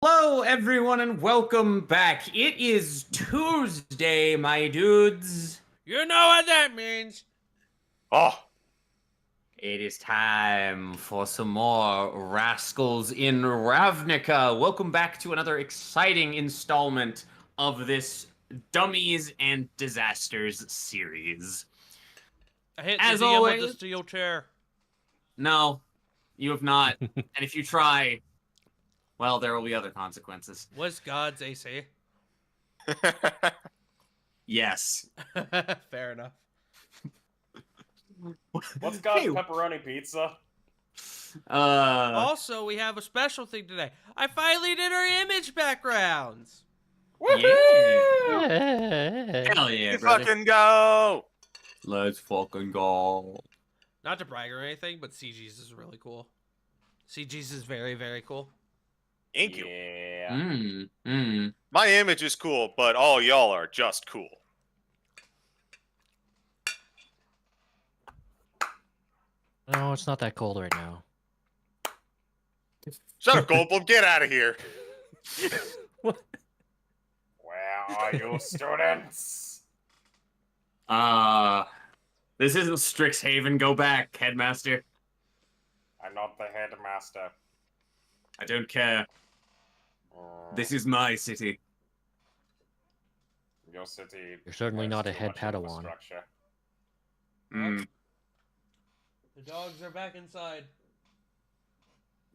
Hello, everyone, and welcome back. It is Tuesday, my dudes. You know what that means. Oh, It is time for some more Rascals in Ravnica. Welcome back to another exciting installment of this Dummies and Disasters series. I hit As the DM with always, the steel chair. no, you have not. And if you try, well, there will be other consequences. What's God's AC? Yes. Fair enough. what's God's Hey, pepperoni pizza? Also, we have a special thing today. I finally did our image backgrounds. Woohoo! Hell yeah, You brother. fucking go! Let's fucking go. Not to brag or anything, but CG's is really cool. CG's is very, very cool. Thank you. Yeah. My image is cool, but all y'all are just cool. No, it's not that cold right now. Shut up, Goldblum. Get out of here. What? Where are you, students? This isn't Strixhaven. Go back, headmaster. I'm not the headmaster. I don't care. This is my city. Your city. You're certainly has not a too head much Padawan. infrastructure. Mm. The dogs are back inside.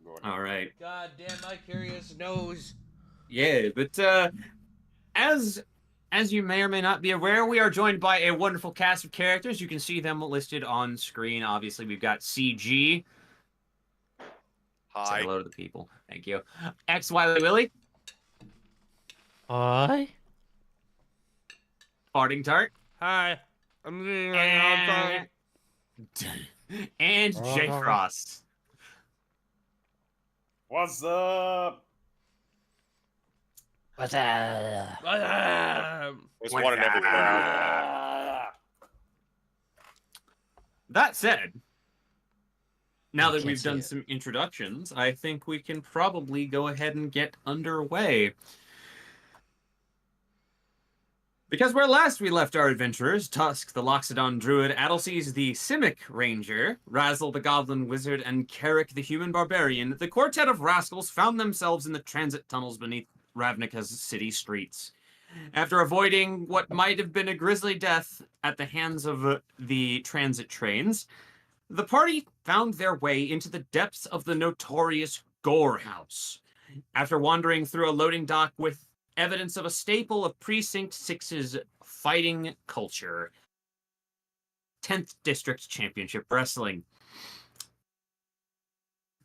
Good. All right. God damn my curious nose. Yeah, but as you may or may not be aware, we are joined by a wonderful cast of characters. You can see them listed on screen. Obviously, we've got CG. Say Hi. hello to the people. Thank you. X Wiley Willy. I? FartingTart. Hi. I'm getting right And J Frost. What's up? What's up? outside. There's one in every crowd. That said, now that can't we've see done it. some introductions, I think we can probably go ahead and get underway. Because where last we left our adventurers, Tusk, the Loxodon Druid, Adelseas, the Simic Ranger, Razzle, the Goblin Wizard, and Carrick, the Human Barbarian, the quartet of rascals found themselves in the transit tunnels beneath Ravnica's city streets. After avoiding what might have been a grisly death at the hands of the transit trains, the party found their way into the depths of the notorious Gore House. After wandering through a loading dock with evidence of a staple of Precinct 6's fighting culture, 10th District Championship Wrestling.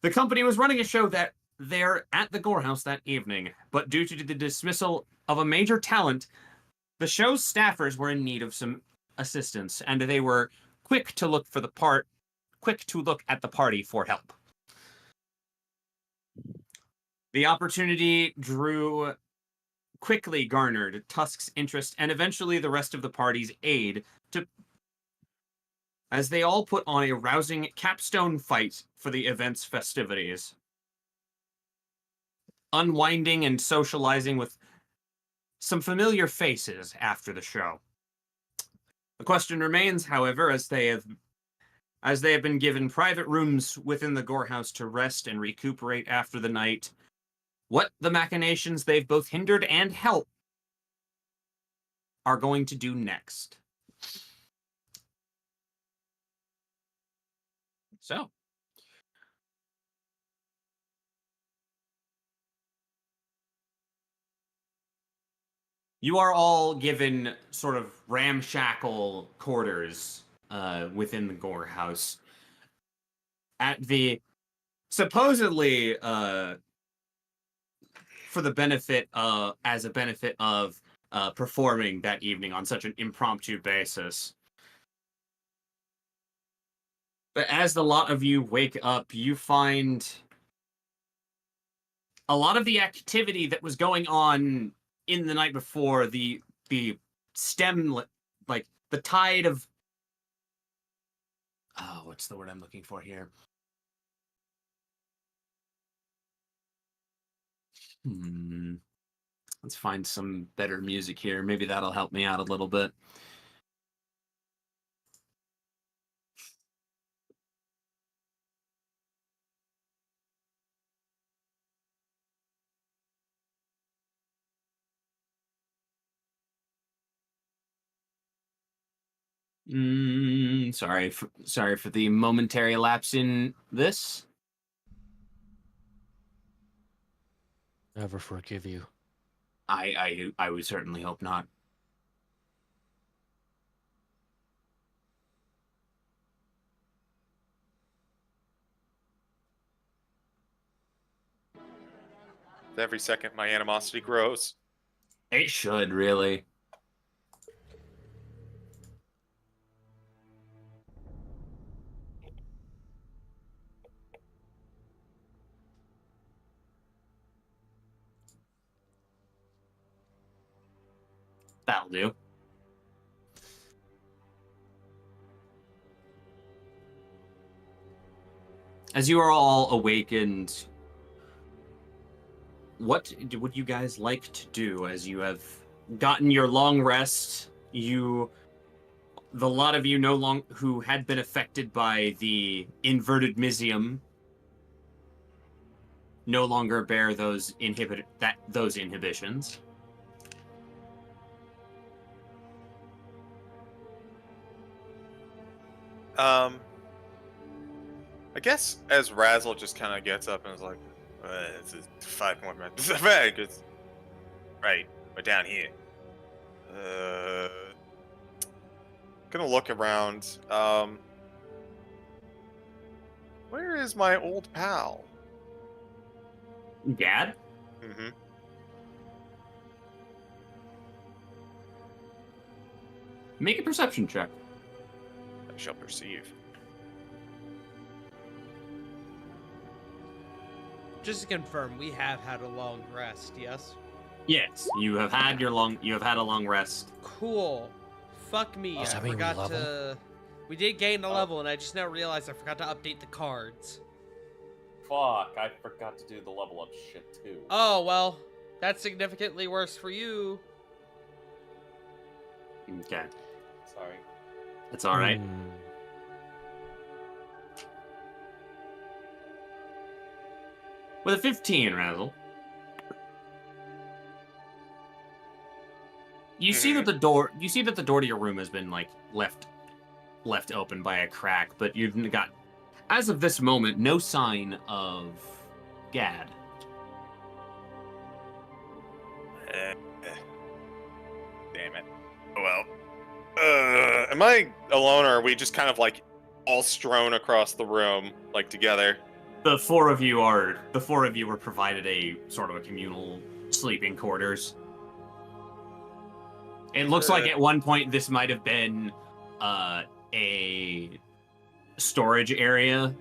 The company was running a show that there at the Gore House that evening, but due to the dismissal of a major talent, the show's staffers were in need of some assistance, and they were quick to look at the party for help. The opportunity quickly garnered Tusk's interest and eventually the rest of the party's aid as they all put on a rousing capstone fight for the event's festivities. Unwinding and socializing with some familiar faces after the show. The question remains, however, as they have been given private rooms within the Gore House to rest and recuperate after the night, what the machinations they've both hindered and helped are going to do next. So, you are all given sort of ramshackle quarters within the Gore House. At the supposedly for the benefit as a benefit of performing that evening on such an impromptu basis. But as the lot of you wake up, you find a lot of the activity that was going on in the night before, the stem, like the tide of, oh, what's the word I'm looking for here? Hmm. Let's find some better music here. Maybe that'll help me out a little bit. Sorry for the momentary lapse in this. Never forgive you. I would certainly hope not. Every second, my animosity grows. It should really. That'll do. As you are all awakened, what would you guys like to do as you have gotten your long rest? The lot of you who had been affected by the inverted Misium no longer bear those inhibitions. I guess as Razzle just kind of gets up and is like, "It's 5 more minutes." It's right. We're down here. Gonna look around. Where is my old pal? Gad? Mm-hmm. Make a perception check. I shall perceive. Just to confirm, we have had a long rest, yes? Yes, you have had a long rest. Cool. Fuck me, Does I that mean we forgot level? to... We did gain a level, and I just now realized I forgot to update the cards. Fuck, I forgot to do the level up shit too. Oh, well, that's significantly worse for you. Okay, Sorry. that's all right. With a 15, Razzle. You see that the door to your room has been like left open by a crack, but you've got, as of this moment, no sign of Gad. Damn it. Well, am I alone, or are we just kind of like all strewn across the room, like together? The four of you were provided a sort of a communal sleeping quarters. It looks like at one point this might have been a storage area,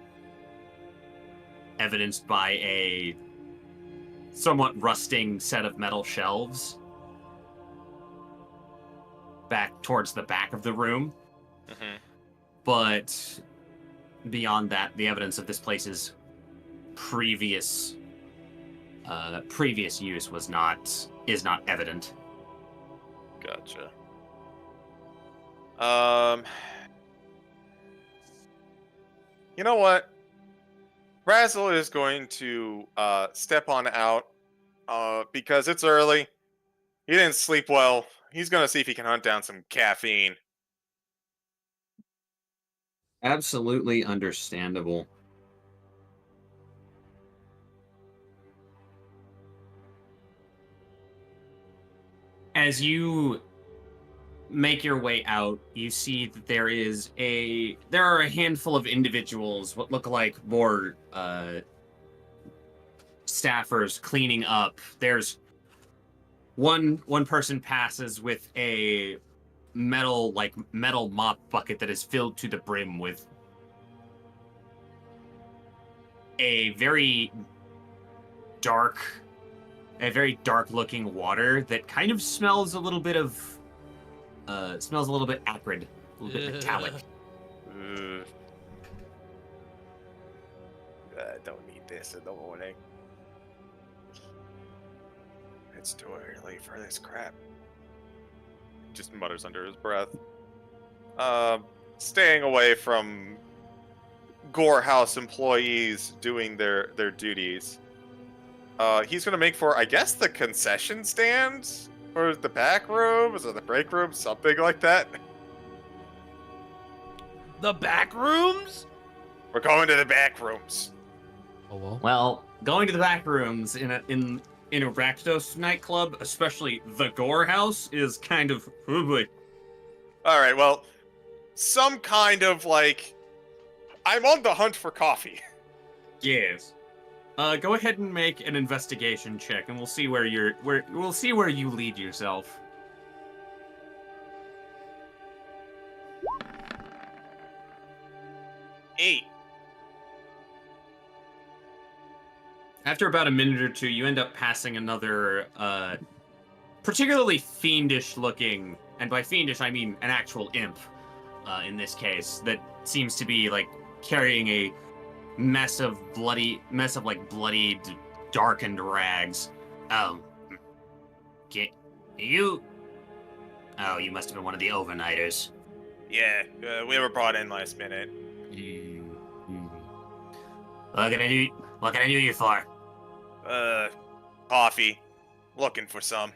evidenced by a somewhat rusting set of metal shelves back towards the back of the room. Mm-hmm. But beyond that, the evidence of this place's previous use is not evident. Gotcha. You know what? Razzle is going to step on out because it's early. He didn't sleep well. He's going to see if he can hunt down some caffeine. Absolutely understandable. As you make your way out, you see that there are a handful of individuals, what look like more staffers cleaning up. There's one person passes with a metal mop bucket that is filled to the brim with a very dark looking water that kind of smells a little bit acrid, a little bit metallic. I don't need this in the morning. It's too early for this crap. Just mutters under his breath. Staying away from Gore House employees doing their duties. He's gonna make for, I guess, the concession stand? Or the back rooms, or the break room, something like that. The back rooms? We're going to the back rooms. Oh well. Well, going to the back rooms in a Rakdos nightclub, especially the Gore House, is kind of oh boy. Alright, well, some kind of, like, I'm on the hunt for coffee. Yes. Go ahead and make an investigation check, and we'll see where you lead yourself. Eight. After about a minute or two, you end up passing another, particularly fiendish-looking, and by fiendish I mean an actual imp, in this case, that seems to be, like, carrying a mess of bloodied, darkened rags. Oh. You must have been one of the overnighters. Yeah, we were brought in last minute. What can I do you for? Coffee. Looking for some.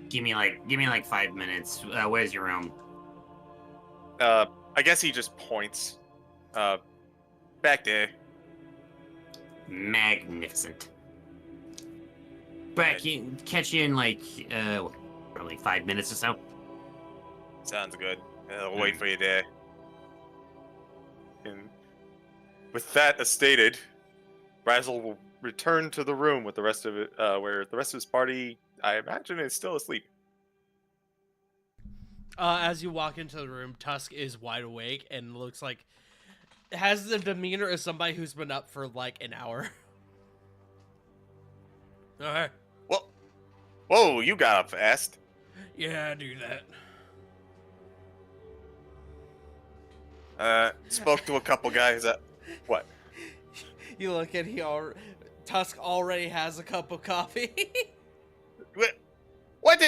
Give me like 5 minutes. Where's your room? I guess he just points. Back there. Magnificent. Catch you in like, probably 5 minutes or so. Sounds good. I'll wait for you there. And with that stated, Razzle will return to the room with the rest of it, where the rest of his party, I imagine, is still asleep. As you walk into the room, Tusk is wide awake and looks like has the demeanor of somebody who's been up for like an hour. Alright. Well, whoa, you got up fast. Yeah, I do that. Spoke to a couple guys. What? You look at Tusk already has a cup of coffee. Where'd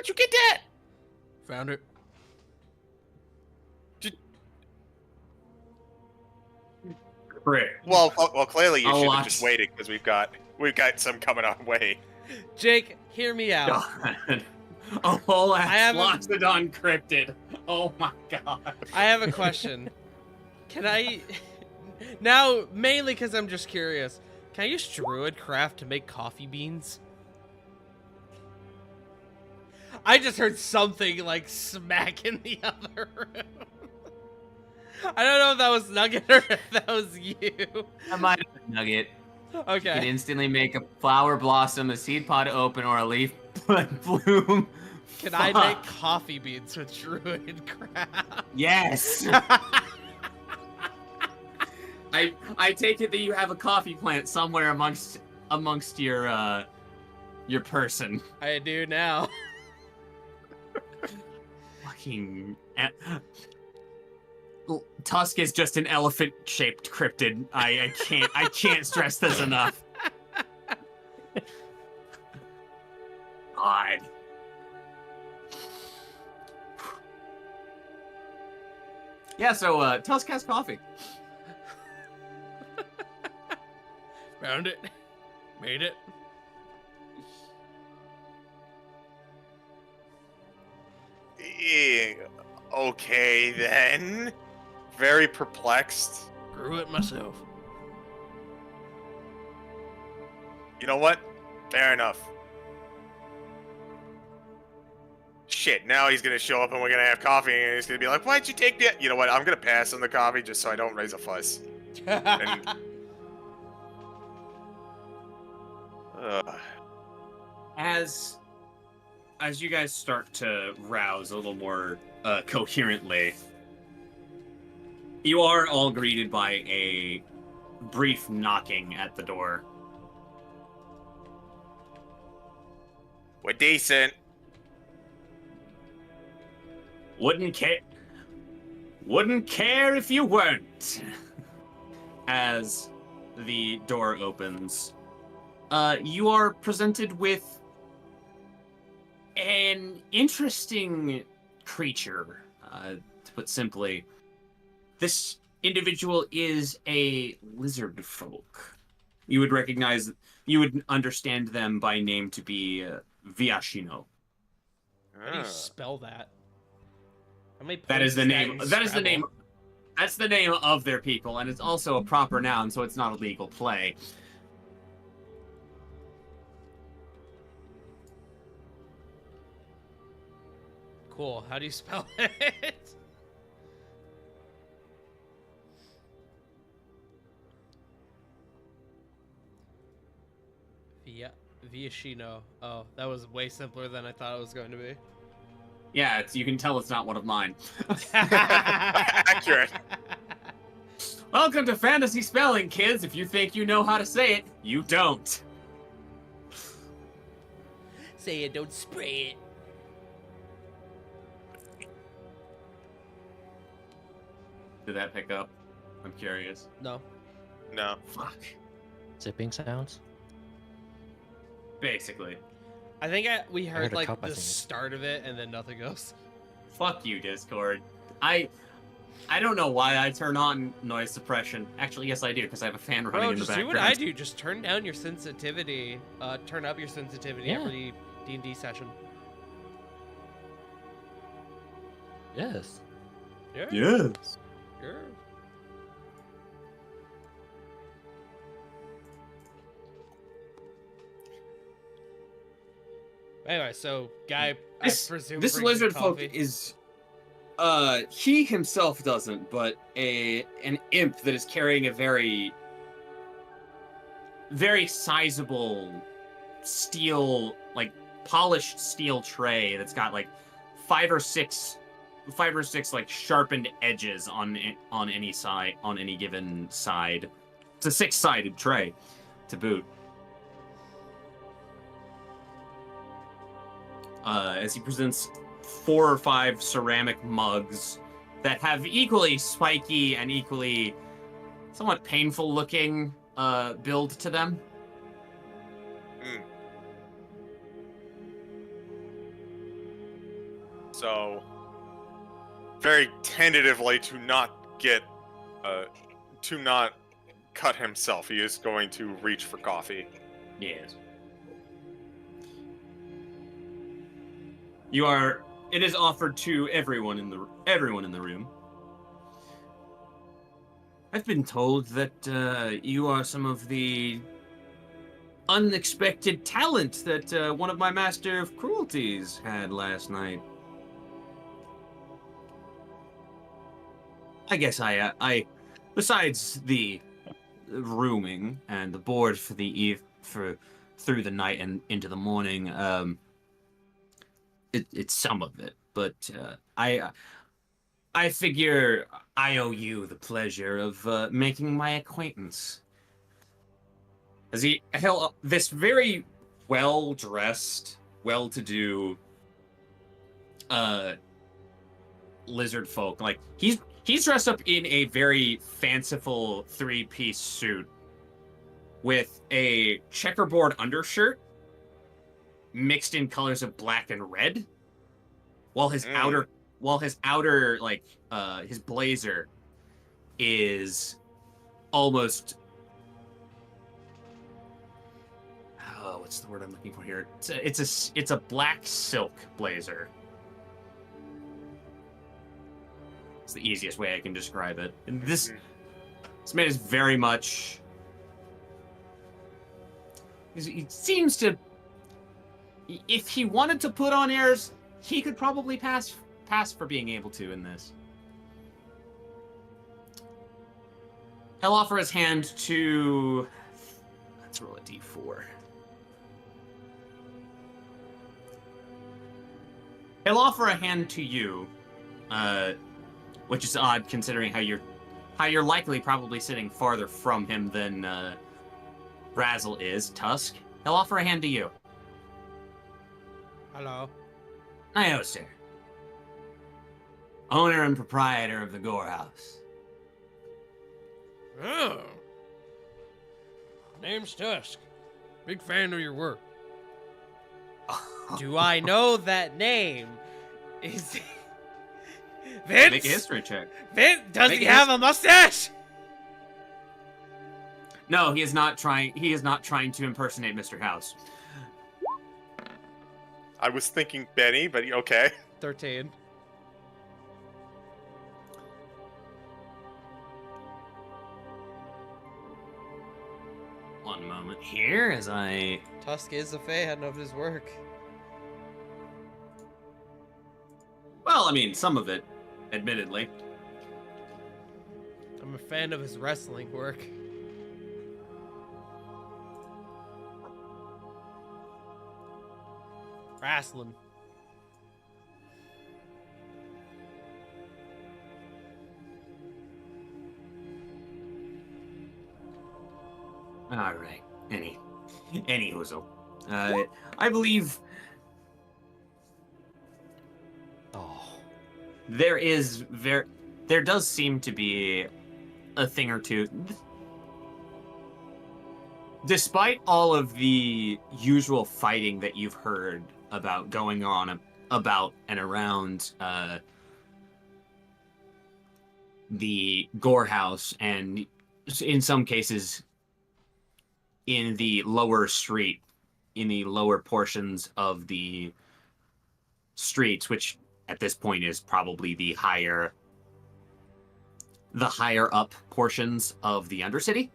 you get that? Found it. Great. Well, clearly you A should lot. have just waited because we've got some coming our way. Jake, hear me out. God. A whole I have a- Loxodon cryptid. Oh my god. I have a question. Can I now mainly because I'm just curious? Can I use Druidcraft to make coffee beans? I just heard something like smack in the other room. I don't know if that was Nugget or if that was you. That might have been Nugget. You can Okay. instantly make a flower blossom, a seed pod open, or a leaf bloom. Can I make Fuck. coffee beans with Druidcraft? Yes. I take it that you have a coffee plant somewhere amongst your person. I do now. Fucking Tusk is just an elephant-shaped cryptid. I can't stress this enough. God. Yeah, so Tusk has coffee. Found it. Made it. Okay then. Very perplexed. Grew it myself. You know what? Fair enough. Shit, now he's gonna show up and we're gonna have coffee and he's gonna be like, why'd you take that? You know what? I'm gonna pass on the coffee just so I don't raise a fuss. And... As you guys start to rouse a little more coherently, you are all greeted by a brief knocking at the door. We're decent. Wouldn't care if you weren't. as the door opens. You are presented with an interesting creature, to put simply. This individual is a lizard folk. You would understand them by name to be Viashino. How do you Ah. spell that? How many That is points the that name. in That is the Scrabble? name. That's the name of their people, and it's also a proper noun, so it's not a legal play. Cool. How do you spell it? Viashino. Oh, that was way simpler than I thought it was going to be. Yeah, you can tell it's not one of mine. Accurate. Welcome to Fantasy Spelling, kids. If you think you know how to say it, you don't. Say it, don't spray it. Did that pick up? I'm curious. No. No. Fuck. Zipping sounds. Basically. I think we heard heard a like cup, I the think. start of it and then nothing else. Fuck you, Discord. I don't know why I turn on noise suppression. Actually, yes, I do, because I have a fan running Bro, in the just do background. what I do. Just turn down your sensitivity. Turn up your sensitivity Yeah. every D&D session. Yes. Yeah. Yes. Sure. Anyway, so guy, I presume This brings you lizard folk coffee. is he himself doesn't, but an imp that is carrying a very sizable steel, like polished steel tray that's got like five or six like sharpened edges on any side, on any given side. It's a 6-sided tray to boot. As he presents 4 or 5 ceramic mugs that have equally spiky and equally somewhat painful looking build to them. Mm. So, very tentatively to not cut himself, he is going to reach for coffee. Yes. It is offered to everyone in the room. I've been told that you are some of the unexpected talent that one of my master of cruelties had last night. I guess I besides the rooming and the board for through the night and into the morning, it's some of it, but I figure I owe you the pleasure of making my acquaintance. As he held up this very well-dressed, well-to-do lizard folk, like he's dressed up in a very fanciful 3-piece suit with a checkerboard undershirt mixed in colors of black and red, while his outer like his blazer is almost what's the word I'm looking for here? It's a black silk blazer. It's the easiest way I can describe it. And this man is very much. He seems to. If he wanted to put on airs, he could probably pass for being able to in this. He'll offer his hand to. Let's roll a d4. He'll offer a hand to you, which is odd considering how you're likely probably sitting farther from him than Razzle is. Tusk. He'll offer a hand to you. Hello. Ayo, sir. Owner and proprietor of the Gore House. Oh. Name's Tusk. Big fan of your work. Do I know that name? Is Vince? Make a history check. Vince, does Make he a have a mustache? No, he is not trying. He is not trying to impersonate Mr. House. I was thinking Benny, but okay. 13. One moment here, as I. Tusk is a fan of his work. Well, I mean, some of it, admittedly. I'm a fan of his wrestling work. Wrestling. All right. Any hoozle. I believe Oh. there does seem to be a thing or two. Despite all of the usual fighting that you've heard about going on about and around the Gore House, and in some cases in the lower street, in the lower portions of the streets, which at this point is probably the higher up portions of the Undercity.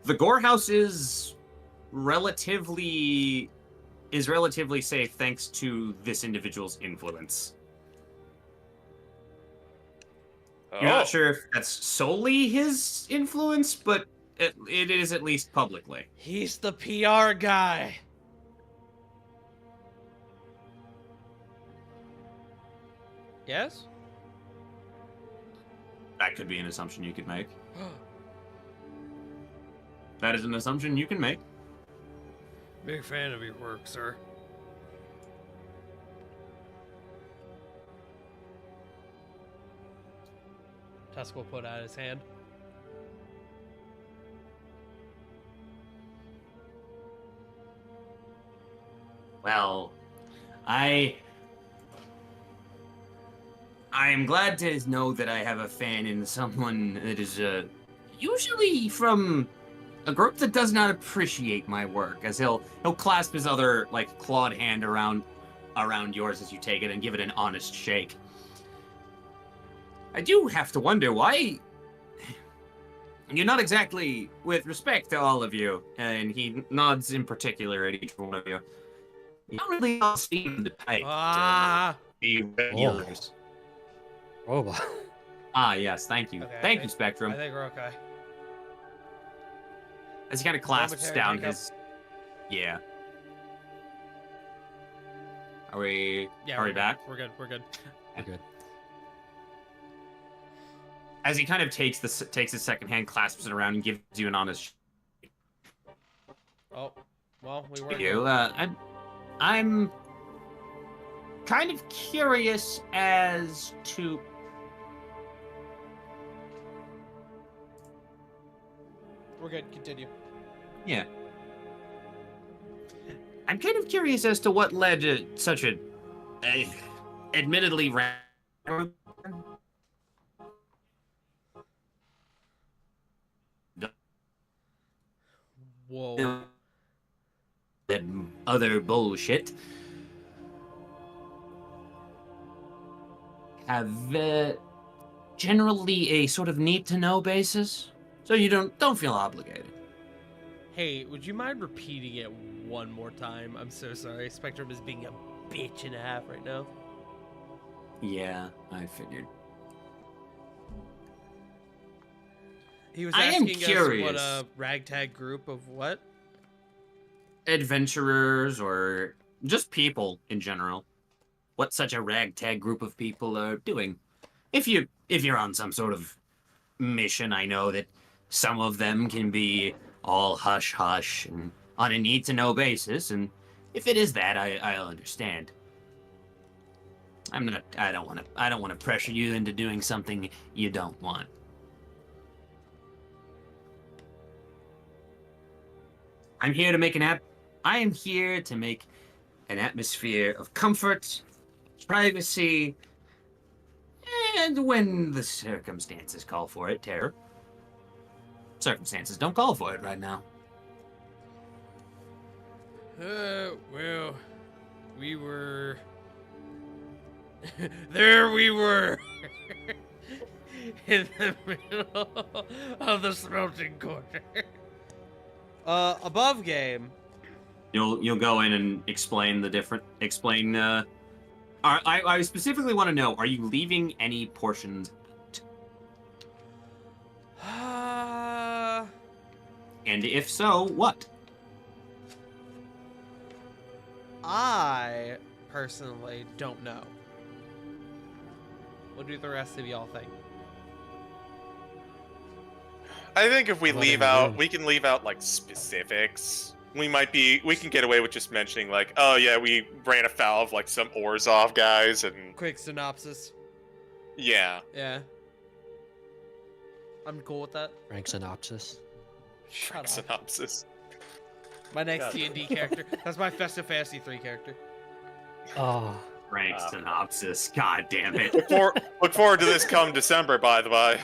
The Gore House is relatively safe thanks to this individual's influence. You're not sure if that's solely his influence, but it is at least publicly. He's the PR guy. Yes? That could be an assumption you could make. That is an assumption you can make. Big fan of your work, sir. Tusk will put out his hand. Well, I am glad to know that I have a fan in someone that is usually from a group that does not appreciate my work, as he'll clasp his other clawed hand around yours as you take it and give it an honest shake. I do have to wonder why you're not exactly, with respect to all of you, and he nods in particular at each one of you. You don't really all seem the type to be regulars. Robot. Ah, yes, thank you. Okay, Thank you, Spectrum. I think we're okay. As he kind of clasps Momentary down hiccup. his... Yeah. Are we Yeah, we're back? We're good. We're good. We're good. As he kind of takes his second hand, clasps it around, and gives you an honest Oh, well, we were. you. I'm kind of curious as to... We're good. Continue. Yeah. I'm kind of curious as to what led to such a admittedly random... Whoa. and other bullshit have generally a sort of need-to-know basis, so you don't feel obligated. Hey, would you mind repeating it one more time? I'm so sorry. Spectrum is being a bitch and a half right now. Yeah, I figured. He was I am asking us curious. what a ragtag group of what? Adventurers or just people in general. What such a ragtag group of people are doing. If you're on some sort of mission, I know that some of them can be all hush hush and on a need to know basis, and if it is that, I'll understand. I don't want to pressure you into doing something you don't want. I'm here to make I am here to make an atmosphere of comfort, privacy, and when the circumstances call for it, terror. Circumstances don't call for it right now. Well, we were... there we were! In the middle of the smelting corner. Above game. You'll go in and explain I specifically want to know, are you leaving any portions out? And if so, what? I personally don't know. What do the rest of y'all think? I think if we What do you leave out, do? we can leave out like specifics. We can get away with just mentioning like, oh yeah, we ran afoul of like some Orzhov guys, and Quick synopsis. yeah. Yeah. I'm cool with that. Frank synopsis. Shut up. Synopsis. My next God. D&D character. That's my Festive Fantasy 3 character. Oh, Rank synopsis. God damn it. Look forward to this come December, by the way.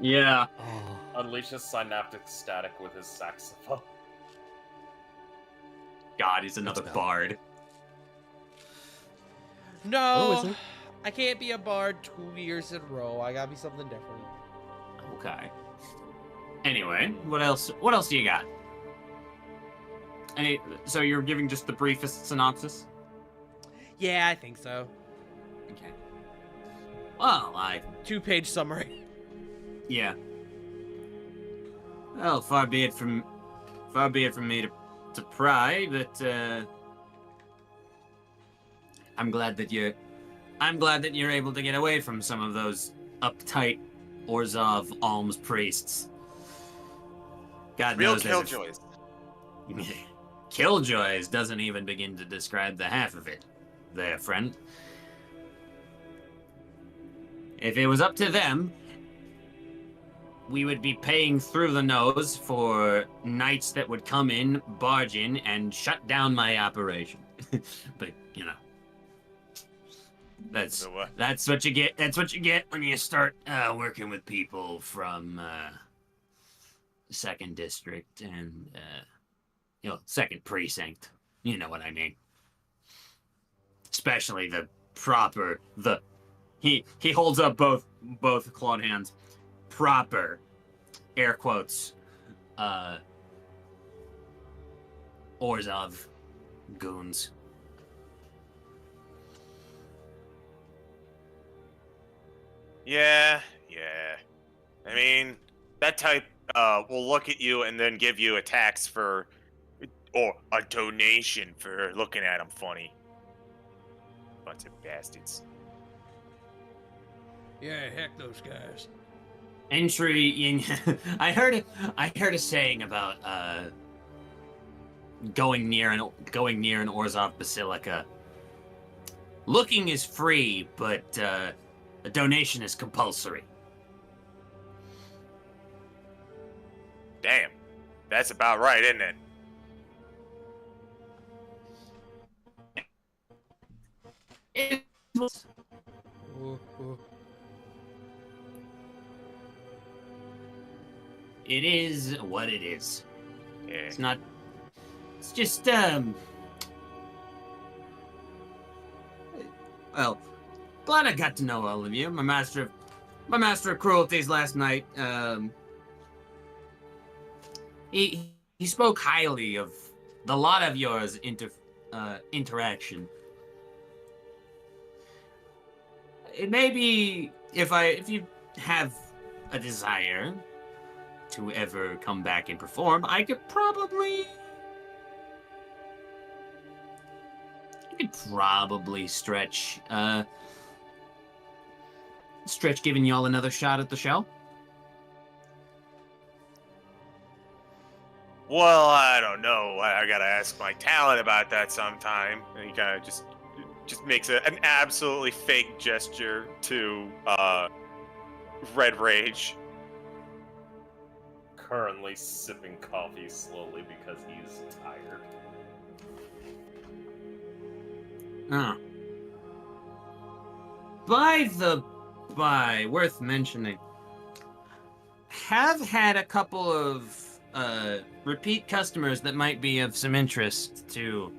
Yeah. oh. Unleashes synaptic static with his saxophone. God, he's another bad. bard. No, is it? I can't be a bard 2 years in a row. I gotta be something different. Okay. Anyway, what else? What else do you got? So you're giving just the briefest synopsis? Yeah, I think so. Okay. Well, 2-page summary. yeah. Well, far be it from me to pry, but I'm glad that you're able to get away from some of those uptight Orzhov alms priests. God Real knows there's killjoys. Killjoys doesn't even begin to describe the half of it, there, friend. If it was up to them, we would be paying through the nose for knights that would come in, barge in, and shut down my operation. But, you know, that's what you get. That's what you get when you start working with people from Second District and Second Precinct. You know what I mean. Especially he holds up both clawed hands. Proper, air quotes, Orzhov goons. Yeah. I mean, that type will look at you and then give you a tax or a donation for looking at them funny. Bunch of bastards. Yeah, heck those guys. Entry in. I heard a saying about going near an Orzhov basilica. Looking is free, but a donation is compulsory. Damn. That's about right, isn't it? It is what it is. Yeah. It's not. It's just Well, glad I got to know all of you. My master of cruelties last night. He spoke highly of the lot of yours interaction. It may be if you have a desire to ever come back and perform, I could probably stretch giving y'all another shot at the show. Well, I don't know. I gotta ask my talent about that sometime. And he kind of just makes an absolutely fake gesture to Red Rage. currently sipping coffee slowly because he's tired. Oh. By the by, worth mentioning, have had a couple of repeat customers that might be of some interest to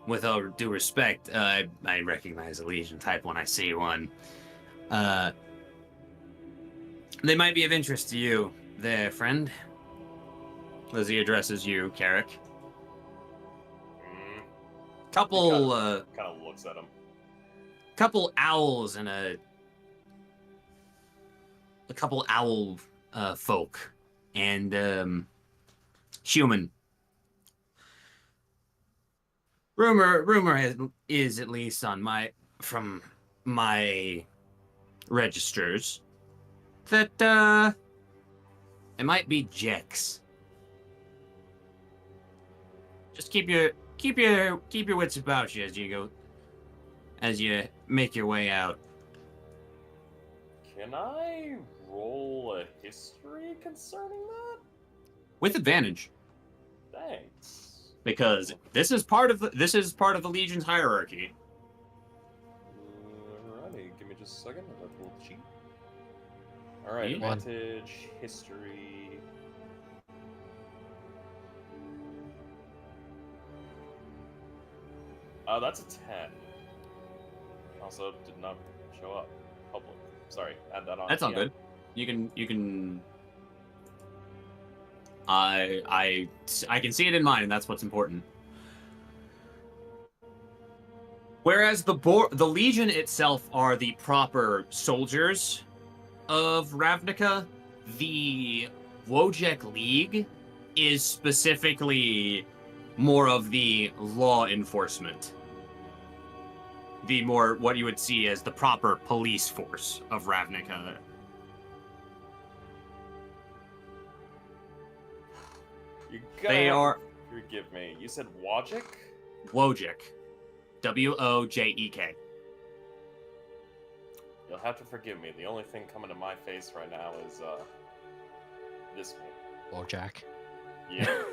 with all due respect, I recognize a Legion type when I see one. They might be of interest to you, there, friend. As he addresses you, Carrick. Couple, Kind of looks at him. couple owls and a couple owl folk and human. Rumor is at least on from my registers that it might be Jex. Just keep your wits about you as you make your way out. Can I roll a history concerning that? With advantage, Thanks. because this is part of the Legion's hierarchy. Alrighty, give me just a second. I'll roll the cheat. Alright, One. advantage, history. That's a 10. Also, did not show up. Public. Sorry, add that on. That's all Yeah. good. You can. I can see it in mine, and that's what's important. Whereas the Legion itself are the proper soldiers of Ravnica, the Wojek League is specifically more of the law enforcement. The more what you would see as the proper police force of Ravnica. You They gotta are forgive me. You said Wojek? Wojek. Wojek. You'll have to forgive me. The only thing coming to my face right now is this one. Bojack. Yeah,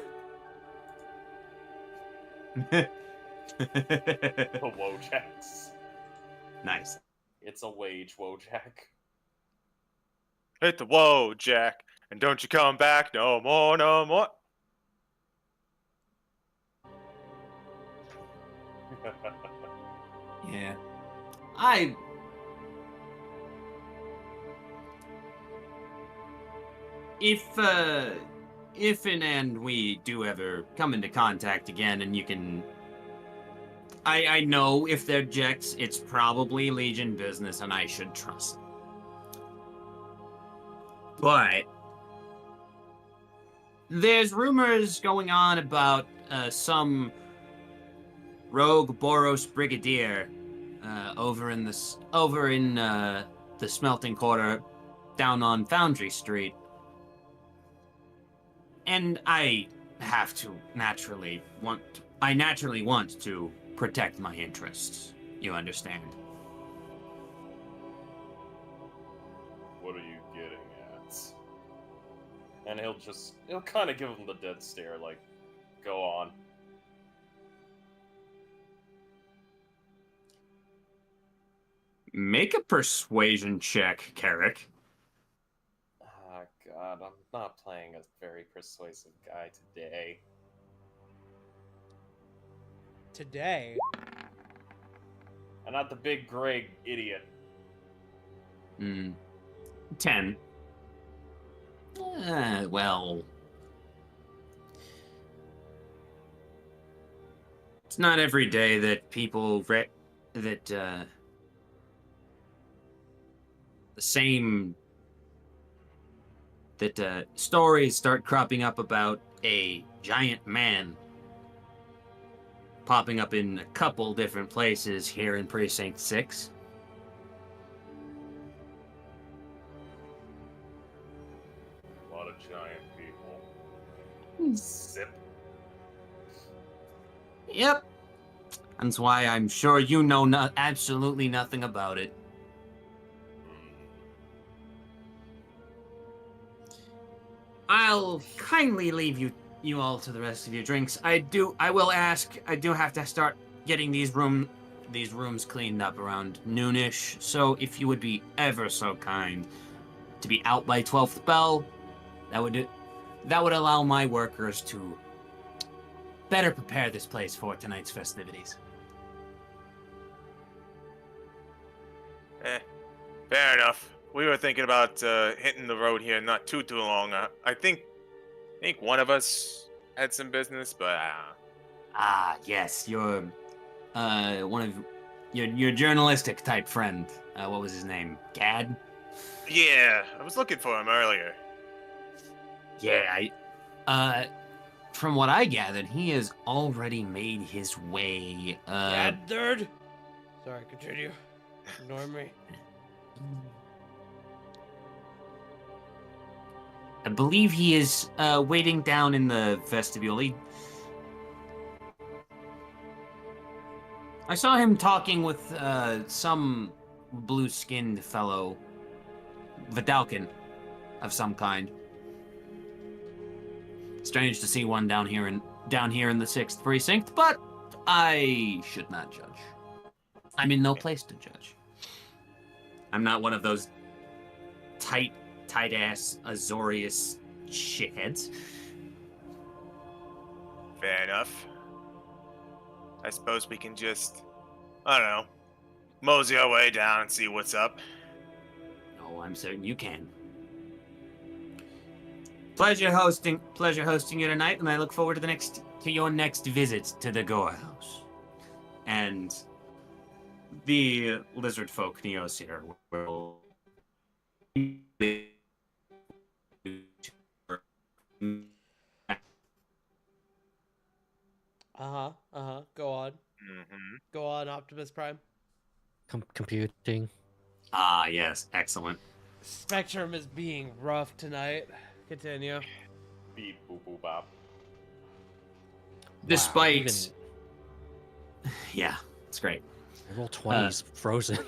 the Wojaks. Nice. It's a wage Wojak. Hit the whoa, Jack, and don't you come back no more, no more. Yeah. If and we do ever come into contact again and you can I know if they're Jex, it's probably Legion business and I should trust them. But there's rumors going on about some rogue Boros brigadier over in the smelting quarter down on Foundry Street. And I naturally want to protect my interests. You understand? What are you getting at? And he'll kind of give him the dead stare, like, go on. Make a persuasion check, Carrick. Ah, God, I'm not playing a very persuasive guy today. Today. I'm not the big gray idiot. 10. Well, it's not every day that people the same stories start cropping up about a giant man popping up in a couple different places here in Precinct 6. A lot of giant people. Sip. Yep. That's why I'm sure you know absolutely nothing about it. I'll kindly leave you all to the rest of your drinks. I do have to start getting these rooms cleaned up around noonish. So if you would be ever so kind to be out by 12th bell, that would allow my workers to better prepare this place for tonight's festivities. Fair enough. We were thinking about hitting the road here not too long. I think one of us had some business, but Yes, your one of your journalistic type friend. What was his name? Gad? yeah, I was looking for him earlier. Yeah, from what I gathered, he has already made his way. Bad third. Sorry, continue. Ignore me. I believe he is waiting down in the vestibule. I saw him talking with some blue-skinned fellow, Vidalkin, of some kind. Strange to see one down here in the 6th precinct, but I should not judge. I'm in no place to judge. I'm not one of those tight-ass Azorius shitheads. Fair enough. I suppose we can just, I don't know, mosey our way down and see what's up. Oh, I'm certain you can. Pleasure hosting you tonight, and I look forward to your next visit to the Gore House. And the lizard folk Neosir will Go on. Mm-hmm. Go on, Optimus Prime. Computing. Ah, yes, excellent. Spectrum is being rough tonight. Continue. Beep boop boop bop. Despite, yeah, it's great. Roll 20's frozen.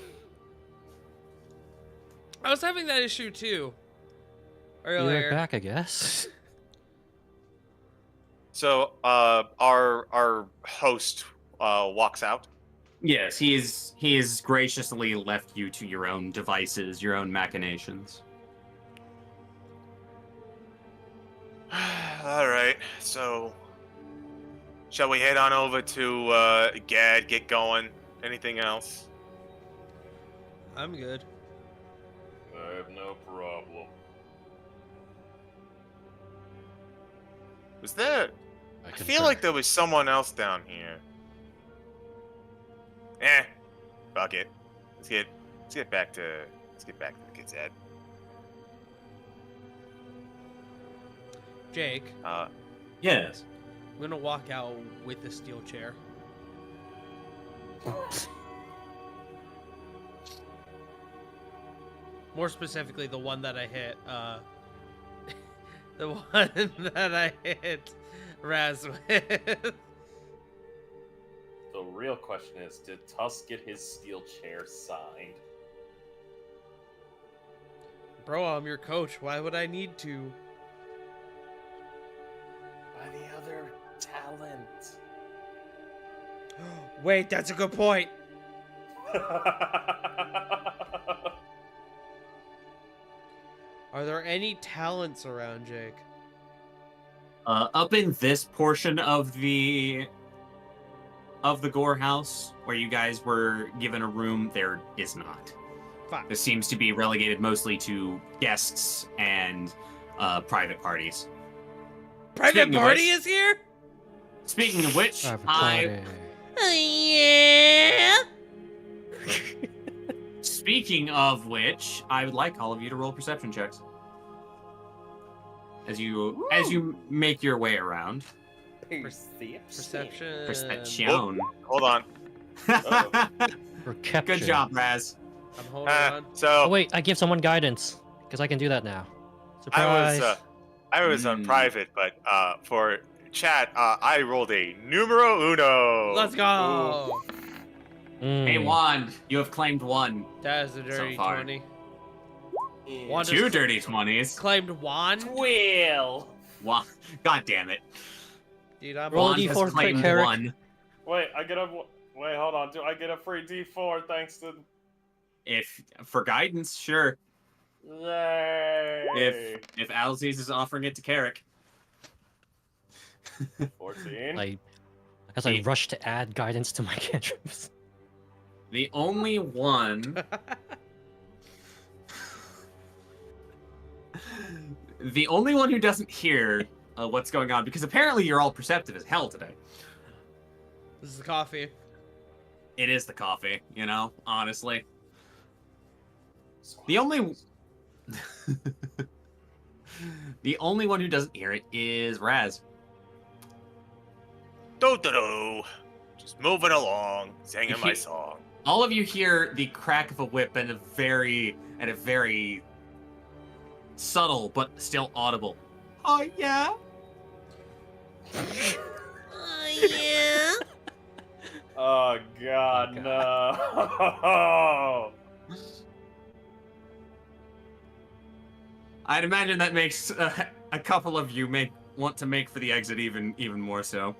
I was having that issue too. You're Earlier. back, I guess. So, our host walks out. Yes, he is graciously left you to your own devices, your own machinations. All right, so shall we head on over to Gad, get going? Anything else? I'm good. I have no problem. Was there? I feel like there was someone else down here. Fuck it. Let's get back to the kid's head. Jake, Yes. I'm gonna walk out with the steel chair. More specifically, the one that I hit. The one that I hit Raz with. The real question is, did Tusk get his steel chair signed? Bro, I'm your coach. Why would I need to? By the other talent. Wait, that's a good point. Are there any talents around, Jake? Up in this portion of the Gore House, where you guys were given a room, there is not. Fuck. This seems to be relegated mostly to guests and private parties. Private Speaking of party which- is here? Speaking of which, Yeah. Speaking of which, I would like all of you to roll perception checks as you make your way around. Perception. Perception. Hold on. Good job, Raz. I'm holding on. Oh So wait, I give someone guidance because I can do that now. Surprise! I was on Hmm. private, but for chat, I rolled a numero uno. Let's go. Hey, Mm. Wand, you have claimed one. That is a dirty far. 20. Yeah. Wand Two is dirty 20s. claimed wand. Well. God damn it. Dude, I'm Roll a Wand D4 has quick, claimed Eric. one. Wait, wait, hold on. Do I get a free D4 thanks to? If for guidance, sure. Yay! If Alziz is offering it to Carrick. 14. I guess I rushed to add guidance to my cantrips. The only one. The only one who doesn't hear what's going on, because apparently you're all perceptive as hell today. This is the coffee. It is the coffee, honestly. The only the only one who doesn't hear it is Raz. Do-do-do. Just moving along, singing my song. All of you hear the crack of a whip and a very subtle but still audible. Oh yeah. Yeah. Oh God, Oh, no! I'd imagine that makes a couple of you want to make for the exit even more so.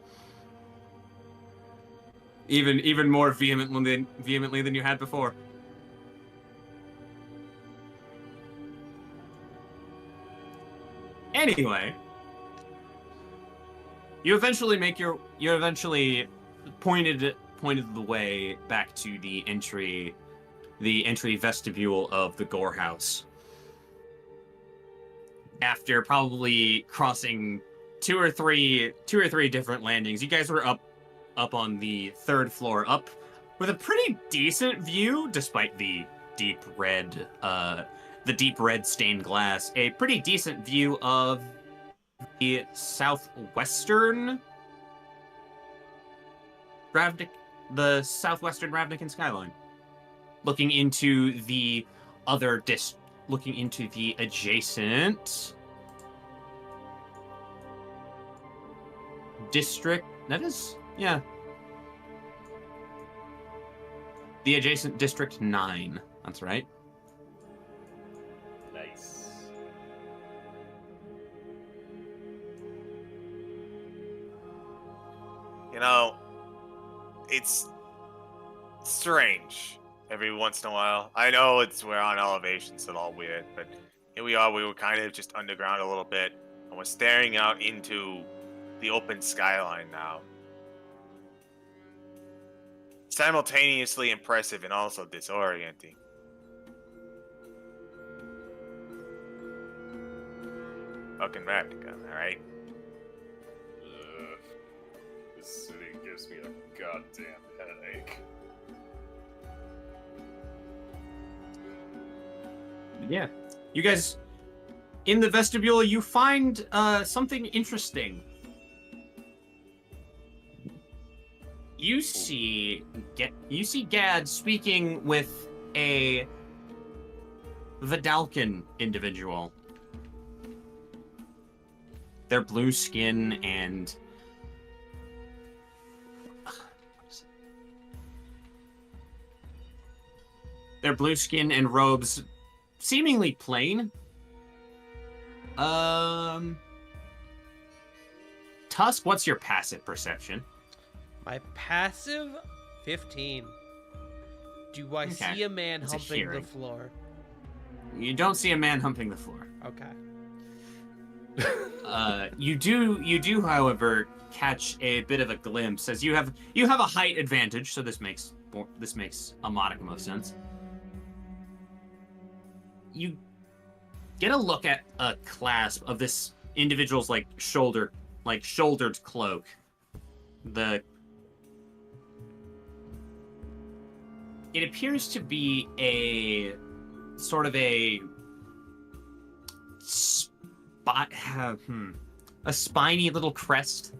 Even more vehemently than you had before. Anyway, you eventually pointed the way back to the entry vestibule of the Gore House. After probably crossing two or three different landings, you guys were up on the third floor, up with a pretty decent view, despite the deep red stained glass. A pretty decent view of the southwestern Ravnican skyline, looking into the adjacent district. That is, yeah. The adjacent District 9. That's right. Nice. It's strange every once in a while. I know we're on elevations and all weird, but here we are. We were kind of just underground a little bit, and we're staring out into the open skyline now. Simultaneously impressive and also disorienting. Fucking Ravnica, alright? This city gives me a goddamn headache. Yeah. You guys, in the vestibule, you find something interesting. You see Gad speaking with a Vidalcan individual. Their blue skin and robes seemingly plain. Tusk, what's your passive perception? My passive 15. Do I see a man It's a humping the hearing. floor? You don't see a man humping the floor. Okay. You do, however, catch a bit of a glimpse, as you have a height advantage, so this makes a modicum of sense. You get a look at a clasp of this individual's shouldered cloak. It appears to be a sort of a spiny little crest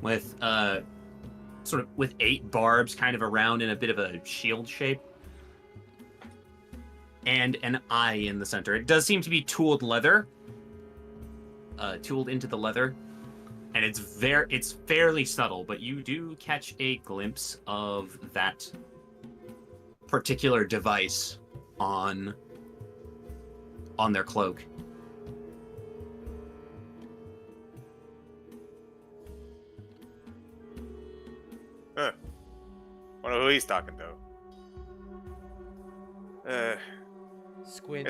with with 8 barbs kind of around in a bit of a shield shape, and an eye in the center. It does seem to be tooled leather, tooled into the leather. and it's fairly subtle, but you do catch a glimpse of that particular device on their cloak. Huh. Wonder who he's talking to. Squint.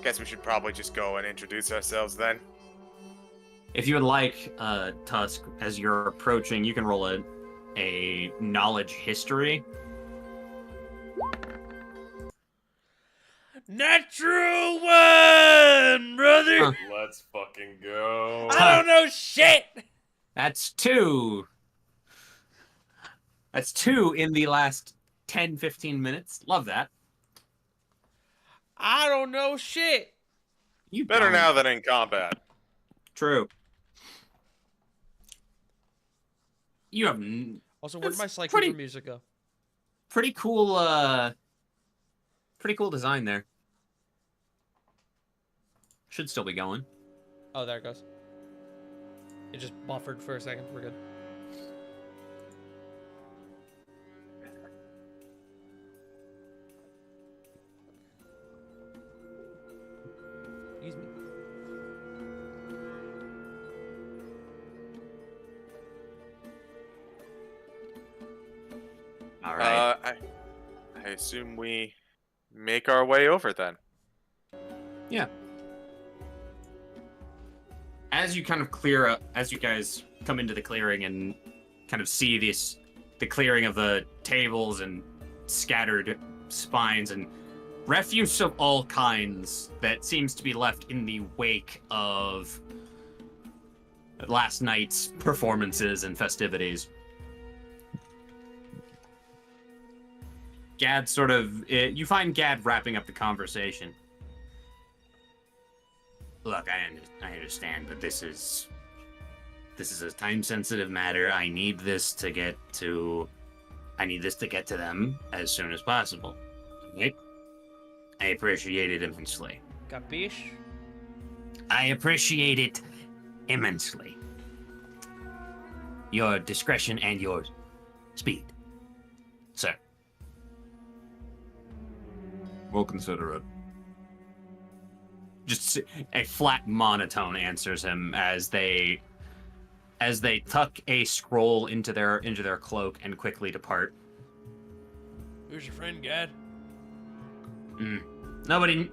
Guess we should probably just go and introduce ourselves then. If you would like, Tusk, as you're approaching, you can roll a knowledge history. Natural one, brother. Huh. Let's fucking go. I don't know shit. That's 2. That's 2 in the last 10, 15 minutes. Love that. I don't know shit. You Better don't. now than in combat. True. You have Also, where'd That's my Psycho pretty- music go? pretty cool design there. Should still be going. Oh, there it goes. It just buffered for a second. We're good. Excuse me. All right. I assume we make our way over then. Yeah. As you kind of clear up, as you guys come into the clearing and kind of see the clearing of the tables and scattered spines and refuse of all kinds that seems to be left in the wake of last night's performances and festivities. Gad you find Gad wrapping up the conversation. Look, I understand, but this is a time-sensitive matter. I need this to get to them as soon as possible. Okay? I appreciate it immensely. Capiche? I appreciate it immensely. Your discretion and your speed, sir. We'll consider it. Just a flat monotone answers him as they tuck a scroll into their cloak and quickly depart. Who's your friend, Gad? Nobody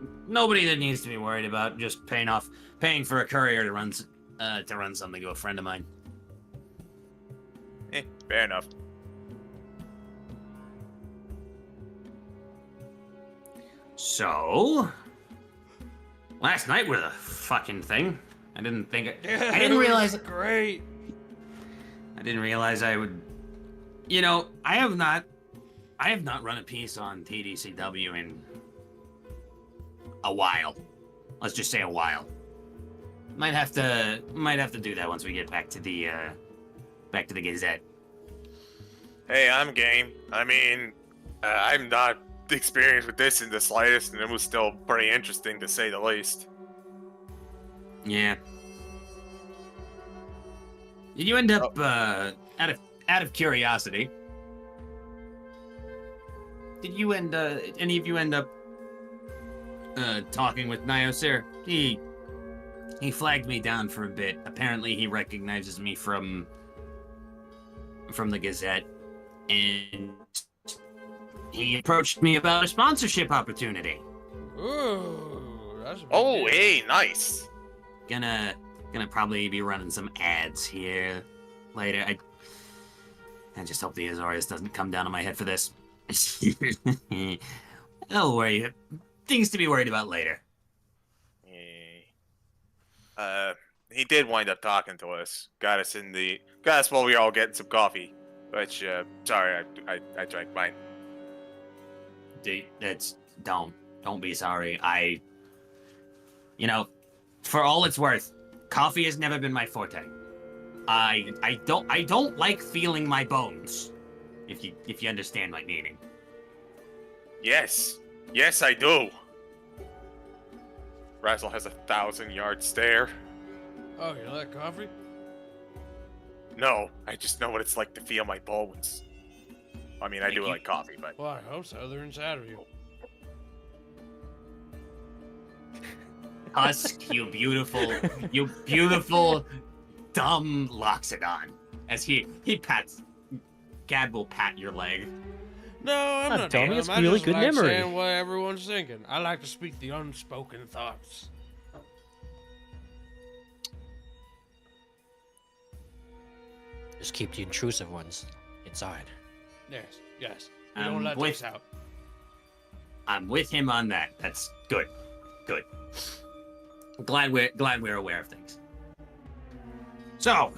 that needs to be worried about. Just paying for a courier to run something to a friend of mine. Fair enough. So, last night was a fucking thing. I didn't realize. Great. I didn't realize I would. You know, I have not run a piece on TDCW in a while. Let's just say a while. Might have to do that once we get back to the Gazette. Hey, I'm game. I mean, I'm not experienced with this in the slightest, and it was still pretty interesting to say the least. Yeah. Did you end up out of curiosity? Did you any of you end up talking with Niosir? He flagged me down for a bit. Apparently he recognizes me from the Gazette, and he approached me about a sponsorship opportunity. Ooh, that's a big Oh, deal. hey, nice. Gonna probably be running some ads here later. I just hope the Azorius doesn't come down on my head for this. Don't worry. Things to be worried about later. He did wind up talking to us. Got us while we were all getting some coffee. Which, sorry, I drank mine. Don't be sorry. For all it's worth, coffee has never been my forte. I don't like feeling my bones. If you understand my meaning. Yes, I do. Razzle has a 1,000-yard stare. Oh, you like coffee? No, I just know what it's like to feel my bones. I mean, I Thank do you. like coffee, but Well, I hope so. They're inside of you. Husk, you beautiful, dumb Loxodon. As he pats, Gad will pat your leg. No, I'm Not not dummy, dumb. it's I really just good like memory. saying what everyone's thinking. I like to speak the unspoken thoughts. Just keep the intrusive ones inside. Yes. We don't let with- those out. I'm with him on that. That's good. Good. Glad we're aware of things. So,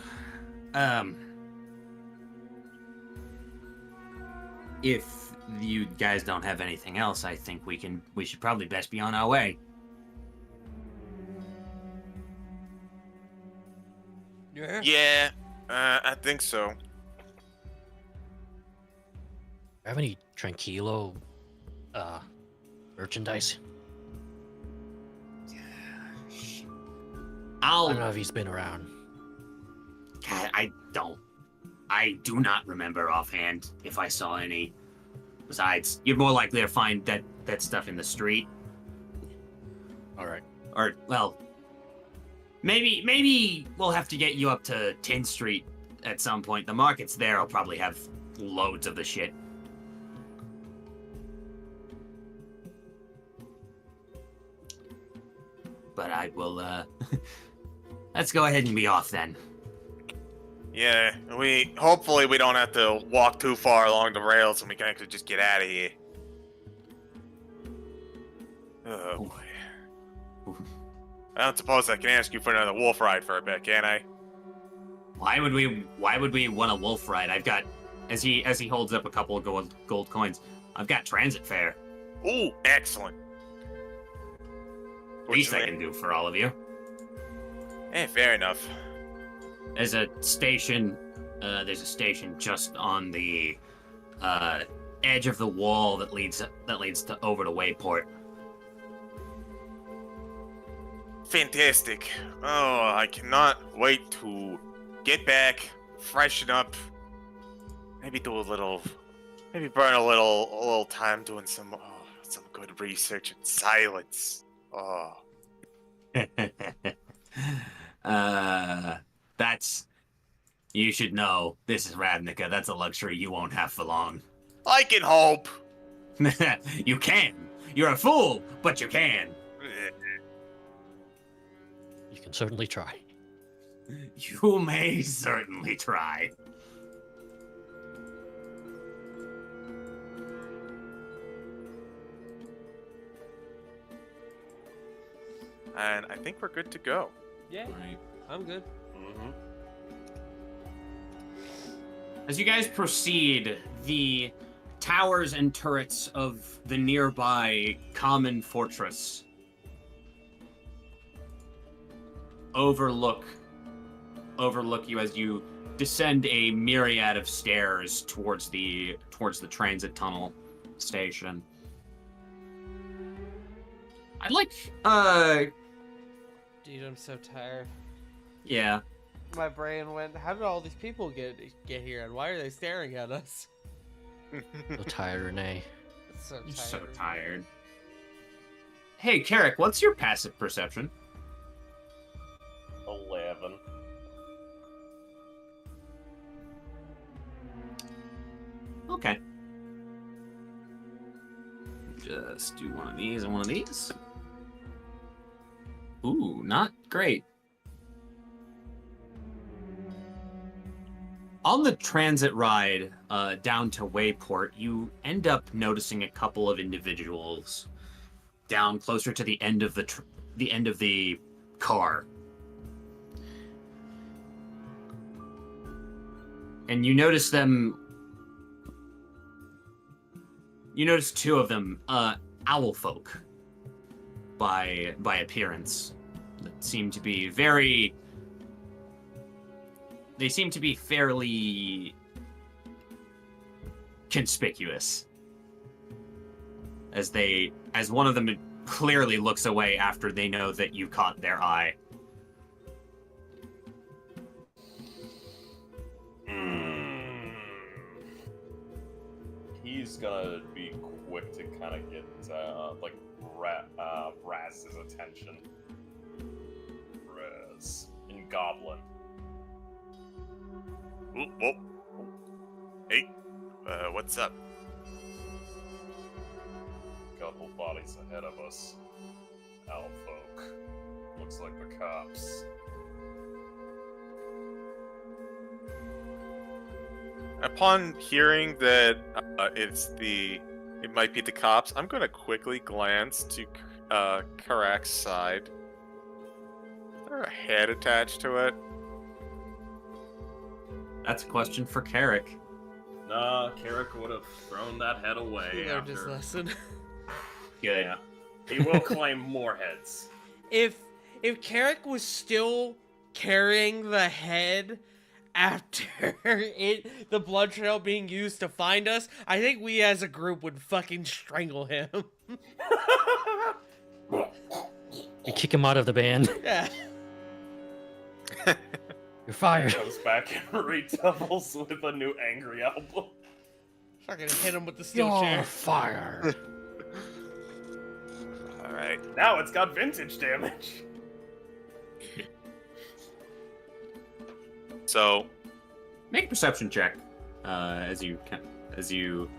if you guys don't have anything else, I think we should probably best be on our way. Yeah? yeah, I think so. Have any Tranquilo merchandise? I don't know I'll. if he's been around. God, I do not remember offhand if I saw any. Besides, you're more likely to find that stuff in the street. Alright. Or, well, maybe we'll have to get you up to 10th Street at some point. The markets there will probably have loads of the shit. But I will, let's go ahead and be off then. Yeah, hopefully we don't have to walk too far along the rails and we can actually just get out of here. Oh boy. I don't suppose I can ask you for another wolf ride for a bit, can I? Why would we want a wolf ride? I've got, as he holds up a couple of gold coins, I've got transit fare. Ooh, excellent. Least I can do for all of you. Fair enough. There's a station just on the edge of the wall that leads to over to Wayport. Fantastic. Oh, I cannot wait to get back, freshen up, maybe burn a little time doing some good research in silence. Oh. You should know, this is Ravnica. That's a luxury you won't have for long. I can hope. You can. You're a fool, but you can. You can certainly try. You may certainly try. And I think we're good to go. Yeah, Right. I'm good. Mm-hmm. As you guys proceed, the towers and turrets of the nearby common fortress overlook you as you descend a myriad of stairs towards the transit tunnel station. I'd like Dude, I'm so tired. yeah. My brain went, how did all these people get here, and why are they staring at us? So tired, Renee. It's so I'm tired. so tired. Hey, Carrick, what's your passive perception? 11. Okay. Just do one of these and one of these. Ooh, not great. On the transit ride down to Wayport, you end up noticing a couple of individuals down closer to the end of the car. And you notice them. You notice two of them, owl folk, by appearance, that seem to be very. They seem to be fairly conspicuous, as one of them clearly looks away after they know that you caught their eye. he's gonna be quick to kind of get like Raz's attention. Raz in Goblin. Ooh, whoa. Hey, what's up? Couple bodies ahead of us. Owl folk. Looks like the cops. Upon hearing that it might be the cops, I'm gonna quickly glance to Karak's side. Is there a head attached to it? That's a question for Carrick. Nah, Carrick would have thrown that head away. He learned his after. lesson. Good. Yeah. He will claim more heads. If Carrick was still carrying the head after the blood trail being used to find us, I think we as a group would fucking strangle him. You kick him out of the band. Yeah. You're fired. Comes back and redoubles with a new angry album. Fucking hit him with the steel You're chair. fired. All right. Now it's got vintage damage. So, Make a perception check. As you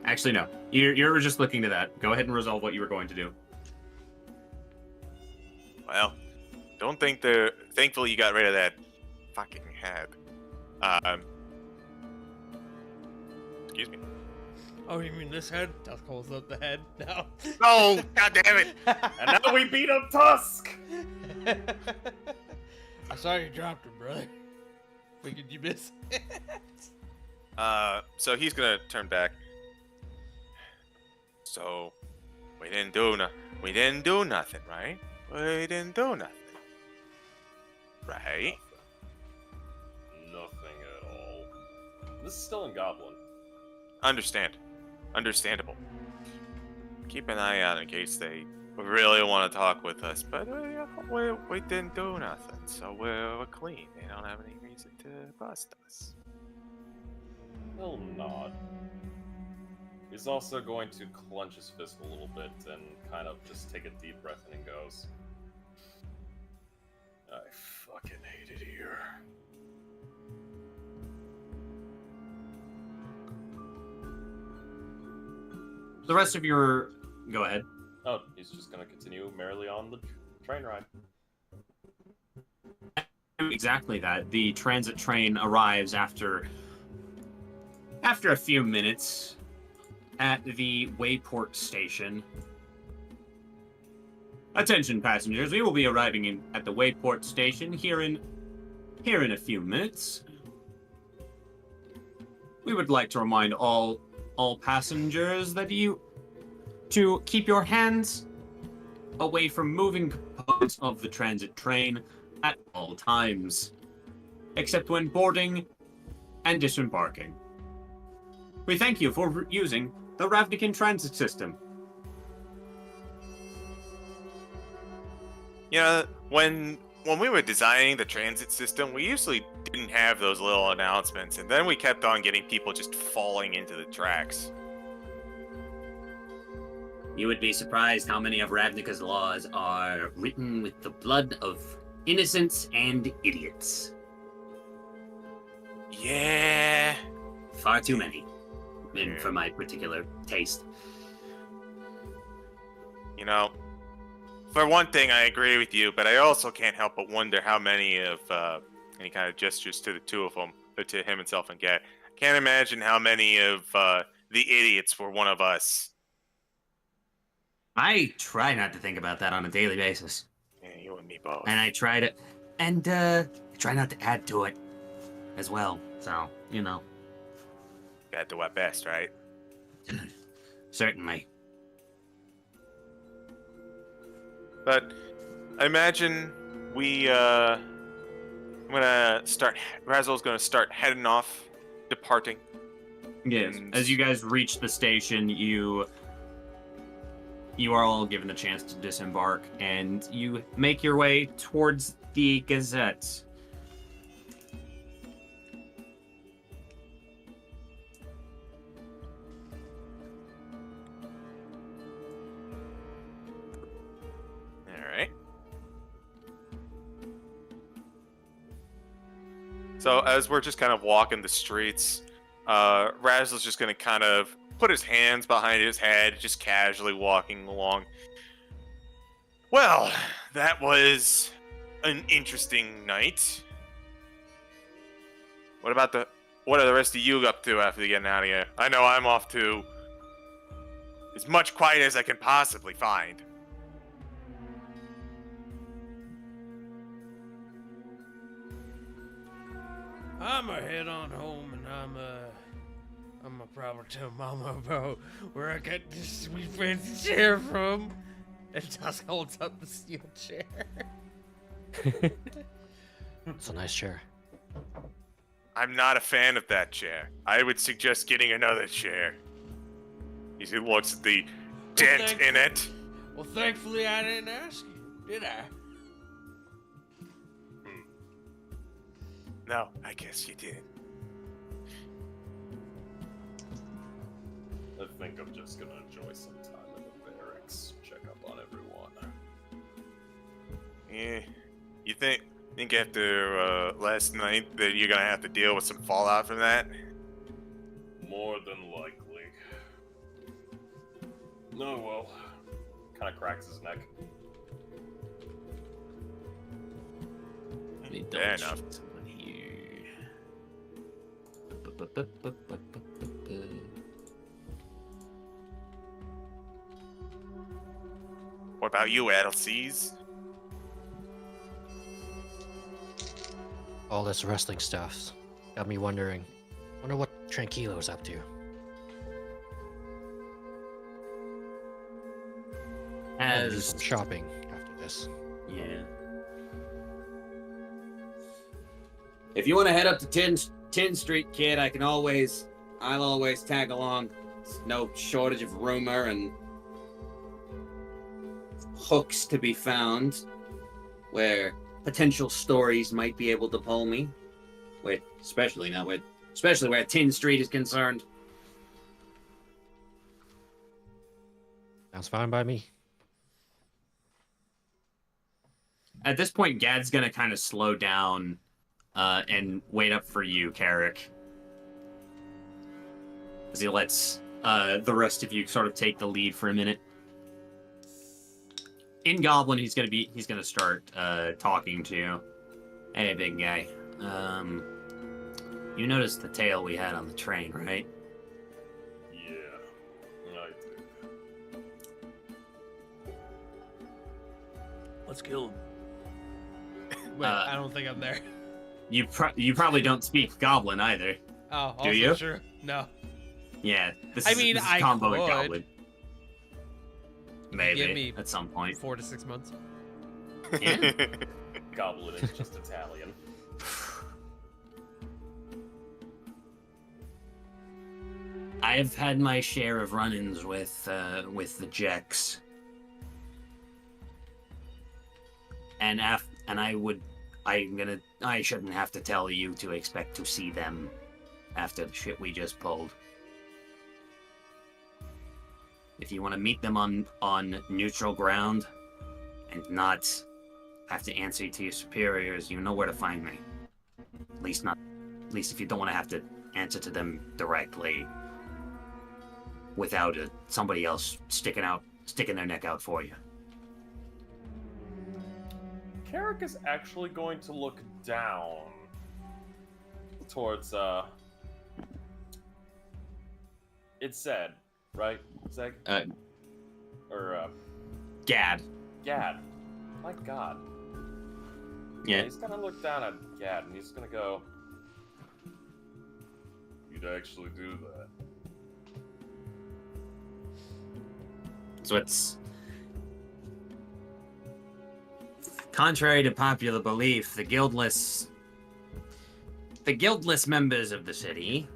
actually no, you're just looking to that. Go ahead and resolve what you were going to do. well, don't think thankfully you got rid of that fucking head. Excuse me. Oh, you mean this head? Tusk holds up the head. No. Oh, god damn it! And now we beat up Tusk! I saw you dropped him, brother. Figured you miss it. So he's gonna turn back. So, we didn't do nothing, right? We didn't do nothing, right? Nothing at all. This is still in Goblin. Understandable. Keep an eye out in case they really want to talk with us, but we didn't do nothing, so we're clean. They don't have any reason to bust us. Will not. He's also going to clench his fist a little bit and kind of just take a deep breath and he goes, I fucking hate it here. The rest of your go ahead. Oh, he's just going to continue merrily on the train ride. Exactly that. The transit train arrives after a few minutes at the Wayport station. Attention passengers, we will be arriving at the Wayport station here in a few minutes. We would like to remind all passengers that to keep your hands away from moving components of the transit train at all times, except when boarding and disembarking. We thank you for using the Ravnica transit system. You know, when we were designing the transit system, we usually didn't have those little announcements, and then we kept on getting people just falling into the tracks. You would be surprised how many of Ravnica's laws are written with the blood of innocents and idiots. Yeah. Far too many, for my particular taste. You know, for one thing, I agree with you, but I also can't help but wonder how many of any kind of gestures to the two of them, or to him himself and Gat. I can't imagine how many of the idiots were one of us. I try not to think about that on a daily basis. Yeah, you and me both. And I try not to add to it as well. So, you know. Gotta do our best, right? Certainly. But I imagine Razzle's gonna start heading off, departing. Yes. As you guys reach the station, you are all given a chance to disembark, and you make your way towards the Gazette. So as we're just kind of walking the streets, Razzle's just going to kind of put his hands behind his head, just casually walking along. Well, that was an interesting night. What are the rest of you up to after getting out of here? I know I'm off to as much quiet as I can possibly find. I'ma head on home, and I'ma probably tell Mama about where I got this sweet fancy chair from. And Tusk holds up the steel chair. It's a nice chair. I'm not a fan of that chair. I would suggest getting another chair. He looks at the dent in it. Well, thankfully I didn't ask you, did I? No, I guess you did. I think I'm just gonna enjoy some time in the barracks, check up on everyone. Yeah. You think after last night that you're gonna have to deal with some fallout from that? More than likely. No, well, kind of cracks his neck. Fair enough. What about you, Adelseas? All this wrestling stuff got me wondering. Wonder what Tranquilo's up to. I'll do some shopping after this. Yeah. If you want to head up to 10 Street, kid, I'll always tag along. There's no shortage of rumor and hooks to be found where potential stories might be able to pull me. Especially where 10 Street is concerned. Sounds fine by me. At this point, Gad's gonna kind of slow down and wait up for you, Carrick. As he lets the rest of you sort of take the lead for a minute. In Goblin, he's gonna start talking to you. Hey, big guy. You noticed the tail we had on the train, right? Yeah, I do. Let's kill him. Wait, I don't think I'm there. You probably don't speak Goblin either. Oh, Do also you? true. No. Yeah, this I is mean, this is I combo with could. Goblin. Maybe Give me at some point. 4 to 6 months. Yeah. Goblin is just Italian. I've had my share of run-ins with the Jeks, and I shouldn't have to tell you to expect to see them after the shit we just pulled. If you want to meet them on neutral ground and not have to answer to your superiors, you know where to find me. At least if you don't want to have to answer to them directly without somebody else sticking their neck out for you. Carrick is actually going to look down towards it's Zed, right? Zeg? Or Gad. Gad. My god. Yeah. He's gonna look down at Gad and he's gonna go, "You'd actually do that." So it's contrary to popular belief, the guildless members of the city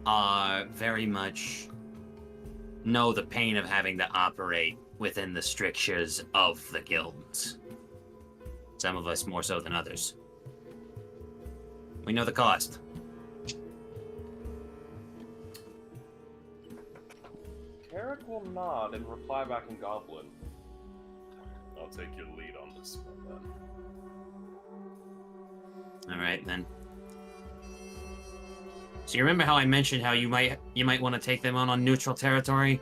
are very much know the pain of having to operate within the strictures of the guilds. Some of us more so than others. We know the cost. Carrick will nod and reply back in Goblin. I'll take your lead on this one then. All right, then. So you remember how I mentioned how you might want to take them on neutral territory?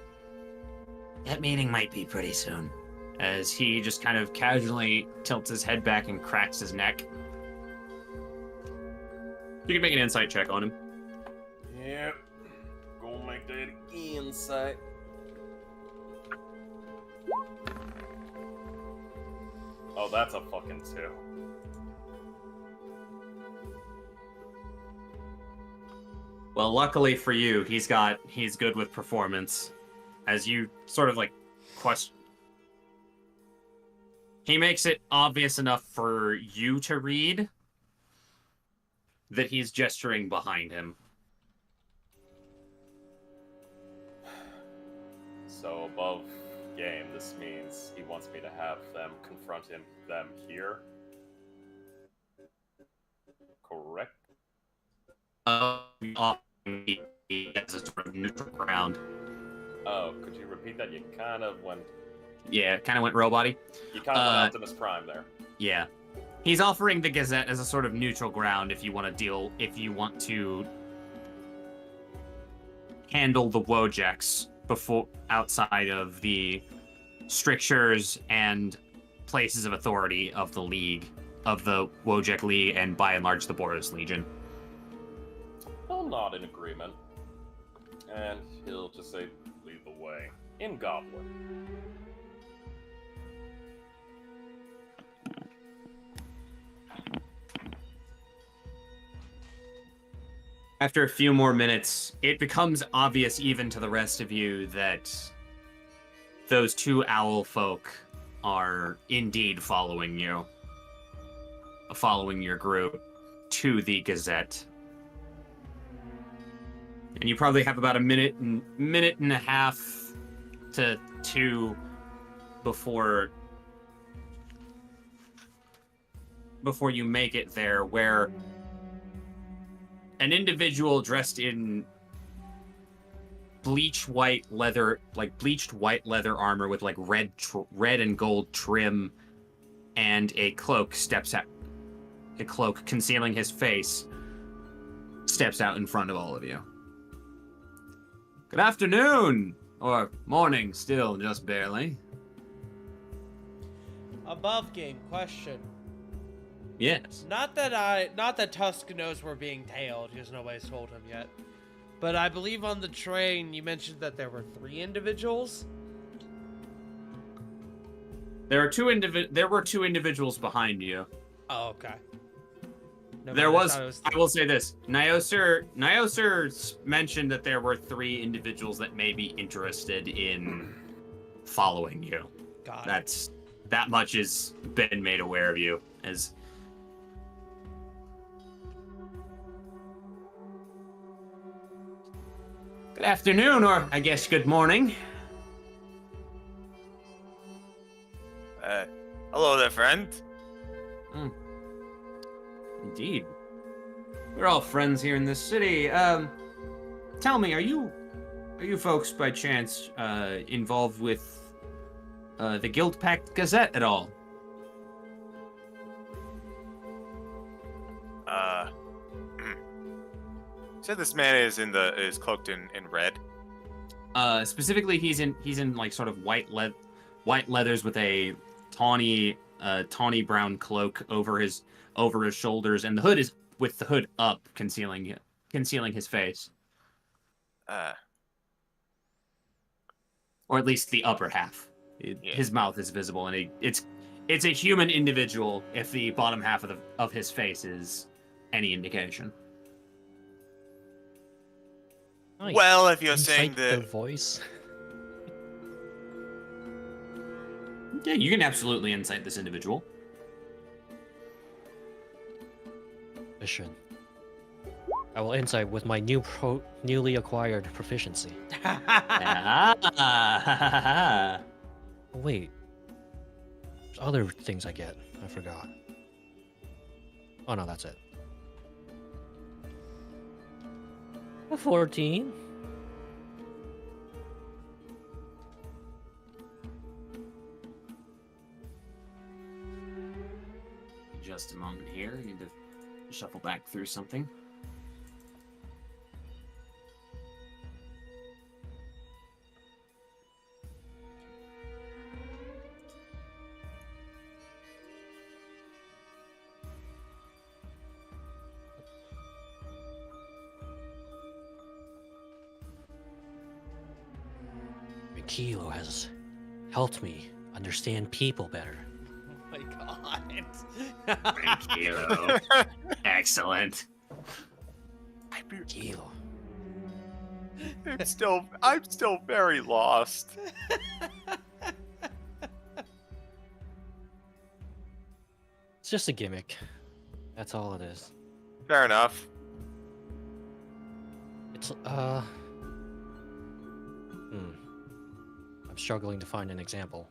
That meeting might be pretty soon. As he just kind of casually tilts his head back and cracks his neck. You can make an insight check on him. Yep. Gonna make that insight. Oh, that's a fucking 2. Well, luckily for you, he's good with performance. As you sort of like question. He makes it obvious enough for you to read that he's gesturing behind him. So above game, this means he wants me to have them confront them here. Correct? As a sort of neutral ground. Oh, could you repeat that? You kind of went robot-y. You kind of went Optimus Prime there. Yeah. He's offering the Gazette as a sort of neutral ground if you want to handle the Wojeks before outside of the strictures and places of authority of the League, of the Wojek League, and by and large the Boros Legion. I'm not in agreement. And he'll just say, lead the way. In Goblin. After a few more minutes, it becomes obvious even to the rest of you that those two owl folk are indeed following your group to the Gazette. And you probably have about a minute and a half to 2 before you make it there, where an individual dressed in bleached white leather armor with like red and gold trim and a cloak concealing his face steps out in front of all of you. Good afternoon, or morning still, just barely. Above game question. Yes. Not that Tusk knows we're being tailed, because nobody's told him yet. But I believe on the train you mentioned that there were 3 individuals. There were two individuals behind you. Oh, okay. I will say this. Nyoser mentioned that there were 3 individuals that may be interested in following you. Got it. That much has been made aware of you as. Good afternoon, or I guess good morning. Hello there, friend. Indeed. We're all friends here in this city. Tell me, are you folks by chance involved with the Guild Pact Gazette at all? Said this man is cloaked in red. Specifically, he's in like sort of white leathers with a tawny brown cloak over his shoulders, and the hood is with the hood up, concealing his face, or at least the upper half. His mouth is visible, and it's a human individual if the bottom half of his face is any indication. Well, if you're Insight saying their that, voice. Yeah, you can absolutely insight this individual. Mission. I will insight with my newly acquired proficiency. Ah. Oh, wait. There's other things I get. I forgot. Oh no, that's it. A 14. Just a moment here. I need to shuffle back through something. and Kilo has helped me understand people better. Oh my god. Thank you. Excellent. Kilo. I'm still very lost. It's just a gimmick. That's all it is. Fair enough. It's I'm struggling to find an example.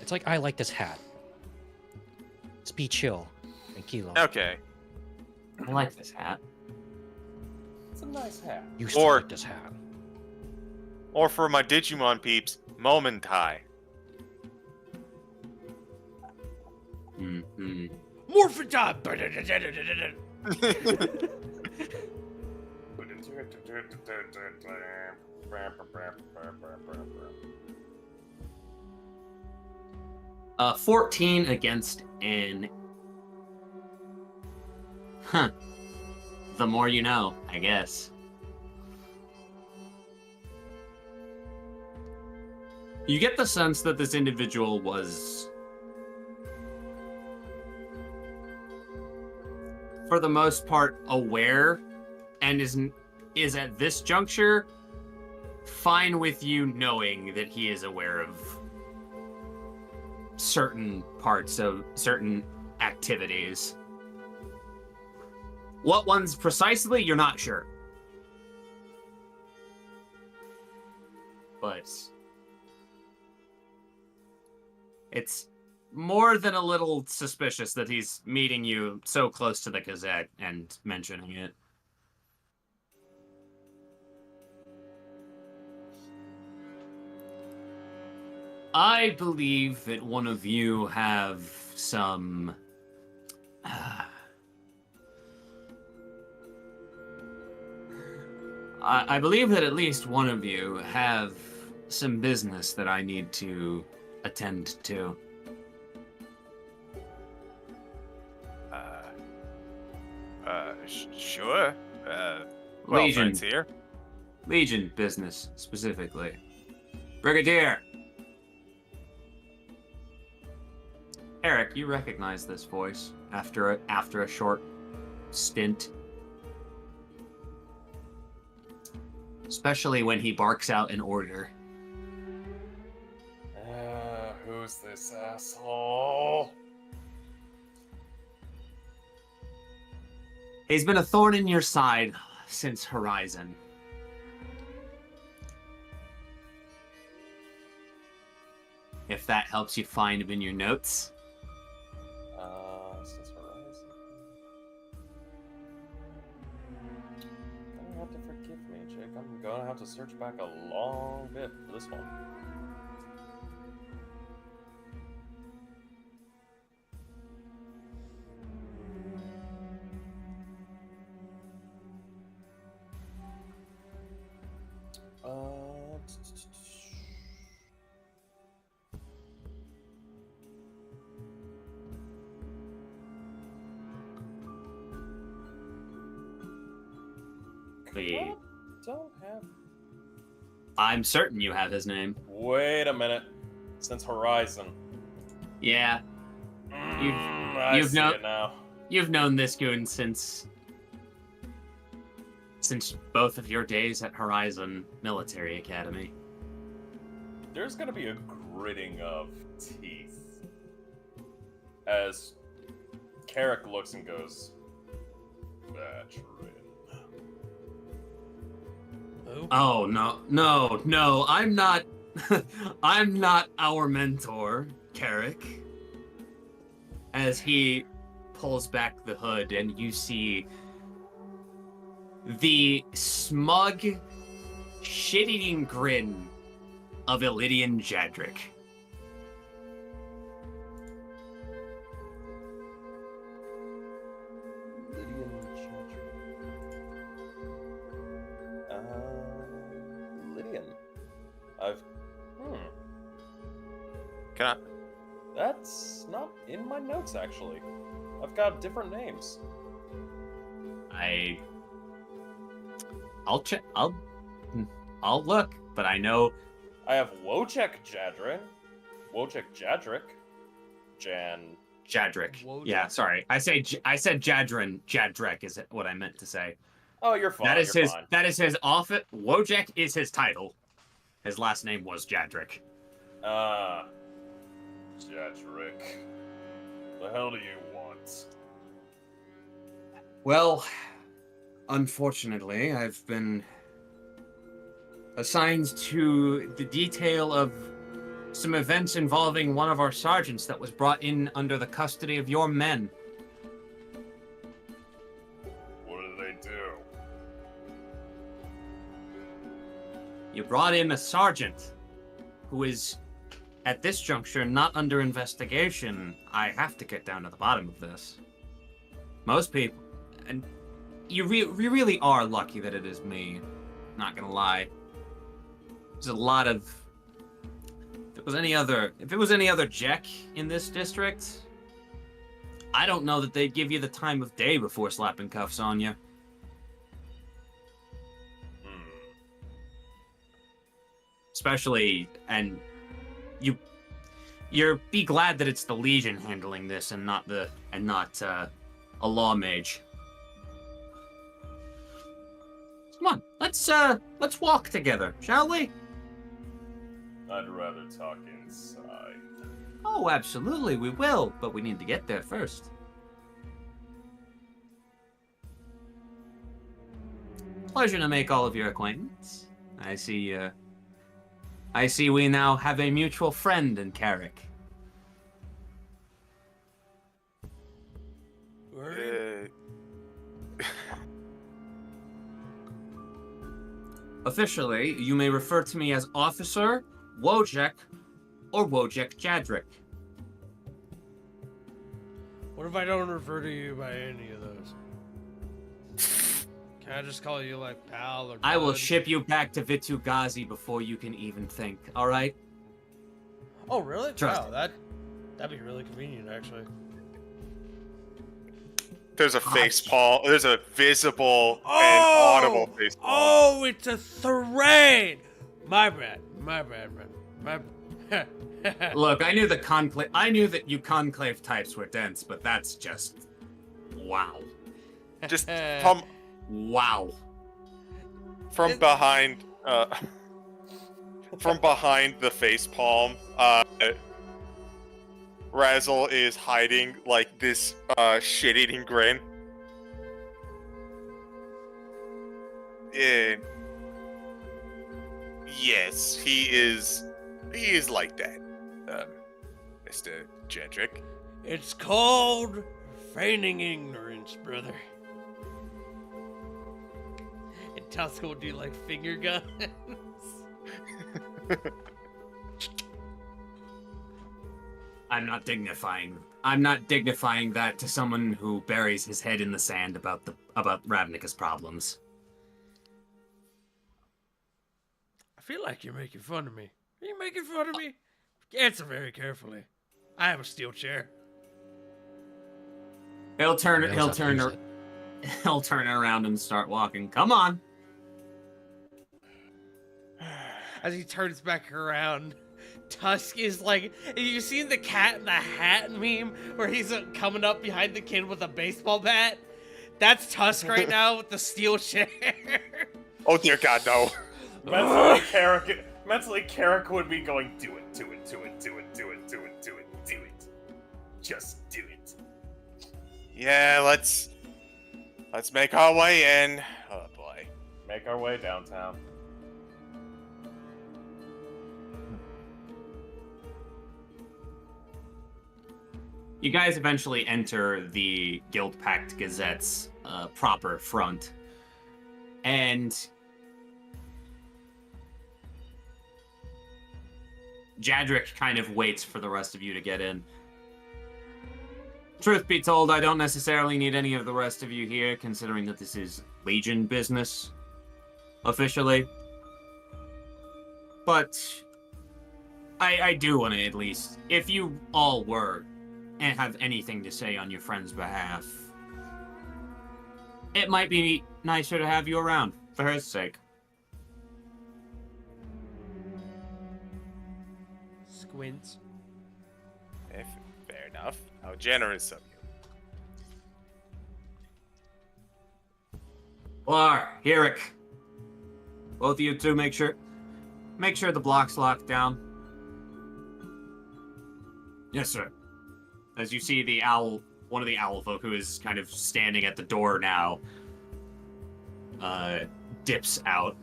It's like I like this hat. It's be chill and Kilo. Okay. I like this hat. It's a nice hat. You still Or- like this hat. Or for my Digimon peeps, Momentai. Mm-hmm. Morphin time! Uh, 14 against an... Huh. The more you know, I guess. You get the sense that this individual was, for the most part, aware and is at this juncture fine with you knowing that he is aware of certain parts of certain activities. What ones precisely, you're not sure. But it's more than a little suspicious that he's meeting you so close to the Gazette and mentioning it. I believe that one of you have some... I believe that at least one of you have some business that I need to attend to. Sure. Legion. Friends here. Legion business, specifically. Brigadier! Eric, you recognize this voice after a short stint. Especially when he barks out an order. Who's this asshole? He's been a thorn in your side since Horizon. If that helps you find him in your notes. Since Horizon. Gonna have to forgive me, Jake. I'm gonna have to search back a long bit for this one. The- Don't have. I'm certain you have his name. Wait a minute. Since Horizon. Yeah, I you've see known- it now. you've known this goon since both of your days at Horizon Military Academy. There's gonna be a gritting of teeth as Carrick looks and goes, "Veteran." Who? Oh, no, I'm not, I'm not our mentor, Carrick. As he pulls back the hood and you see the smug, shit-eating grin of Ilidian Jadric. Lydian. I've. Can I? That's not in my notes, actually. I've got different names. I'll check. I'll look, but I know. I have Wojciech Jadrin, Wojciech Jadrik, Jan. Jadrik. Wojak. Yeah, sorry. I said Jadrin. Jadrek is what I meant to say. Oh, you're fine. That is you're his. fine. That is his office. Wojek is his title. His last name was Jadrik. Jadrik. The hell do you want? Well, unfortunately, I've been assigned to the detail of some events involving one of our sergeants that was brought in under the custody of your men. What did they do? You brought in a sergeant who is, at this juncture, not under investigation. I have to get down to the bottom of this. Most people, and you really are lucky that it is me. Not gonna lie. There's a lot of. If it was any other Jack in this district, I don't know that they'd give you the time of day before slapping cuffs on you. Especially, and you're be glad that it's the Legion handling this and not a law mage. Come on, let's walk together, shall we? I'd rather talk inside. Oh, absolutely, we will, but we need to get there first. Pleasure to make all of your acquaintance. I see we now have a mutual friend in Carrick. Officially, you may refer to me as Officer Wojek or Wojek Jadrik. What if I don't refer to you by any of those? Can I just call you like pal or I will bud? ship you back to Vitu-Ghazi before you can even think, alright? Oh, really? Trust Wow, that'd be really convenient, actually. There's a face palm. There's a visible and Oh! audible face palm. Oh, it's a terrain! My bad, man. My Look, I knew that you conclave types were dense, but that's just wow. Just Wow. from behind the face palm, Razzle is hiding like this shit-eating grin. And yes, he is like that, Mr. Jedrick. It's called feigning ignorance, brother. And Tusk will do like finger guns. I'm not dignifying that to someone who buries his head in the sand about Ravnica's problems. I feel like you're making fun of me. Are you making fun of me? Answer very carefully. I have a steel chair. He'll turn Yeah, let's not use it. he'll turn around and start walking. Come on. As he turns back around, Tusk is like, you seen the cat in the hat meme where he's coming up behind the kid with a baseball bat? That's Tusk right now with the steel chair. Oh dear God, no! Mentally, Carrick would be going, do it. Just do it. Yeah, let's make our way in. Oh boy. Make our way downtown. You guys eventually enter the Guild Pact Gazette's proper front. And Jadrick kind of waits for the rest of you to get in. Truth be told, I don't necessarily need any of the rest of you here, considering that this is Legion business, officially. But I do want to at least, if you all were have anything to say on your friend's behalf, it might be nicer to have you around for her sake. Squints. Fair enough. How generous of you. Lar, Hirik. Both of you two, make sure the block's locked down. Yes, sir. As you see the owl, one of the owl folk who is kind of standing at the door now, dips out.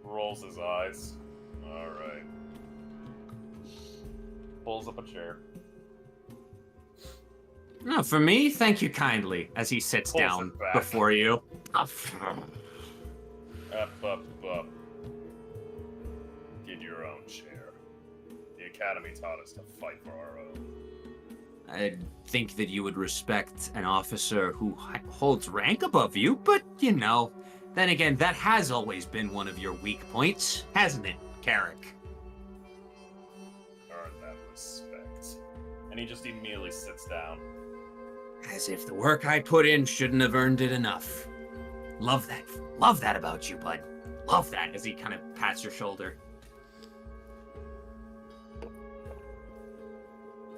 Rolls his eyes. Alright. Pulls up a chair. No, for me, thank you kindly, as he sits Pulls down it back. before you. Up. Get your own chair. The Academy taught us to fight for our own. I'd think that you would respect an officer who holds rank above you, but, you know, then again, that has always been one of your weak points, hasn't it, Carrick? Earn that respect. And he just immediately sits down. As if the work I put in shouldn't have earned it enough. Love that about you, bud. Love that, as he kind of pats your shoulder.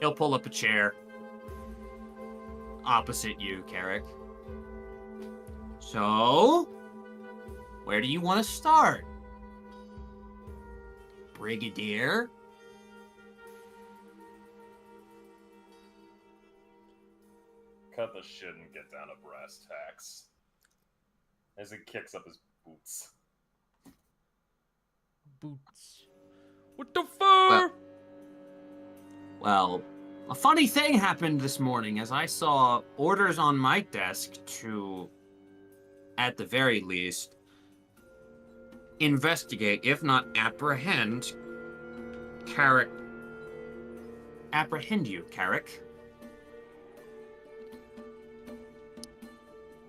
He'll pull up a chair opposite you, Carrick. So, where do you want to start? Brigadier? Cut the shit and get down to brass tacks. As he kicks up his boots. Boots. What the fuck? Well, a funny thing happened this morning as I saw orders on my desk to, at the very least, investigate, if not apprehend, Carrick. Apprehend you, Carrick.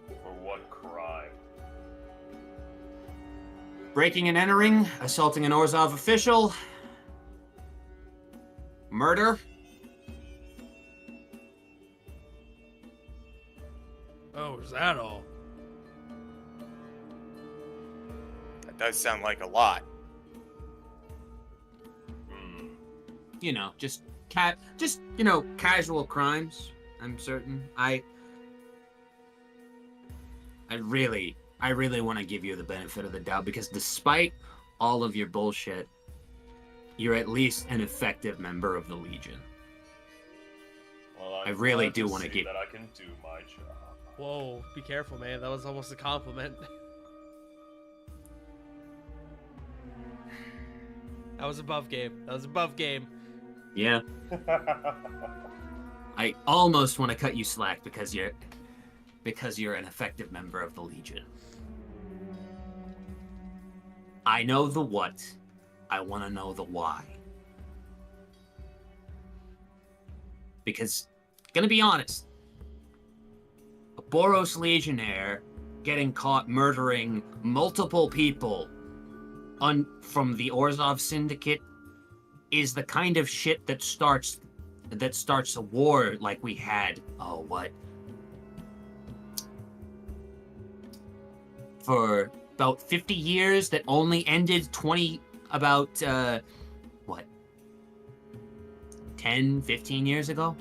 For what crime? Breaking and entering, assaulting an Orzhov official, murder. Oh, is that all? That does sound like a lot. You know, just casual crimes. I'm certain. I really want to give you the benefit of the doubt because despite all of your bullshit, you're at least an effective member of the Legion. Well, I really glad do to wanna see get- that I can do my job. Whoa, be careful, man. That was almost a compliment. That was above game. That was above game. Yeah, I almost want to cut you slack because you're an effective member of the Legion. I know the what. I want to know the why. Because, gonna be honest, a Boros Legionnaire getting caught murdering multiple people from the Orzhov Syndicate is the kind of shit that starts a war like we had, for about 50 years that only ended 10, 15 years ago?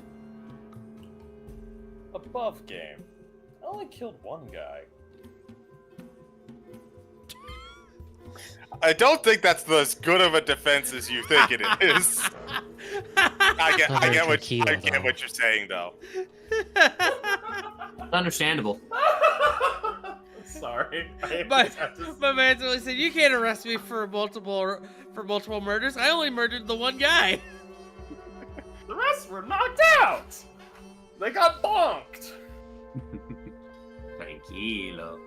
Above game. I only killed one guy. I don't think that's as good of a defense as you think it is. I get Not very what tranquilo, though. you're saying though. Understandable. Sorry. My man really said, "You can't arrest me for multiple murders. I only murdered the one guy." The rest were knocked out. They got bonked. Tranquilo.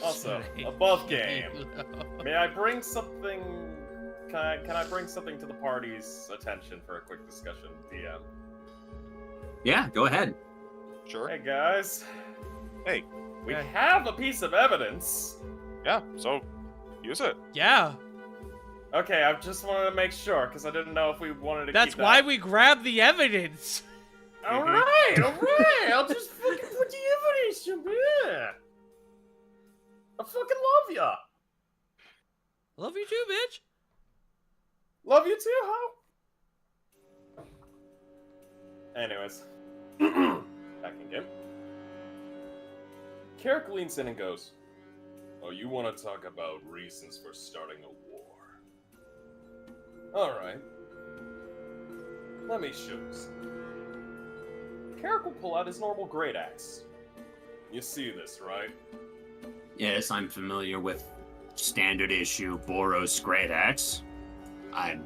Also, above game. May I bring something? Can I bring something to the party's attention for a quick discussion, DM? Yeah, go ahead. Sure. Hey guys. Hey. We Hey. have a piece of evidence Yeah, so use it. Yeah. Okay, I just wanted to make sure because I didn't know if we wanted to. That's keep why that. we grabbed the evidence. All right, all right. I'll just fucking put the evidence in there. I fucking love ya. Love you too, bitch. Love you too, ho. Anyways, back in game. Carrick leans in and goes, "Oh, you want to talk about reasons for starting a war? All right. Let me show you something." Carrick will pull out his normal great axe. You see this, right? Yes, I'm familiar with standard issue Boros Great Axe. I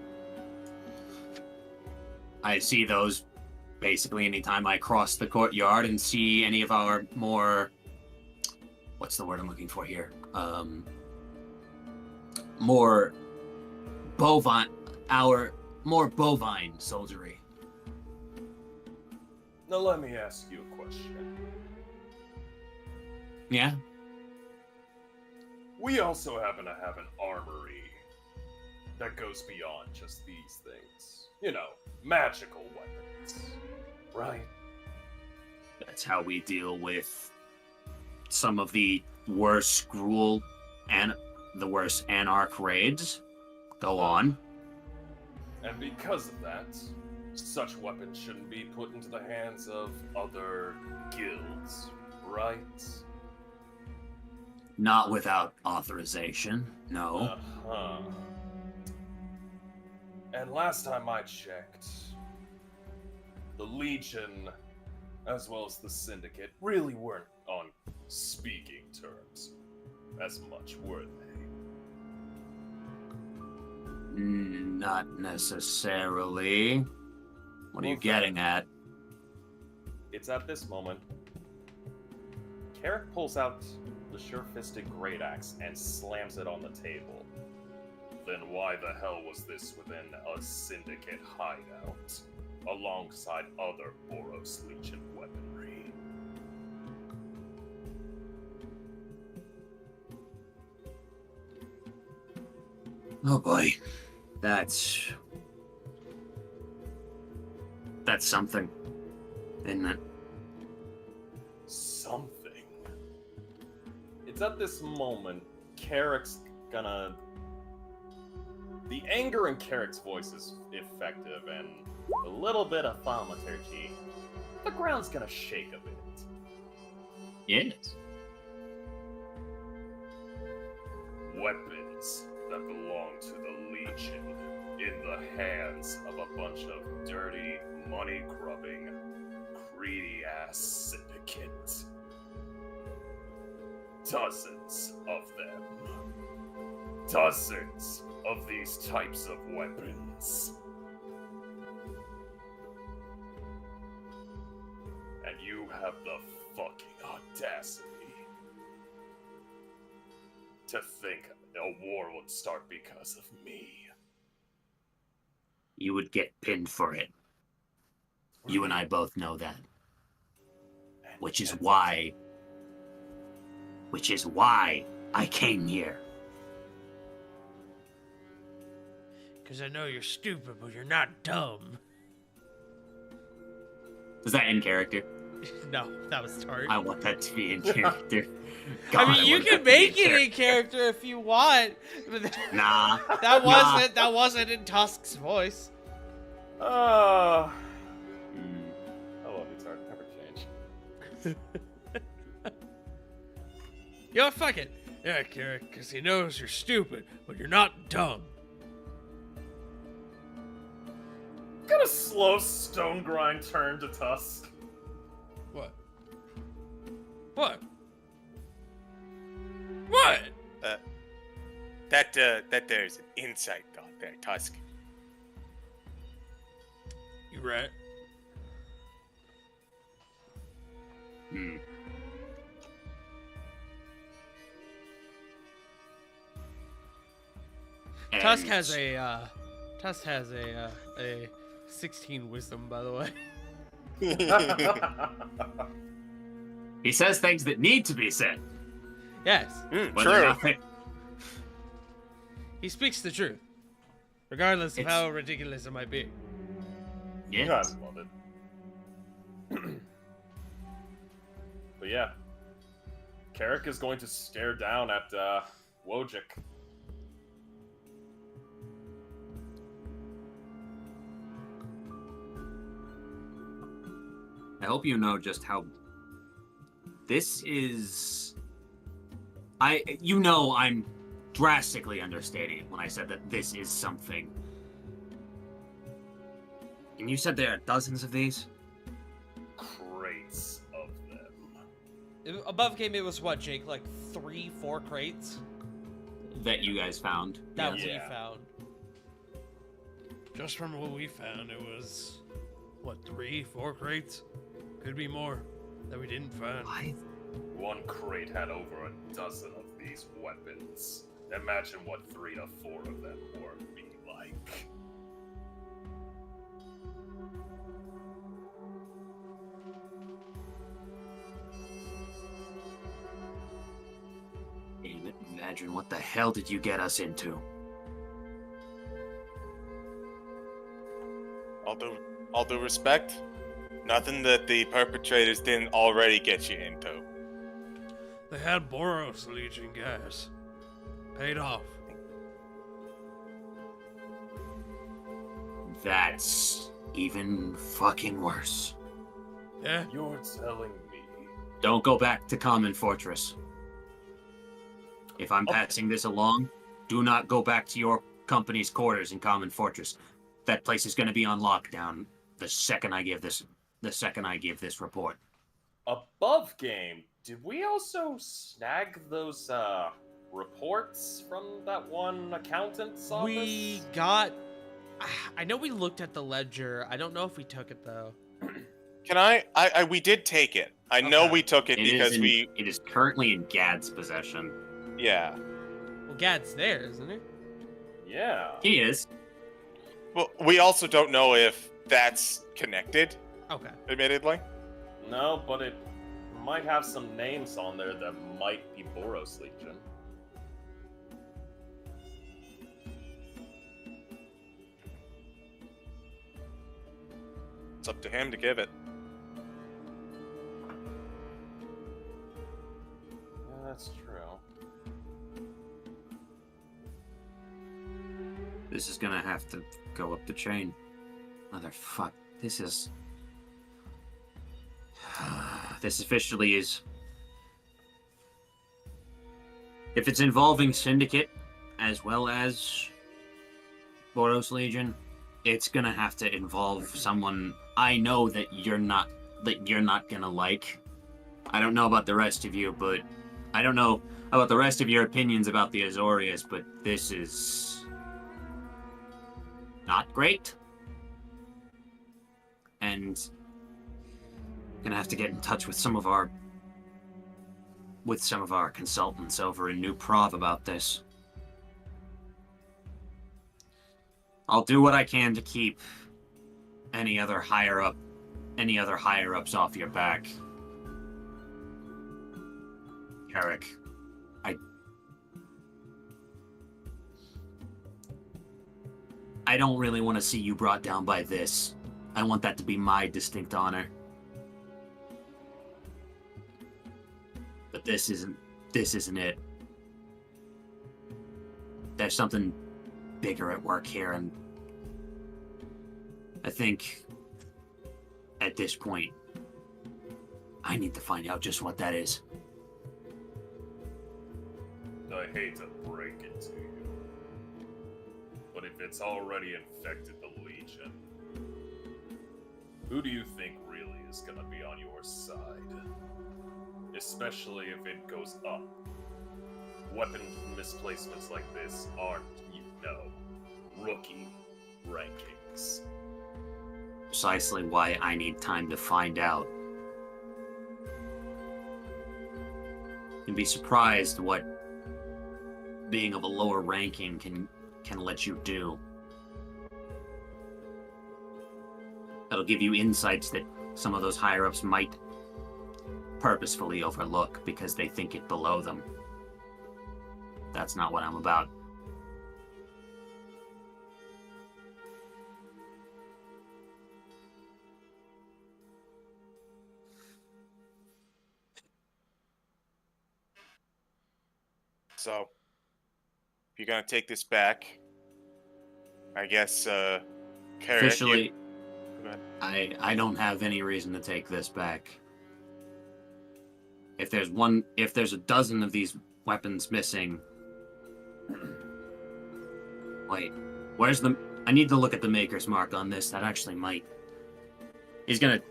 see those basically anytime I cross the courtyard and see any of our more, what's the word I'm looking for here? More bovine soldiery. Now let me ask you a question. Yeah? We also happen to have an armory that goes beyond just these things. You know, magical weapons. Right? That's how we deal with some of the worst Gruul and the worst Anarch raids. Go on. And because of that, such weapons shouldn't be put into the hands of other guilds, right? Not without authorization, no. Uh-huh. And last time I checked, the Legion, as well as the Syndicate, really weren't on speaking terms as much, were they? Not necessarily. What are you Well, getting at? It's at this moment, Carrick pulls out the sure-fisted great axe and slams it on the table. Then why the hell was this within a Syndicate hideout, alongside other Boros Legion weaponry? Oh boy. That's something, isn't it? Something. It's at this moment, Carrick's gonna... The anger in Carrick's voice is effective, and a little bit of thaumaturgy. The ground's gonna shake a bit. Yes. Weapons that belong to the Legion in the hands of a bunch of dirty, money-grubbing, greedy-ass syndicate. Dozens of them. Dozens of these types of weapons. And you have the fucking audacity to think a war would start because of me. You would get pinned for it. You and I both know that. Which is why I came here. Because I know you're stupid, but you're not dumb. Is that in character? No, that was Tart. I want that to be in character. I God, mean, you want can that to be make it in character if you want. But Nah. that wasn't in Tusk's voice. I Mm. love you, Tart. Never change. You know what, fuck it. Yeah, Carrick, because he knows you're stupid, but you're not dumb. Got a slow stone grind turn to Tusk. What? What? What? That there's an insight thought there, Tusk. You right. Hmm. Tusk And has a 16 wisdom, by the way. he says things that need to be said. Yes, Whether or True. not they- he speaks the truth, regardless of It's- how ridiculous it might be. Yes. I love it. But yeah, Carrick is going to stare down at Wojcik. I hope you know just how this is. I'm drastically understating it when I said that this is something. And you said there are dozens of these? Crates of them. Above game, it was what, Jake? Like 3-4 crates That you guys found. that Yes. we Yeah. found. Just from what we found, it was what, 3-4 crates? Could be more that we didn't find. Why? One crate had over a dozen of these weapons. Imagine what 3 to 4 of them would be like. Damn it, imagine what the hell did you get us into? All due respect, nothing that the perpetrators didn't already get you into. They had Boros Legion gas. Paid off. That's even fucking worse. Yeah. You're telling me. Don't go back to Common Fortress. If I'm passing this along, do not go back to your company's quarters in Common Fortress. That place is going to be on lockdown the second I give this report. Above game, did we also snag those reports from that one accountant's office? We got. I know we looked at the ledger. I don't know if we took it though. Can I we did take it. I know Okay. we took it because It is currently in Gad's possession. yeah. Well, Gad's there, isn't he? Yeah. He is. Well, we also don't know if that's connected, Okay. admittedly. No, but it might have some names on there that might be Boros Legion. It's up to him to give it. Yeah, that's true. This is gonna have to go up the chain. Motherfuck. This is... This officially is... If it's involving Syndicate, as well as Boros Legion, it's gonna have to involve someone I know that you're not gonna like. I don't know about the rest of you, but I don't know about the rest of your opinions about the Azorius, but this is not great. And gonna have to get in touch with some of our consultants over in New Prov about this. I'll do what I can to keep any other higher ups off your back. Eric, I don't really want to see you brought down by this. I want that to be my distinct honor. But this isn't it. There's something bigger at work here, and I think at this point I need to find out just what that is. I hate to break it to you, but if it's already infected the Legion, who do you think really is gonna be on your side? Especially if it goes up. Weapon misplacements like this aren't, rookie rankings. Precisely why I need time to find out. You'd be surprised what being of a lower ranking can let you do. That'll give you insights that some of those higher-ups might purposefully overlook because they think it below them. That's not what I'm about. So, if you're gonna take this back, I guess, Carrot, Officially, Go ahead. I don't have any reason to take this back. If there's a dozen of these weapons missing. Wait, where's the... I need to look at the maker's mark on this. That actually might... He's going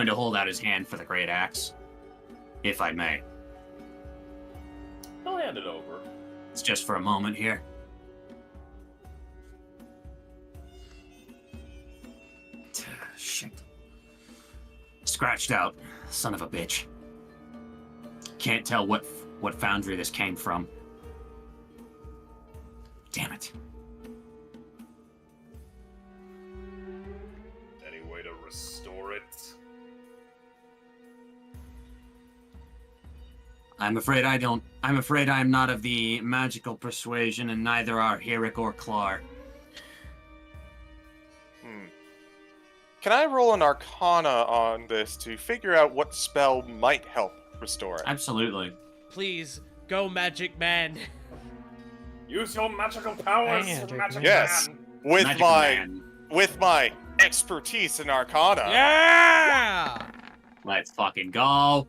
to hold out his hand for the great axe. If I may. I'll hand it over. It's just for a moment here. Shit. Scratched out. Son of a bitch. Can't tell what foundry this came from. Damn it. Any way to restore it? I'm afraid I don't. I'm afraid I'm not of the magical persuasion, and neither are Herrick or Clar. Can I roll an Arcana on this to figure out what spell might help restore it? Absolutely. Please, go magic man. Use your magical powers, Magic magic Yes. man. With Magical my man. with my expertise in Arcana. Yeah! Let's fucking go.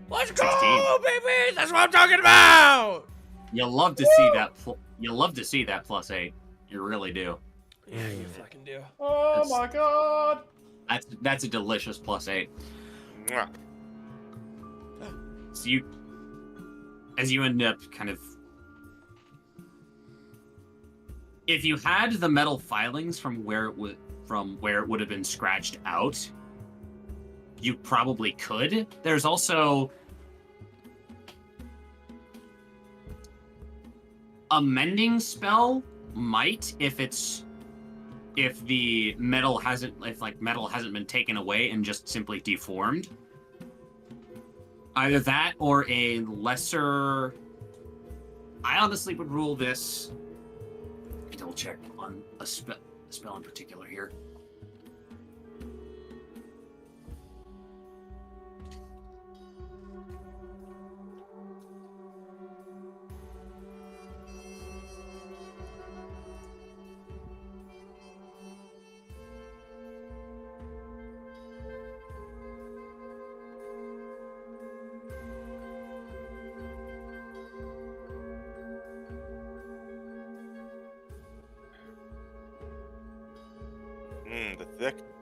Let's 16. go, baby! That's what I'm talking about! You'll love to see that. You'll love to see that +8. You really do. Yeah, you fucking do. Oh That's- my god! That's a delicious +8. Mwah. So as you end up kind of, if you had the metal filings from where it would have been scratched out, you probably could. There's also a mending spell might, if metal hasn't been taken away and just simply deformed. Either that or a lesser... I honestly would rule this... Let me double check on a spell in particular here.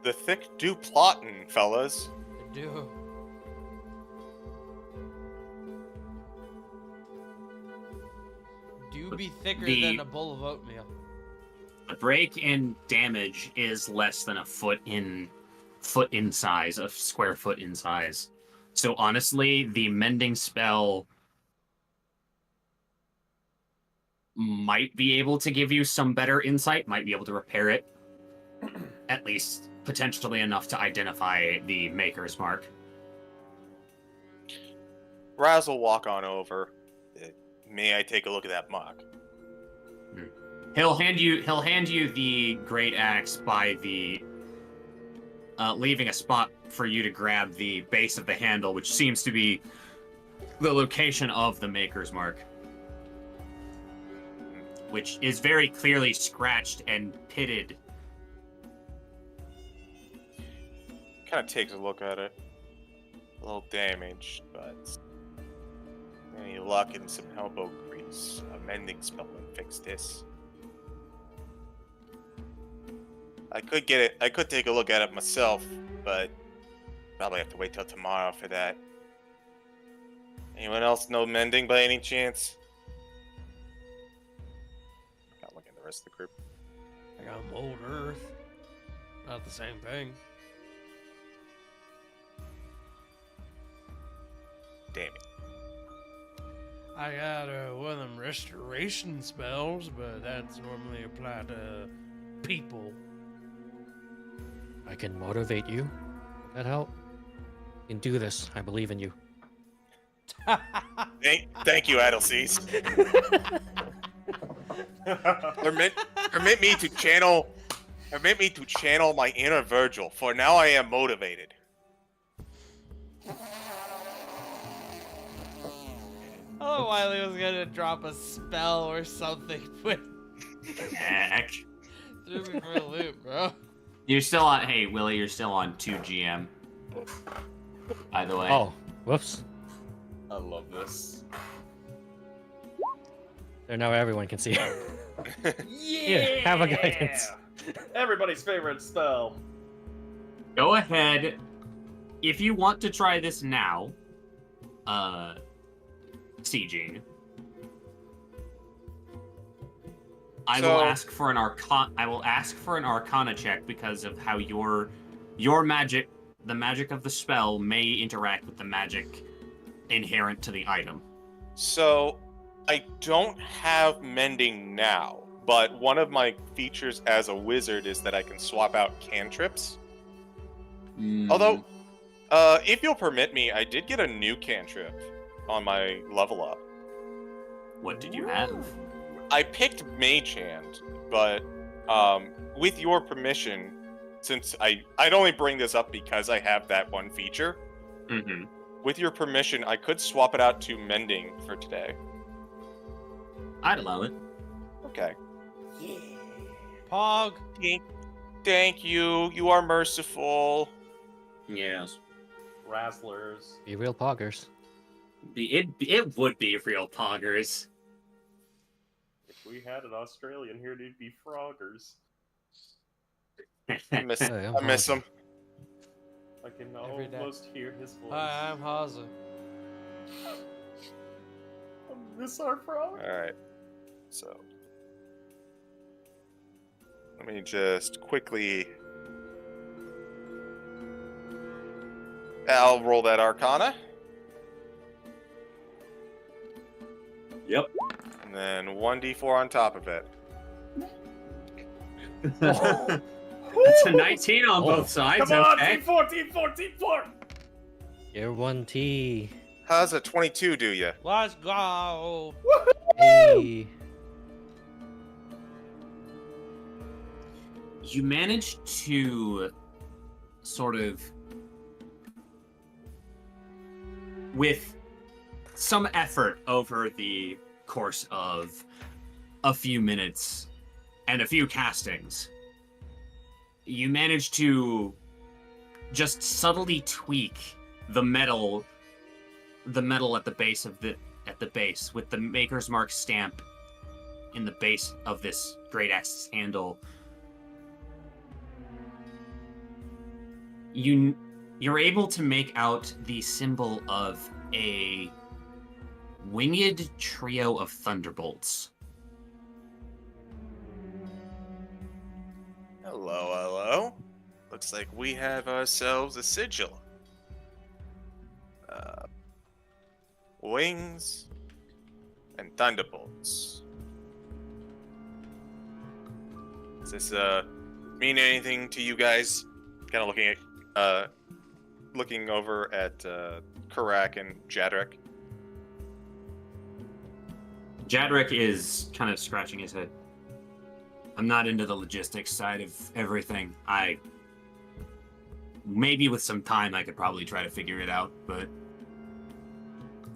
The thick do plotting, fellas. I do. Do be thicker than a bowl of oatmeal. The break in damage is less than a foot in size, a square foot in size. So honestly, the mending spell might be able to give you some better insight, might be able to repair it, at least potentially enough to identify the maker's mark. Raz will walk on over. May I take a look at that mark? He'll hand you the great axe by the leaving a spot for you to grab the base of the handle, which seems to be the location of the maker's mark, which is very clearly scratched and pitted. Kind of takes a look at it. A little damaged, but any luck and some elbow grease. A mending spell would fix this. I could get it. I could take a look at it myself, but probably have to wait till tomorrow for that. Anyone else know mending by any chance? Not looking at the rest of the group. I got mold earth. Not the same thing. Damn it. I got one of them restoration spells, but that's normally applied to people. I can motivate you. That help? You can do this. I believe in you. Thank you, Adelcies. Permit me to channel my inner Virgil, for now I am motivated. Oh, Wiley was gonna drop a spell or something, but Heck. threw me for a loop, bro. You're still on. Hey, Willie, you're still on 2 GM. By the way. Oh, whoops. I love this. There, now everyone can see. Yeah! have a guidance. Everybody's favorite spell. Go ahead. If you want to try this now, Sieging, I will ask for an Arcana check because of how your magic, the magic of the spell, may interact with the magic inherent to the item. So, I don't have mending now, but one of my features as a wizard is that I can swap out cantrips. Although, if you'll permit me, I did get a new cantrip on my level up. What did you have? I picked Mage Hand, but with your permission, since I'd only bring this up because I have that one feature. Mm-hmm. With your permission, I could swap it out to Mending for today. I'd allow it. Okay. Pog. Thank you. You are merciful. Yes. Razzlers. Be real poggers. It would be real poggers. If we had an Australian here, they'd be froggers. I miss, Hey, I'm I miss him. I can Every day. almost hear his voice. Hi, I'm Haza. I miss our frog. Alright. So. Let me just quickly. I'll roll that Arcana. Yep. And then 1d4 on top of it. It's a 19 on both sides. Come on, Okay. T4. You're 1T. How's a 22 do you? Let's go. Hey. You managed to sort of, with some effort over the course of a few minutes and a few castings, you managed to just subtly tweak the metal at the base of with the Maker's Mark stamp in the base of this great axe's handle. You're able to make out the symbol of a winged trio of thunderbolts. Hello. Looks like we have ourselves a sigil. Wings and thunderbolts. Does this mean anything to you guys? Kind of looking over at Karak and Jadric. Jadric is kind of scratching his head. I'm not into the logistics side of everything. Maybe with some time I could probably try to figure it out, but...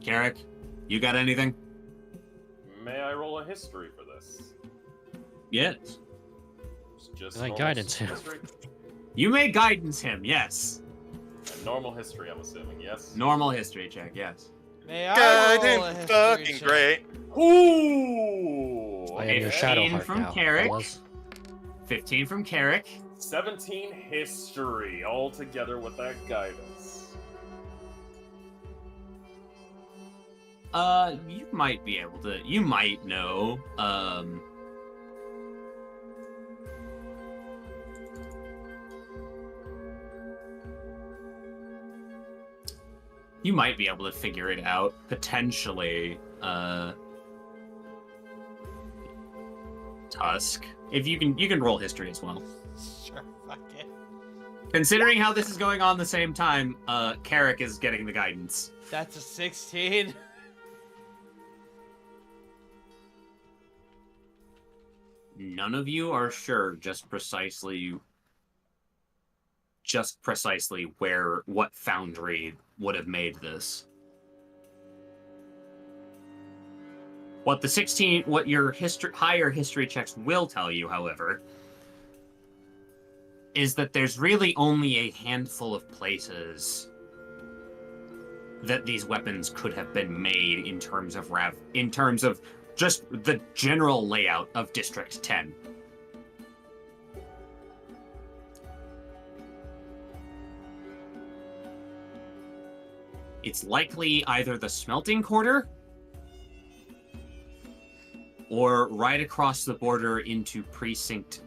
Carrick, you got anything? May I roll a history for this? Yes. It's just Like normal guidance. history? You may guidance him, yes. A normal history, I'm assuming, yes? Normal history check, yes. May I roll a Good, history fucking check? great. Ooh! I am your shadow 15 heart from now, Carrick. fellas. 15 from Carrick. 17 history, all together with that guidance. You might be able to. You might know. You might be able to figure it out potentially. Tusk. If you can roll history as well. Sure, fuck it. Considering how this is going on the same time, Carrick is getting the guidance. That's a 16. None of you are sure just precisely what foundry would have made this. What your higher history checks will tell you, however, is that there's really only a handful of places that these weapons could have been made in terms of just the general layout of District 10. It's likely either the smelting quarter or right across the border into Precinct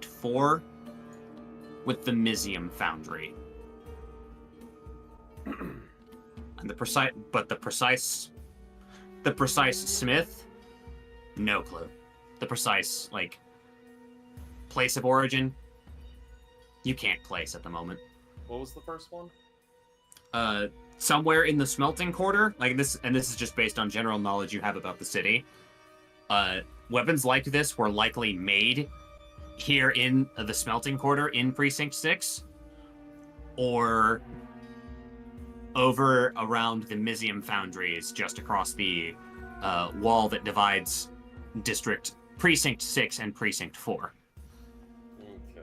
4 with the Mizium Foundry. And the precise smith, no clue. The precise, place of origin, you can't place at the moment. What was the first one? Somewhere in the smelting quarter, and this is just based on general knowledge you have about the city. Weapons like this were likely made here in the smelting quarter in Precinct 6, or over around the Mizium foundries just across the wall that divides Precinct 6 and Precinct 4. Okay.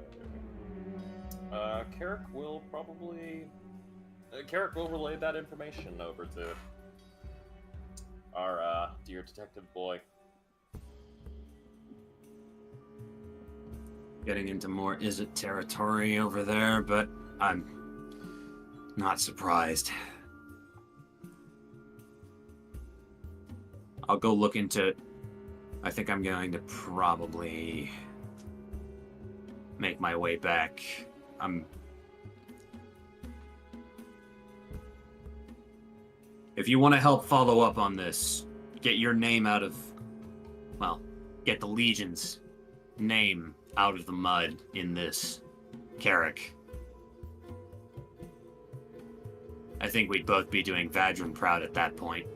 Carrick will relay that information over to our dear detective boy. Getting into more is-it territory over there, but I'm not surprised. I'll go look into... I think I'm going to probably make my way back. If you want to help follow up on this, get your name out of... Well, get the Legion's name out of the mud in this, Carrick. I think we'd both be doing Vadron proud at that point.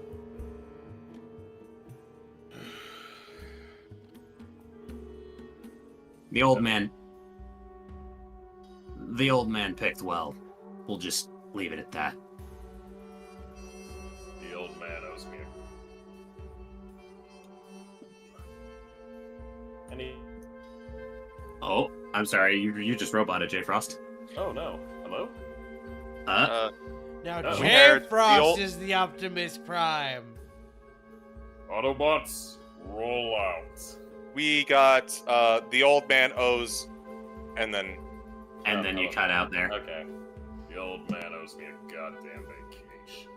The old man picked well. We'll just leave it at that. The old man owes me any... Oh, I'm sorry, you just roboted, J. Frost. Oh no. Hello? Now, Oh. J. Frost is the Optimus Prime. Autobots, roll out. We got the old man owes, and then And then you cut out there. Okay. The old man owes me a goddamn vacation.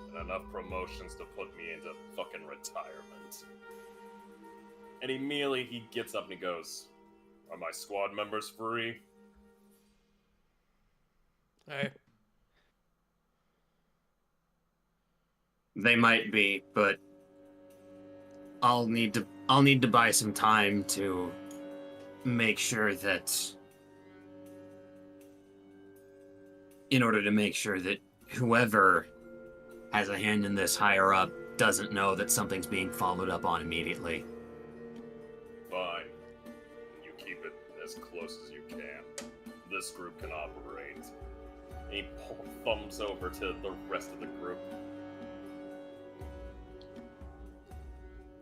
And enough promotions to put me into fucking retirement. And immediately he gets up and he goes, "Are my squad members free?" Hey. They might be, but I'll need to buy some time to make sure that, in order to make sure that whoever has a hand in this higher up doesn't know that something's being followed up on immediately. Fine. You keep it as close as you can. This group can operate. And he thumbs over to the rest of the group.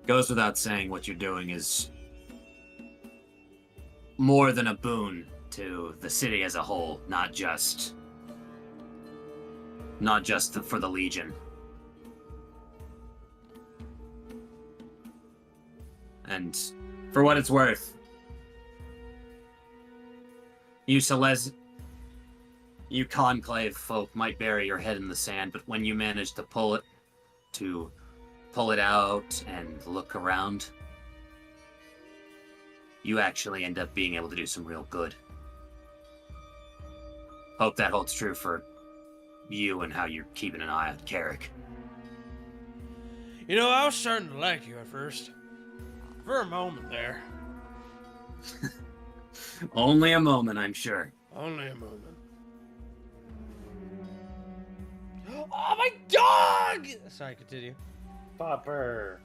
Goes without saying, what you're doing is more than a boon to the city as a whole, not just for the Legion. And for what it's worth, you Conclave folk might bury your head in the sand, but when you manage to pull it out and look around, you actually end up being able to do some real good. Hope that holds true for you and how you're keeping an eye on Carrick. You know, I was starting to like you at first. For a moment there. Only a moment, I'm sure. Only a moment. Oh, my dog! Sorry, continue. Popper.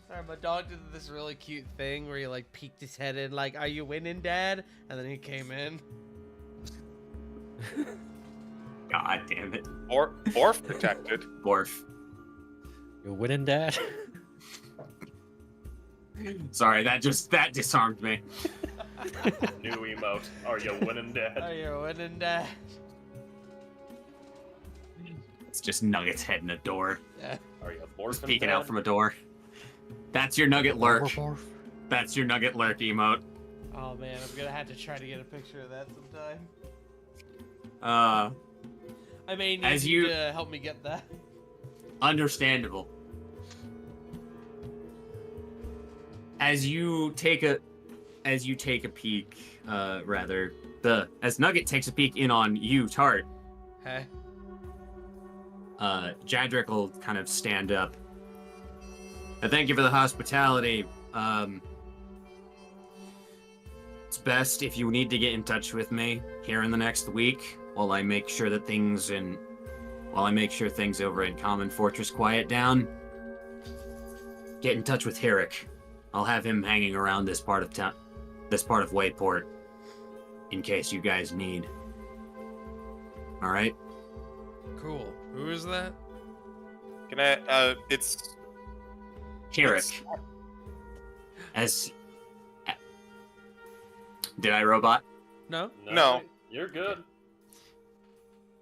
Sorry, my dog did this really cute thing where he like peeked his head in, like, "Are you winning, Dad?" And then he came in. God damn it. Or protected. Borf. You winning, Dad? Sorry, that disarmed me. New emote. Are you winning, Dad? Are you winning, Dad? It's just Nugget's head in a door. Yeah. Are you Just borfing, peeking Dad? out from a door. That's your Nugget lurk. Barf, barf. That's your Nugget lurk emote. Oh man, I'm gonna have to try to get a picture of that sometime. I may need As you you- to help me get that. Understandable. As you take a peek, as Nugget takes a peek in on you, Tart, Hey. Jadric will kind of stand up. Thank you for the hospitality. It's best if you need to get in touch with me here in the next week while I make sure things over in Common Fortress quiet down. Get in touch with Herrick. I'll have him hanging around this part of Wayport in case you guys need. All right? Cool. Who is that? Can I? It's Herrick. Did I robot? No. No. You're good.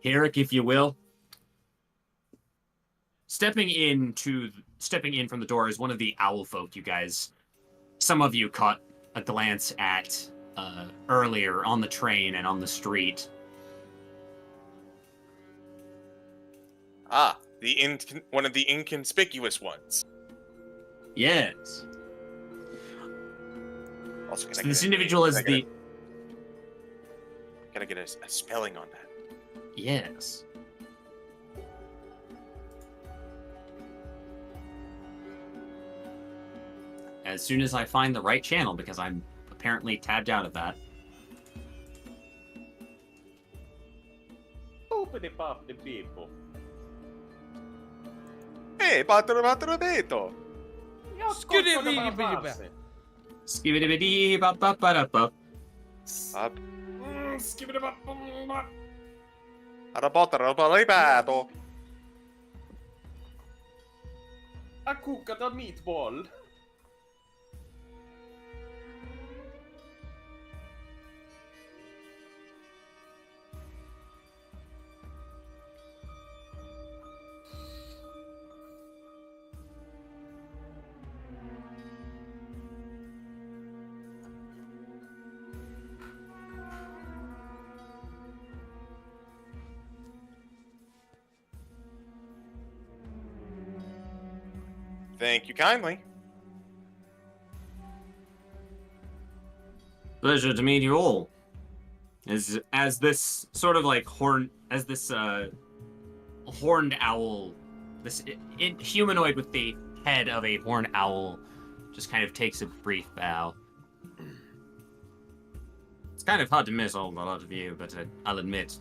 Herrick, if you will. Stepping in from the door is one of the owl folk you guys. Some of you caught a glance at earlier on the train and on the street. Ah, one of the inconspicuous ones. Yes. Also, can I So get this a- individual is can I get the. Can I get a spelling on that? Yes. As soon as I find the right channel, because I'm apparently tabbed out of that. Boopity boppity people. Hey, Batarabeto! Skiddy-biddy-biddy-bap. Skibidi-bidi-bop-bop-ba-da-bop. Skibidi-bop-bop-bop. Arabatarabeto! A kokad meatball. Thank you kindly. Pleasure to meet you all. As this sort of like horned owl, this humanoid with the head of a horned owl, just kind of takes a brief bow. It's kind of hard to miss a lot of you, but I'll admit,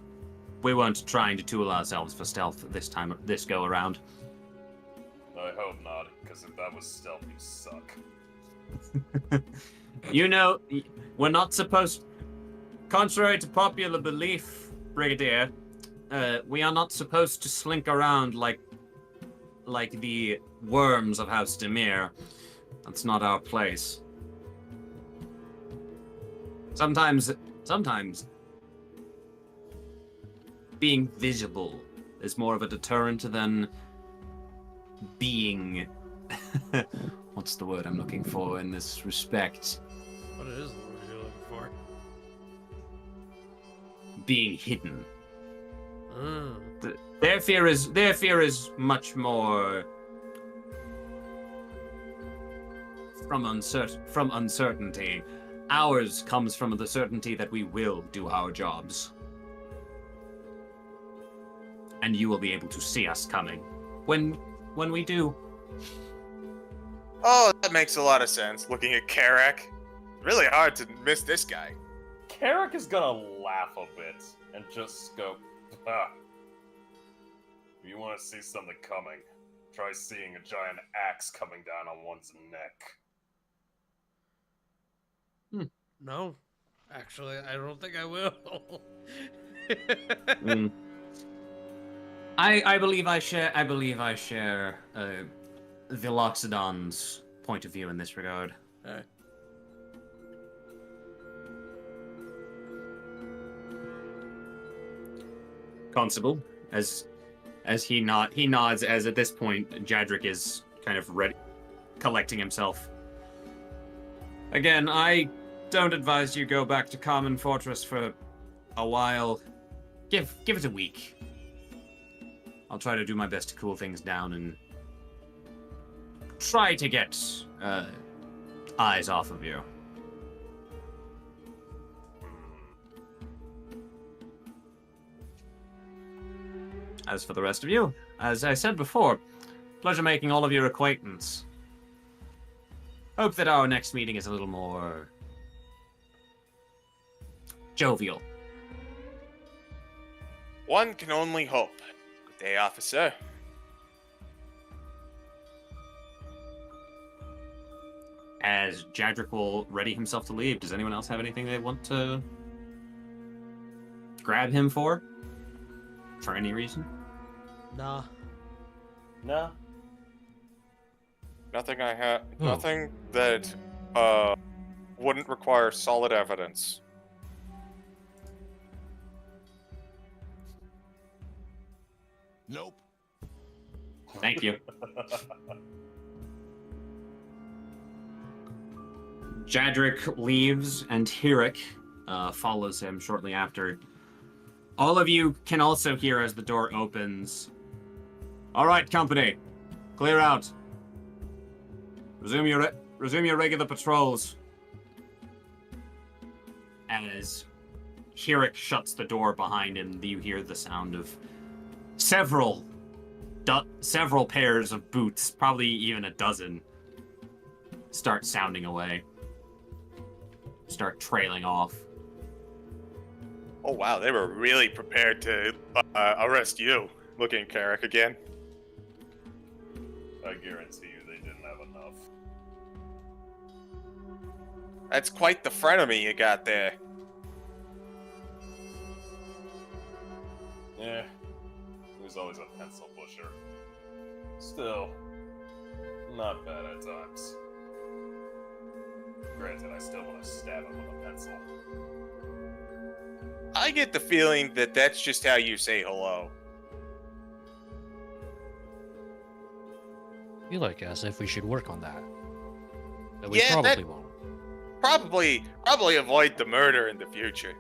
we weren't trying to tool ourselves for stealth this go around. I hope not, because if that was stealth, you suck. You know, we're not supposed. Contrary to popular belief, Brigadier, we are not supposed to slink around like the worms of House Demir. That's not our place. Sometimes being visible is more of a deterrent than being what's the word I'm looking for in this respect? What is the word you're looking for? Being hidden. Mm. Their fear is much more from uncertainty. Ours comes from the certainty that we will do our jobs. And you will be able to see us coming. When we do. Oh, that makes a lot of sense. Looking at Karak, really hard to miss this guy. Carrick is gonna laugh a bit and just go, ah. If you want to see something coming, try seeing a giant axe coming down on one's neck. No, actually, I don't think I will. Mm. I believe I share the Loxodon's point of view in this regard. Alright. Constable, as he nods as at this point Jadric is kind of ready, collecting himself. Again, I don't advise you go back to Common Fortress for a while. Give it a week. I'll try to do my best to cool things down and try to get eyes off of you. As for the rest of you, as I said before, pleasure making all of your acquaintance. Hope that our next meeting is a little more jovial. One can only hope. Good day, officer. As Jadric will ready himself to leave, does anyone else have anything they want to grab him for? For any reason? Nah. No. Nothing I have. Hmm. Nothing that wouldn't require solid evidence. Nope. Thank you. Jadric leaves, and Hirik follows him shortly after. All of you can also hear as the door opens. All right, company, clear out. Resume your regular patrols. As Hirik shuts the door behind him, you hear the sound of several pairs of boots, probably even a dozen, start sounding away. Start trailing off. Oh wow, they were really prepared to arrest you. Looking at Carrick again. I guarantee you they didn't have enough. That's quite the frenemy you got there. Yeah, he was always a pencil pusher. Still, not bad at times. Granted, I still want to stab him with a pencil. I get the feeling that that's just how you say hello. I feel like as if we should work on that. But we Yeah, probably that- won't. Probably avoid the murder in the future.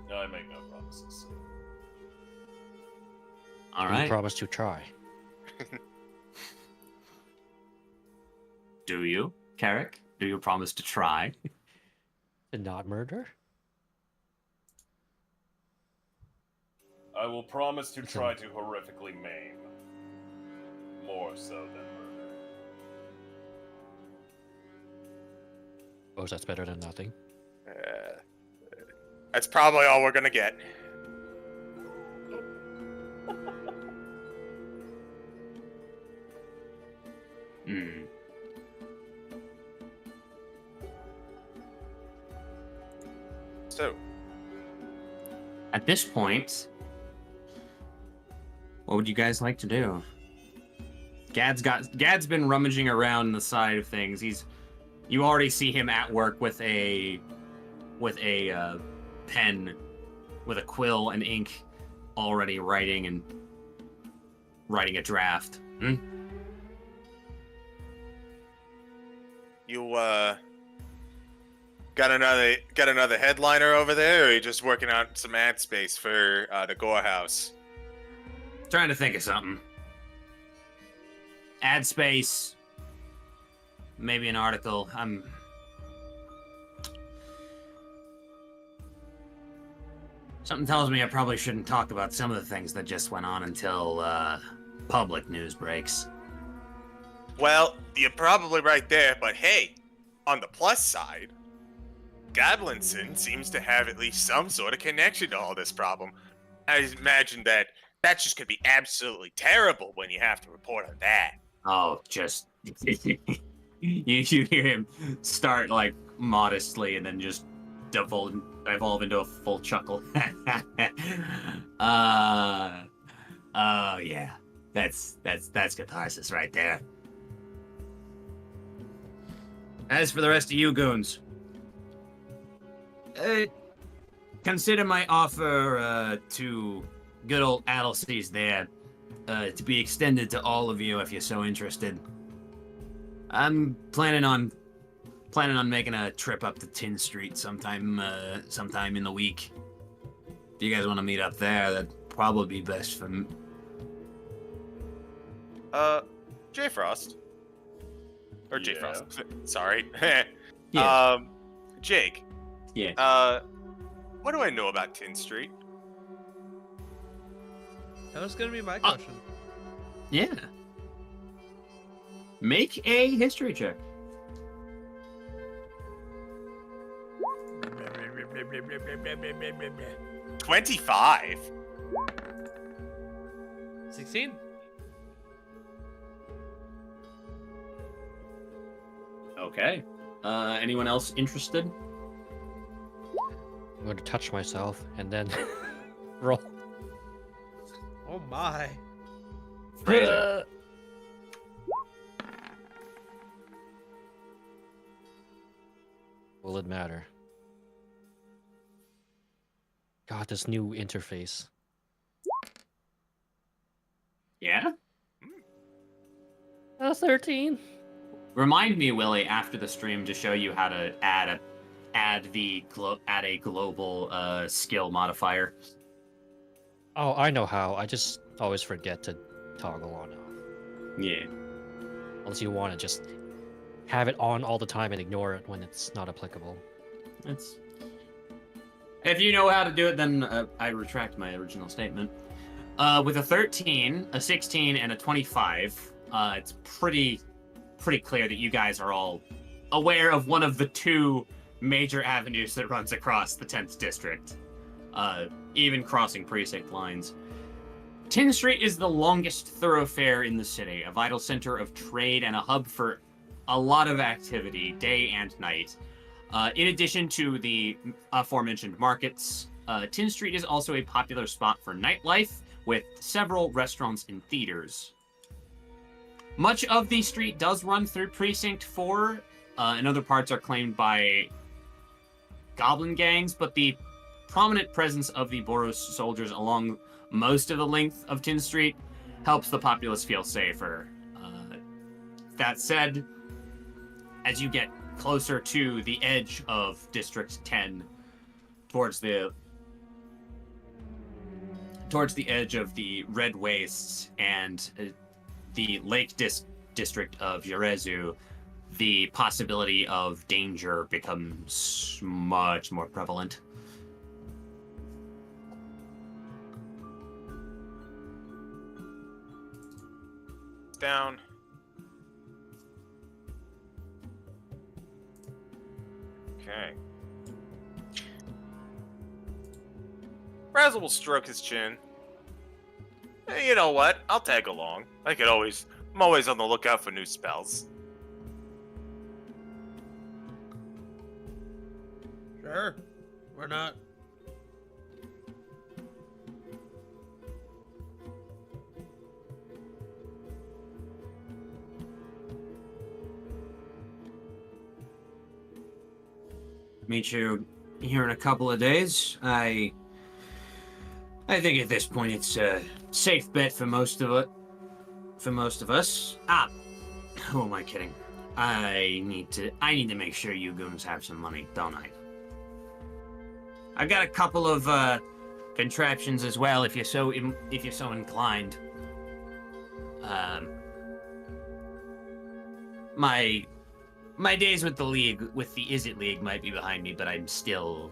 No, I make no promises. All We right. promise to try. Do you, Carrick? Do you promise to try? And not murder? I will promise to try to horrifically maim. More so than murder. Suppose that's better than nothing. That's probably all we're gonna get. Hmm. So, At this point, what would you guys like to do? Gad's been rummaging around the side of things. You already see him at work with a pen, with a quill and ink, already writing a draft. you got another headliner over there, or are you just working out some ad space for the Gore House? Trying to think of something. Ad space. Maybe an article. Something tells me I probably shouldn't talk about some of the things that just went on until public news breaks. Well, you're probably right there, but hey, on the plus side, Goblinson seems to have at least some sort of connection to all this problem. I imagine that's just gonna be absolutely terrible when you have to report on that. Oh, just you hear him start like modestly and then just evolve into a full chuckle. Oh yeah, that's catharsis right there. As for the rest of you goons, consider my offer to good old Adelseas there to be extended to all of you if you're so interested. I'm planning on making a trip up to Tin Street sometime in the week. If you guys want to meet up there, that'd probably be best for me. J Frost. Or J Yeah. Frost. Sorry. Yeah. Jake. Yeah. What do I know about Tin Street? That was gonna be my question. Yeah. Make a history check. 25. 16. Okay. Anyone else interested? I'm going to touch myself and then roll. Oh my. Fraser. Will it matter? God, this new interface. Yeah? 13. Remind me, Willie, after the stream to show you how to add a global skill modifier. Oh, I know how. I just always forget to toggle on off. Yeah. Unless you want to just have it on all the time and ignore it when it's not applicable. That's. If you know how to do it, then I retract my original statement. With a 13, a 16, and a 25, it's pretty clear that you guys are all aware of one of the two major avenues that runs across the 10th district, even crossing precinct lines. Tin Street is the longest thoroughfare in the city, a vital center of trade and a hub for a lot of activity, day and night. In addition to the aforementioned markets, Tin Street is also a popular spot for nightlife, with several restaurants and theaters. Much of the street does run through Precinct 4, and other parts are claimed by goblin gangs, but the prominent presence of the Boros soldiers along most of the length of Tin Street helps the populace feel safer. That said, as you get closer to the edge of District 10, towards the edge of the Red Wastes and the Lake District of Yorezu, the possibility of danger becomes much more prevalent. Down. Okay. Razzle will stroke his chin. Hey, you know what? I'll tag along. I'm always on the lookout for new spells. Sure. We're not. Meet you here in a couple of days. I think at this point it's a safe bet for most of it. For most of us. Who am I kidding? I need to make sure you goons have some money, don't I? I've got a couple of contraptions as well, if you're so inclined. My days with the Izzet League might be behind me, but I'm still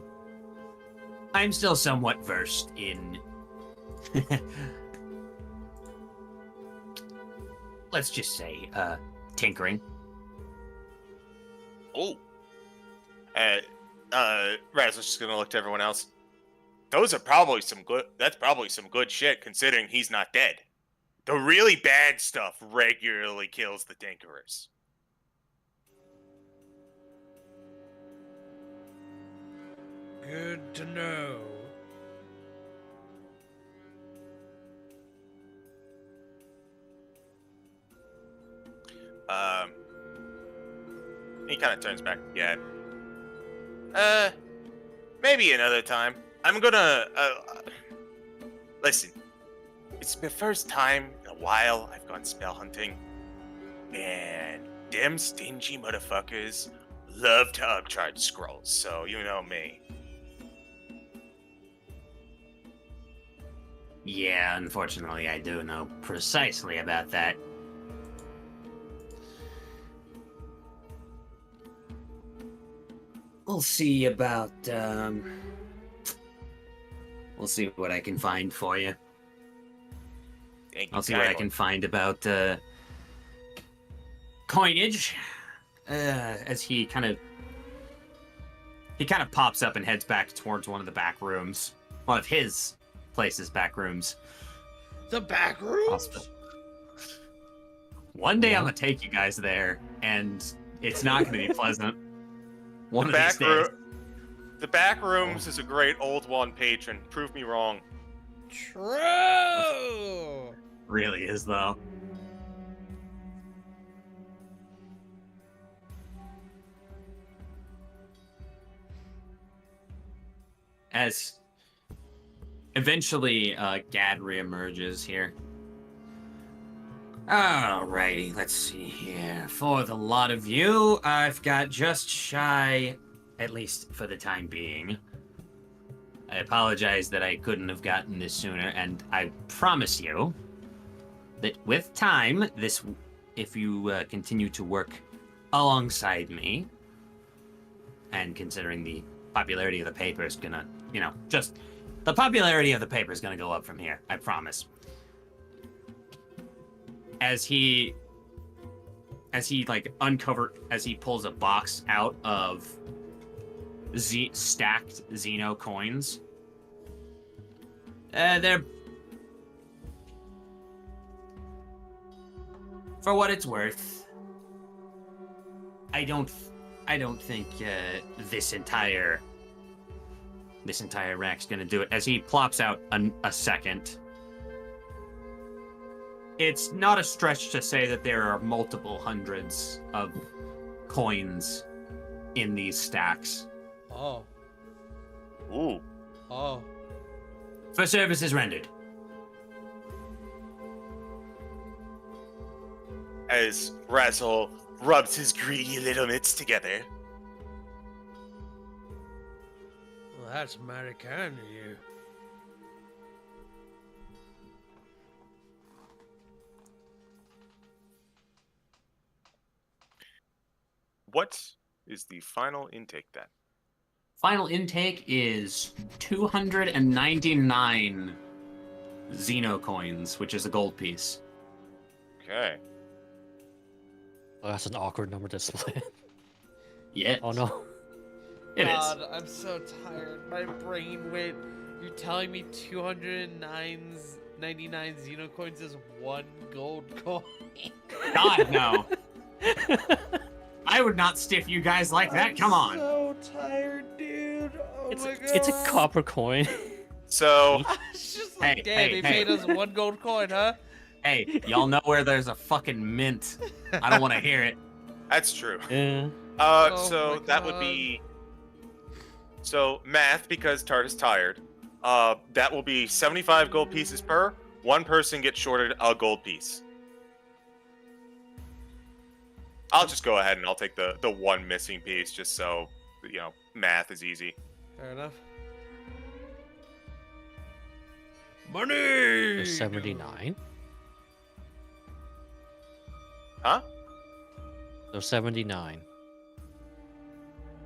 somewhat versed in let's just say tinkering. Oh. Razzle's just gonna look to everyone else. Those are probably some good. That's probably some good shit, considering he's not dead. The really bad stuff regularly kills the Tinkerers. Good to know. He kind of turns back to Gad. Maybe another time. I'm gonna, listen. It's the first time in a while I've gone spell hunting. And them stingy motherfuckers love to upcharge scrolls, so you know me. Yeah, unfortunately, I do know precisely about that. We'll see about, we'll see what I can find for you. Thank you I'll see what I kindly. can find about, coinage. As he kind of pops up and heads back towards one of the back rooms. One of his place's back rooms. The back rooms? Hospital. One day I'm gonna take you guys there, and it's not gonna be pleasant. One of these days. The back rooms is a great old one patron. Prove me wrong. True. Really is, though. As eventually Gad reemerges here. Alrighty, let's see here. For the lot of you, I've got just shy, at least for the time being. I apologize that I couldn't have gotten this sooner, and I promise you that with time, if you continue to work alongside me, and considering the popularity of the paper is gonna, just the popularity of the paper is gonna go up from here. I promise. As he pulls a box out of stacked Xeno coins. They're, for what it's worth, I don't think this entire rack's gonna do it. As he plops out a second. It's not a stretch to say that there are multiple hundreds of coins in these stacks. Oh. Ooh. Oh. For services rendered. As Razzle rubs his greedy little mitts together. Well, that's mighty kind of you. What is the final intake then? Final intake is 299 Xeno coins, which is a gold piece. Okay. Oh, that's an awkward number to split. Yeah. Oh no. It is. God, I'm so tired. My brain went. You're telling me 299 Xeno coins is one gold coin? God, no. I would not stiff you guys like that. Come on. So tired, dude. Oh my god. It's a copper coin. So, It's just Hey, like, damn, hey, they hey. paid us one gold coin, huh? Hey, y'all know where there's a fucking mint. I don't want to hear it. that's true. Yeah. Oh So my that would God. be... So, math, because Tart is tired. That will be 75 gold pieces per. One person gets shorted a gold piece. I'll just go ahead and I'll take the one missing piece just so, math is easy. Fair enough. There's Money! 79. Huh? There's 79.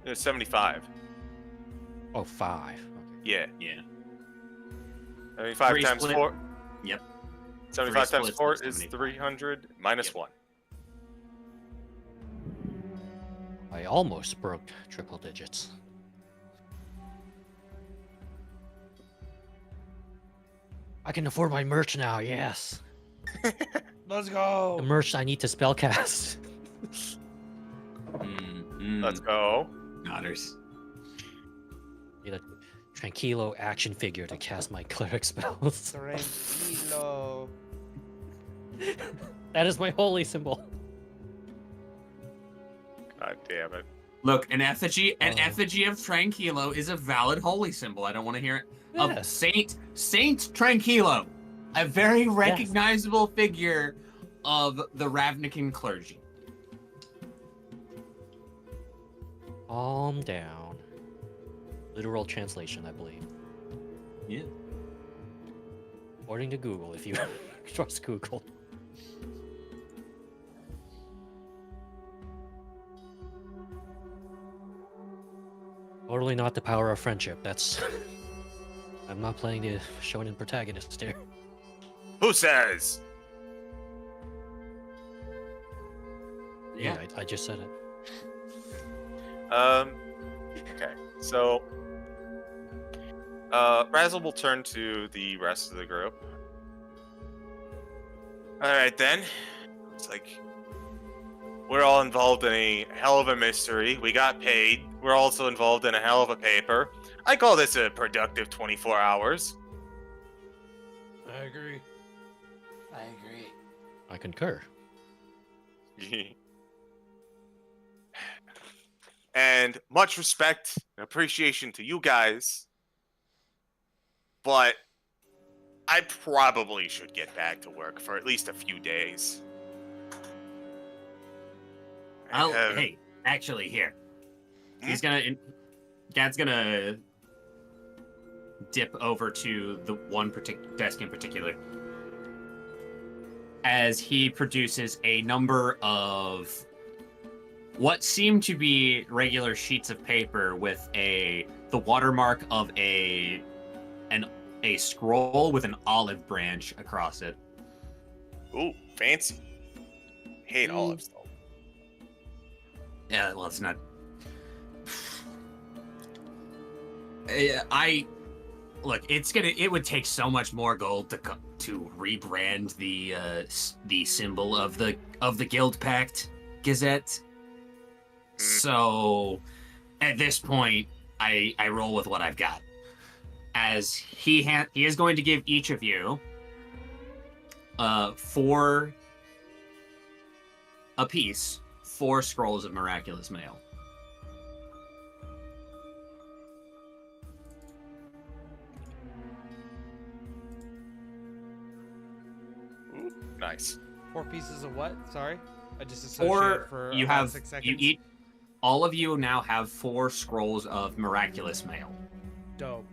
There's 75. Oh, 5. Okay. Yeah. Yeah. 75 Three times split. 4. Yep. 75 Three times splits 4 is is 75. 300 minus Yep. 1. I almost broke triple digits. I can afford my merch now. Yes. Let's The go. merch I need to spellcast. Let's go. Otters. Need a Tranquilo action figure to cast my cleric spells. Tranquilo. That is my holy symbol. God damn it. Look, an effigy Oh. of Tranquilo is a valid holy symbol. I don't want to hear it. Of Yes. Saint Tranquilo, a very recognizable figure of the Ravnican clergy. Calm down. Literal translation, I believe. Yeah. According to Google, if you trust Google. Totally not the power of friendship. That's. I'm not playing the shonen protagonist here. Who says? Yeah. I just said it. Okay. So, Razzle will turn to the rest of the group. All right, then. It's like we're all involved in a hell of a mystery. We got paid. We're also involved in a hell of a paper. I call this a productive 24 hours. I agree. I concur. And much respect and appreciation to you guys. But I probably should get back to work for at least a few days. Hey, actually, here. He's gonna. Dad's gonna dip over to the one desk in particular as he produces a number of what seem to be regular sheets of paper with the watermark of a scroll with an olive branch across it. Ooh, fancy. Hate olives, though. Yeah, well, it's not. Look. It would take so much more gold to rebrand the symbol of the Guild Pact Gazette. So, at this point, I roll with what I've got. As he is going to give each of you 4 apiece, 4 scrolls of miraculous mail. Ooh, nice. 4 pieces of what? Sorry, I just associated Or for you about have 6 seconds. you eat. All of you now have 4 scrolls of miraculous mail. Dope.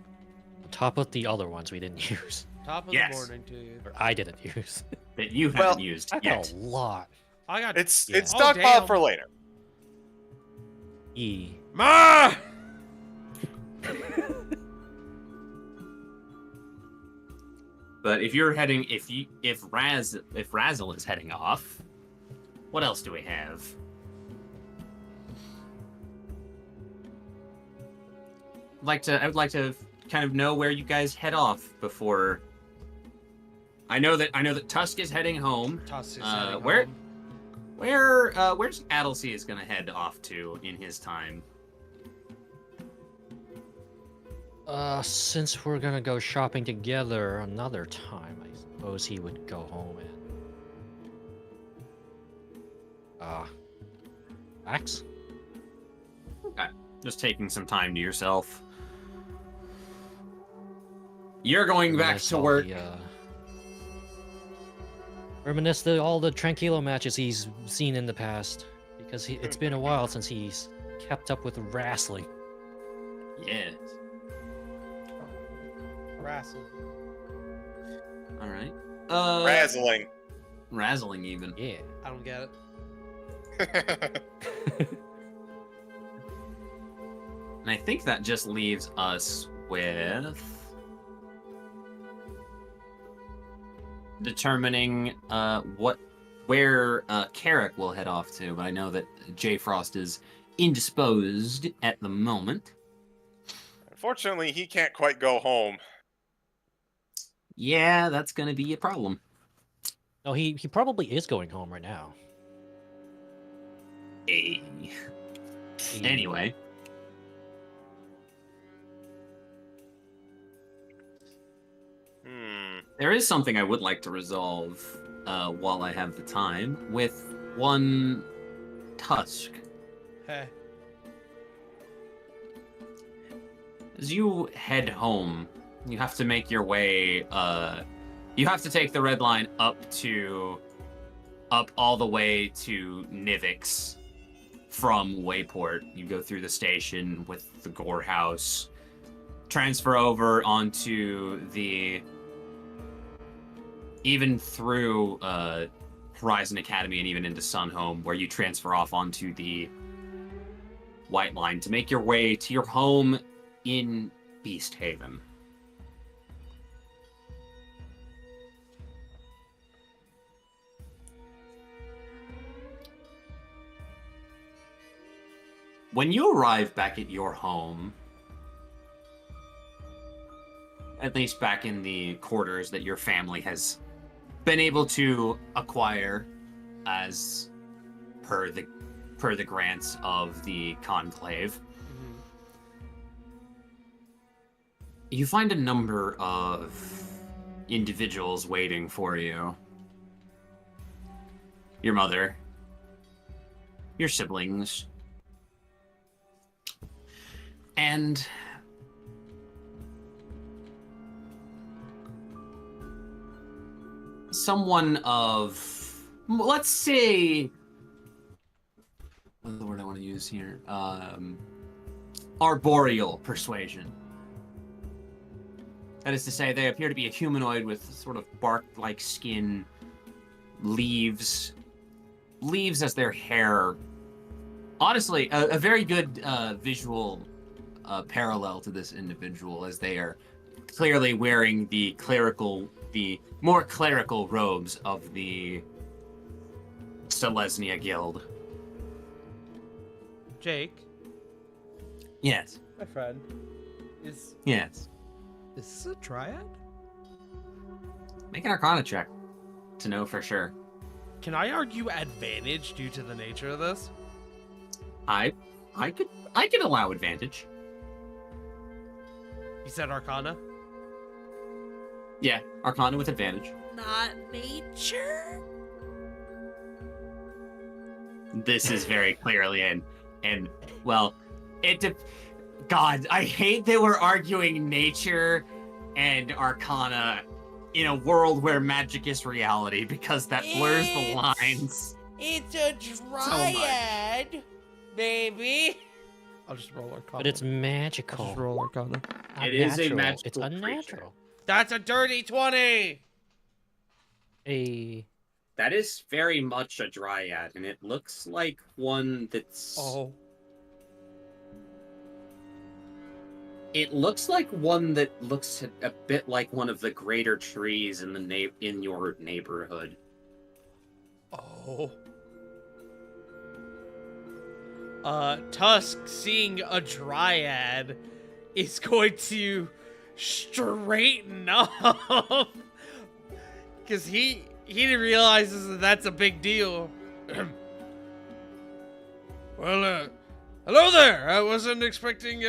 On top of the other ones we didn't use. Top of Yes. the morning to you. Or I didn't use. That you Well, haven't used I got yet. a lot. I got It's Yeah. stockpiled damn. for later. E. Ma. But if you're heading, if Razzle is heading off, what else do we have? I would like to kind of know where you guys head off before. I know that Tusk is heading home. Tusk is where- home. Where's Addlesey is gonna head off to in his time? Since we're gonna go shopping together another time, I suppose he would go home and Axe? Okay, just taking some time to yourself. You're going back Reminisce to all work. Reminisce all the Tranquilo matches he's seen in the past, because it's been a while since he's kept up with wrestling. Yes. Wrestle. All right. Razzling. Razzling even. Yeah. I don't get it. And I think that just leaves us with determining where Carrick will head off to. But I know that J Frost is indisposed at the moment. Unfortunately, he can't quite go home. Yeah, that's gonna be a problem. No, he probably is going home right now. Eh. Anyway. There is something I would like to resolve while I have the time with one Tusk. Heh. As you head home, you have to make your way. You have to take the red line up all the way to Nivix from Wayport. You go through the station with the Gore House, transfer over onto even through Horizon Academy and even into Sunhome, where you transfer off onto the White Line to make your way to your home in Beast Haven. When you arrive back at your home, at least back in the quarters that your family has been able to acquire as per the grants of the conclave, you find a number of individuals waiting for you. Your mother, your siblings, and someone of, let's say, what's the word I want to use here? Arboreal persuasion. That is to say, they appear to be a humanoid with sort of bark-like skin, leaves as their hair. Honestly, a very good visual parallel to this individual, as they are clearly wearing the more clerical robes of the Selesnya Guild. Jake, Yes. my friend, is Yes. this a triad? Make an Arcana check to know for sure. Can I argue advantage due to the nature of this? I could allow advantage. You said Arcana? Yeah, Arcana with advantage. Not nature? This is very clearly and well, God, I hate that we're arguing nature and Arcana in a world where magic is reality, because that blurs the lines. It's a triad, baby. I'll just roll Arcana. But it's magical. I'll just roll Arcana. It is a Unnatural. magical It's creature. unnatural. That's a dirty 20! That is very much a dryad, and it looks like one that's. Oh. It looks like one that looks a bit like one of the greater trees in in your neighborhood. Oh. Tusk, seeing a dryad, is going to straighten up. Because he realizes that that's a big deal. Well, hello there. I wasn't expecting,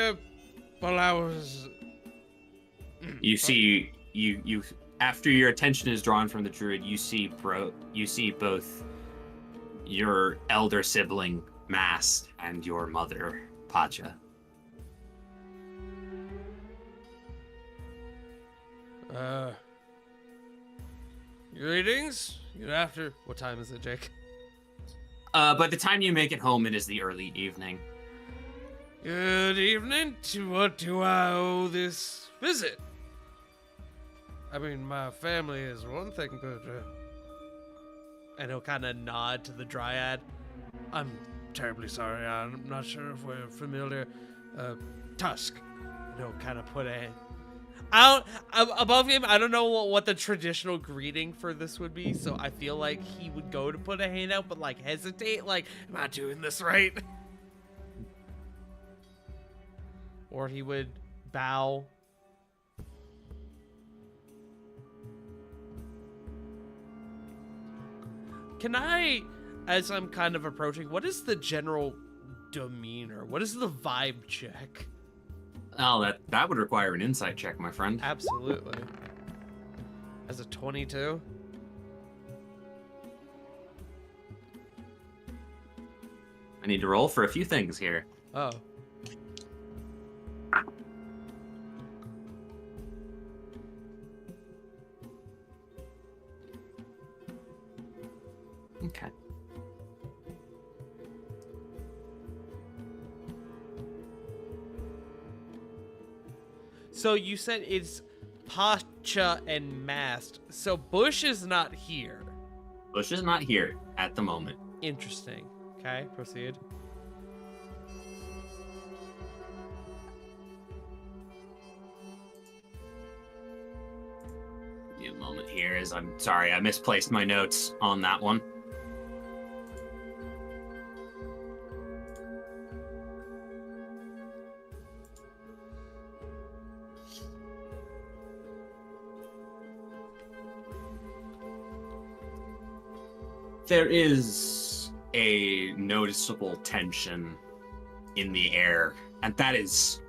well, I was... You see, you after your attention is drawn from the druid, you see both your elder sibling Mast and your mother Pacha. Greetings. Good after... What time is it, Jake? By the time you make it home, it is the early evening. Good evening. To what do I owe this visit? I mean, my family is one thing, but... And he'll kind of nod to the dryad. I'm terribly sorry. I'm not sure if we're familiar. Tusk. And he'll kind of put a... above him, I don't know what the traditional greeting for this would be, so I feel like he would go to put a hand out, but, like, hesitate, like, am I doing this right? Or he would bow. Can I, as I'm kind of approaching, what is the general demeanor? What is the vibe check? Oh, that would require an insight check, my friend. Absolutely. As a 22? I need to roll for a few things here. Oh. Okay. So you said it's Pacha and Mast. So Bush is not here. Bush is not here at the moment. Interesting. Okay, proceed. Give me a moment here, as I'm sorry, I misplaced my notes on that one. There is a noticeable tension in the air, and that is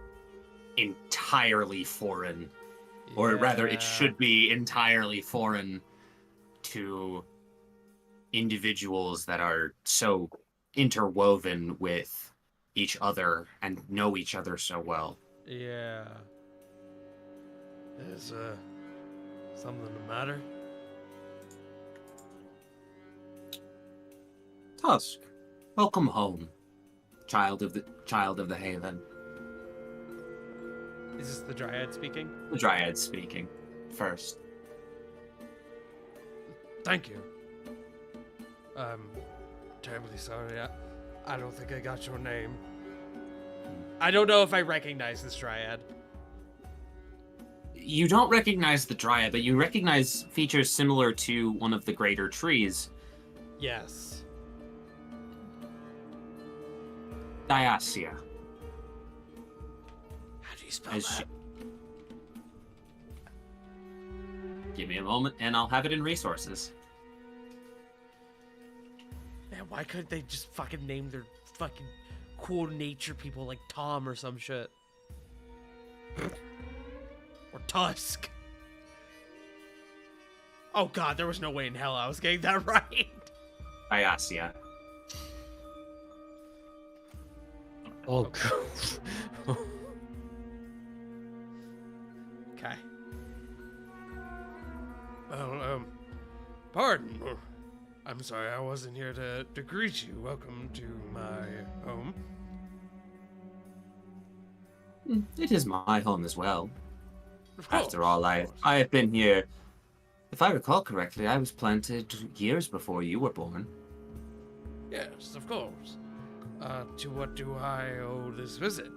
entirely foreign. Or rather, it Yeah. should be entirely foreign to individuals that are so interwoven with each other and know each other so well. Yeah. Is something the matter? Tusk, welcome home, child of the Haven. Is this the Dryad speaking? The Dryad speaking first. Thank you. I'm terribly sorry. I don't think I got your name. I don't know if I recognize this Dryad. You don't recognize the Dryad, but you recognize features similar to one of the greater trees, Yes. Diasia. How do you spell As that? she... Give me a moment, and I'll have it in resources. Man, why couldn't they just fucking name their fucking cool nature people like Tom or some shit? Or Tusk. Oh god, there was no way in hell I was getting that right. Diasia. Oh, God. Okay. Well, pardon. I'm sorry, I wasn't here to greet you. Welcome to my home. It is my home as well. Of course, After all, of I course. have been here. If I recall correctly, I was planted years before you were born. Yes, of course. To what do I owe this visit?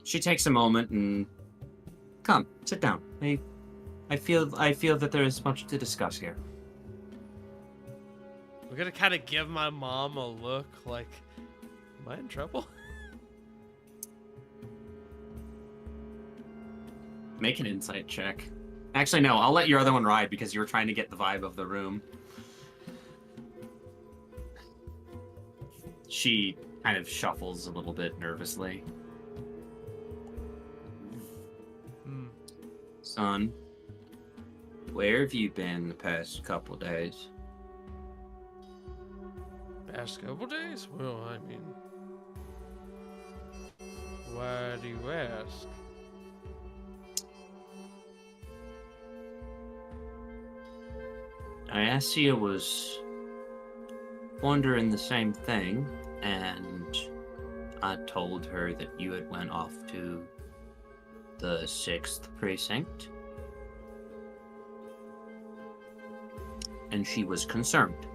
She takes a moment and come, sit down. I feel that there is much to discuss here. I'm gonna kind of give my mom a look like, am I in trouble? Make an insight check. Actually, no, I'll let your other one ride because you were trying to get the vibe of the room. She kind of shuffles a little bit nervously. Son, where have you been the past couple days? Past couple days? Well, I mean, why do you ask? Iasia was wondering the same thing, and I told her that you had went off to the 6th precinct. And she was concerned.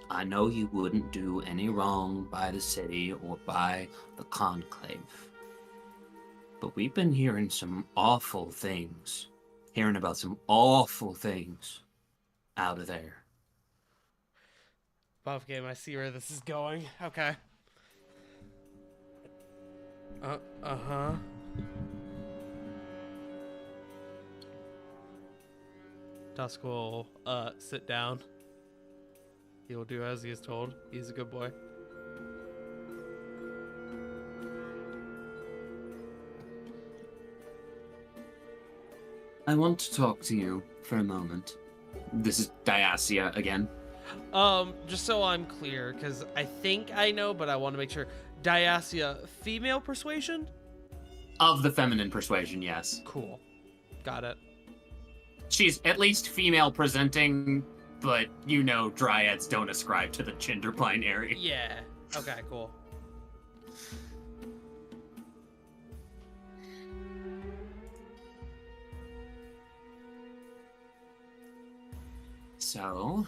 I know you wouldn't do any wrong by the city or by the conclave. But we've been hearing some awful things. Hearing about some awful things out of there. Buff game, I see where this is going. Okay. Uh-huh. Tusk will sit down. He will do as he is told. He's a good boy. I want to talk to you for a moment. This is Diasia again. Just so I'm clear, because I think I know, but I want to make sure. Diasia, female persuasion? Of the feminine persuasion, yes. Cool. Got it. She's at least female presenting, but you know dryads don't ascribe to the gender binary. Yeah. Okay, cool. So,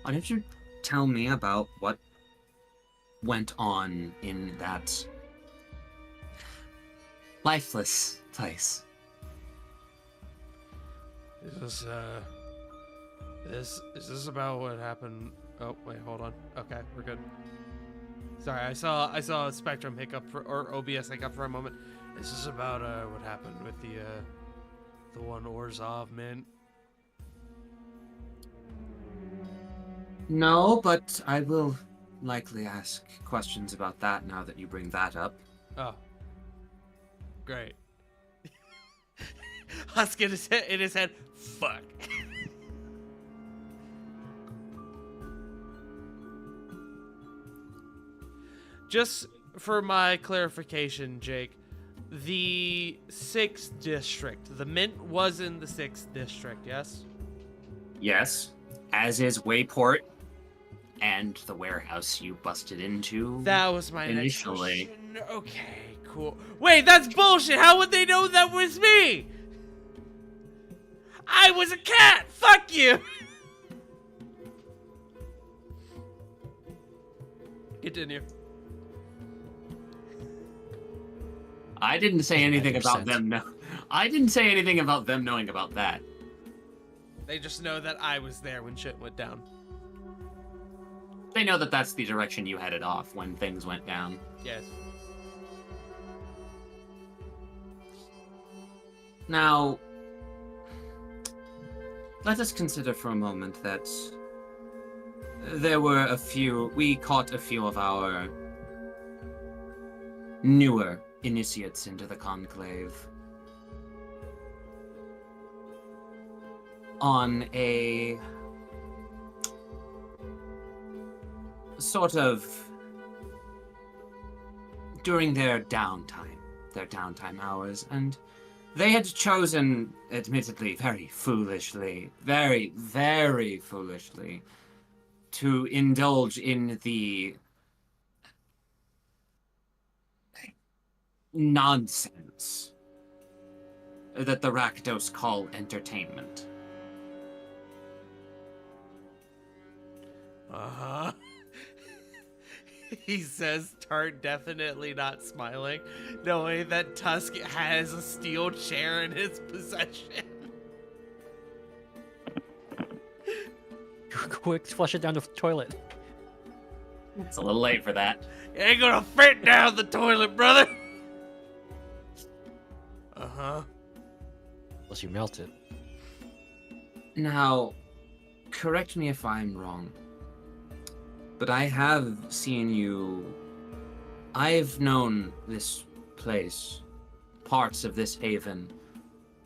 why don't you tell me about what went on in that lifeless place? Is this about what happened? Oh, wait, hold on. Okay, we're good. Sorry, I saw a Spectrum hiccup or OBS hiccup for a moment. Is this about what happened with the one Orzhov mint? No, but I will likely ask questions about that now that you bring that up. Oh. Great. Husk in his head. Fuck. Just for my clarification, Jake, the 6th district, the mint was in the 6th district, yes? Yes, as is Wayport and the warehouse you busted into. That was my initially. next question. Okay, cool. Wait, that's bullshit. How would they know that was me? I was a cat. Fuck you. Continue. I didn't say anything about 90%. them. No, I didn't say anything about them knowing about that. They just know that I was there when shit went down. They know that that's the direction you headed off when things went down. Yes. Now, let us consider for a moment that we caught a few of our newer initiates into the Conclave on a sort of during their downtime hours, and they had chosen, admittedly, very foolishly, very, very foolishly, to indulge in the nonsense that the Rakdos call entertainment. Uh-huh. He says, Tart definitely not smiling, knowing that Tusk has a steel chair in his possession. Quick, flush it down the toilet. It's a little late for that. It ain't gonna fit down the toilet, brother! Uh-huh. Unless you melt it. Now, correct me if I'm wrong, but I have seen you. I've known this place, parts of this haven,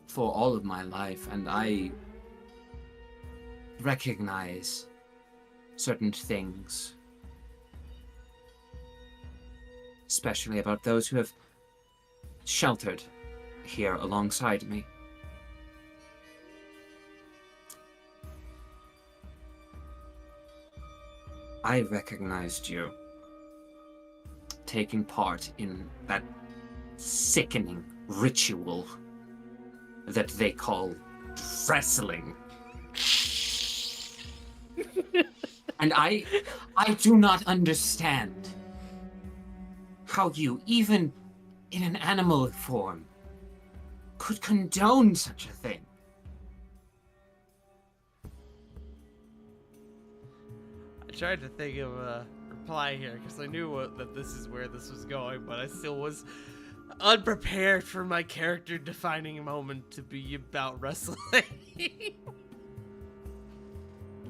for all of my life, and I recognize certain things, especially about those who have sheltered here alongside me. I recognized you taking part in that sickening ritual that they call wrestling. And I do not understand how you, even in an animal form, could condone such a thing. I tried to think of a reply here because I knew that this is where this was going, but I still was unprepared for my character defining moment to be about wrestling. It's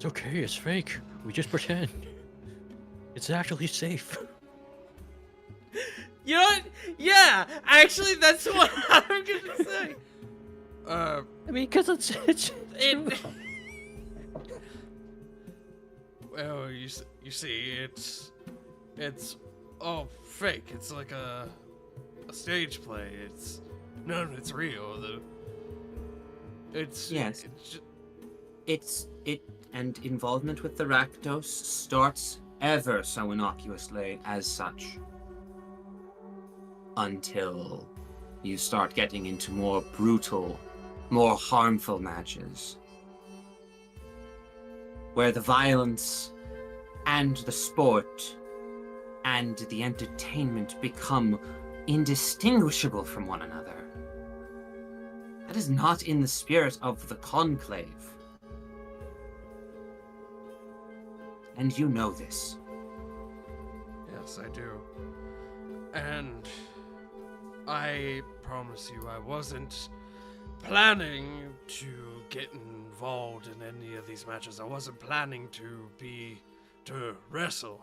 okay, it's fake. We just pretend. It's actually safe. You know what? Yeah, actually, that's what I'm gonna say. I mean, because it's It. Well, you see, it's all fake. It's like a stage play. It's real. Yes. It's And involvement with the Rakdos starts ever so innocuously as such. Until you start getting into more brutal, more harmful matches. Where the violence and the sport and the entertainment become indistinguishable from one another. That is not in the spirit of the Conclave. And you know this. Yes, I do. And I promise you, I wasn't planning to get involved in any of these matches. I wasn't planning to wrestle.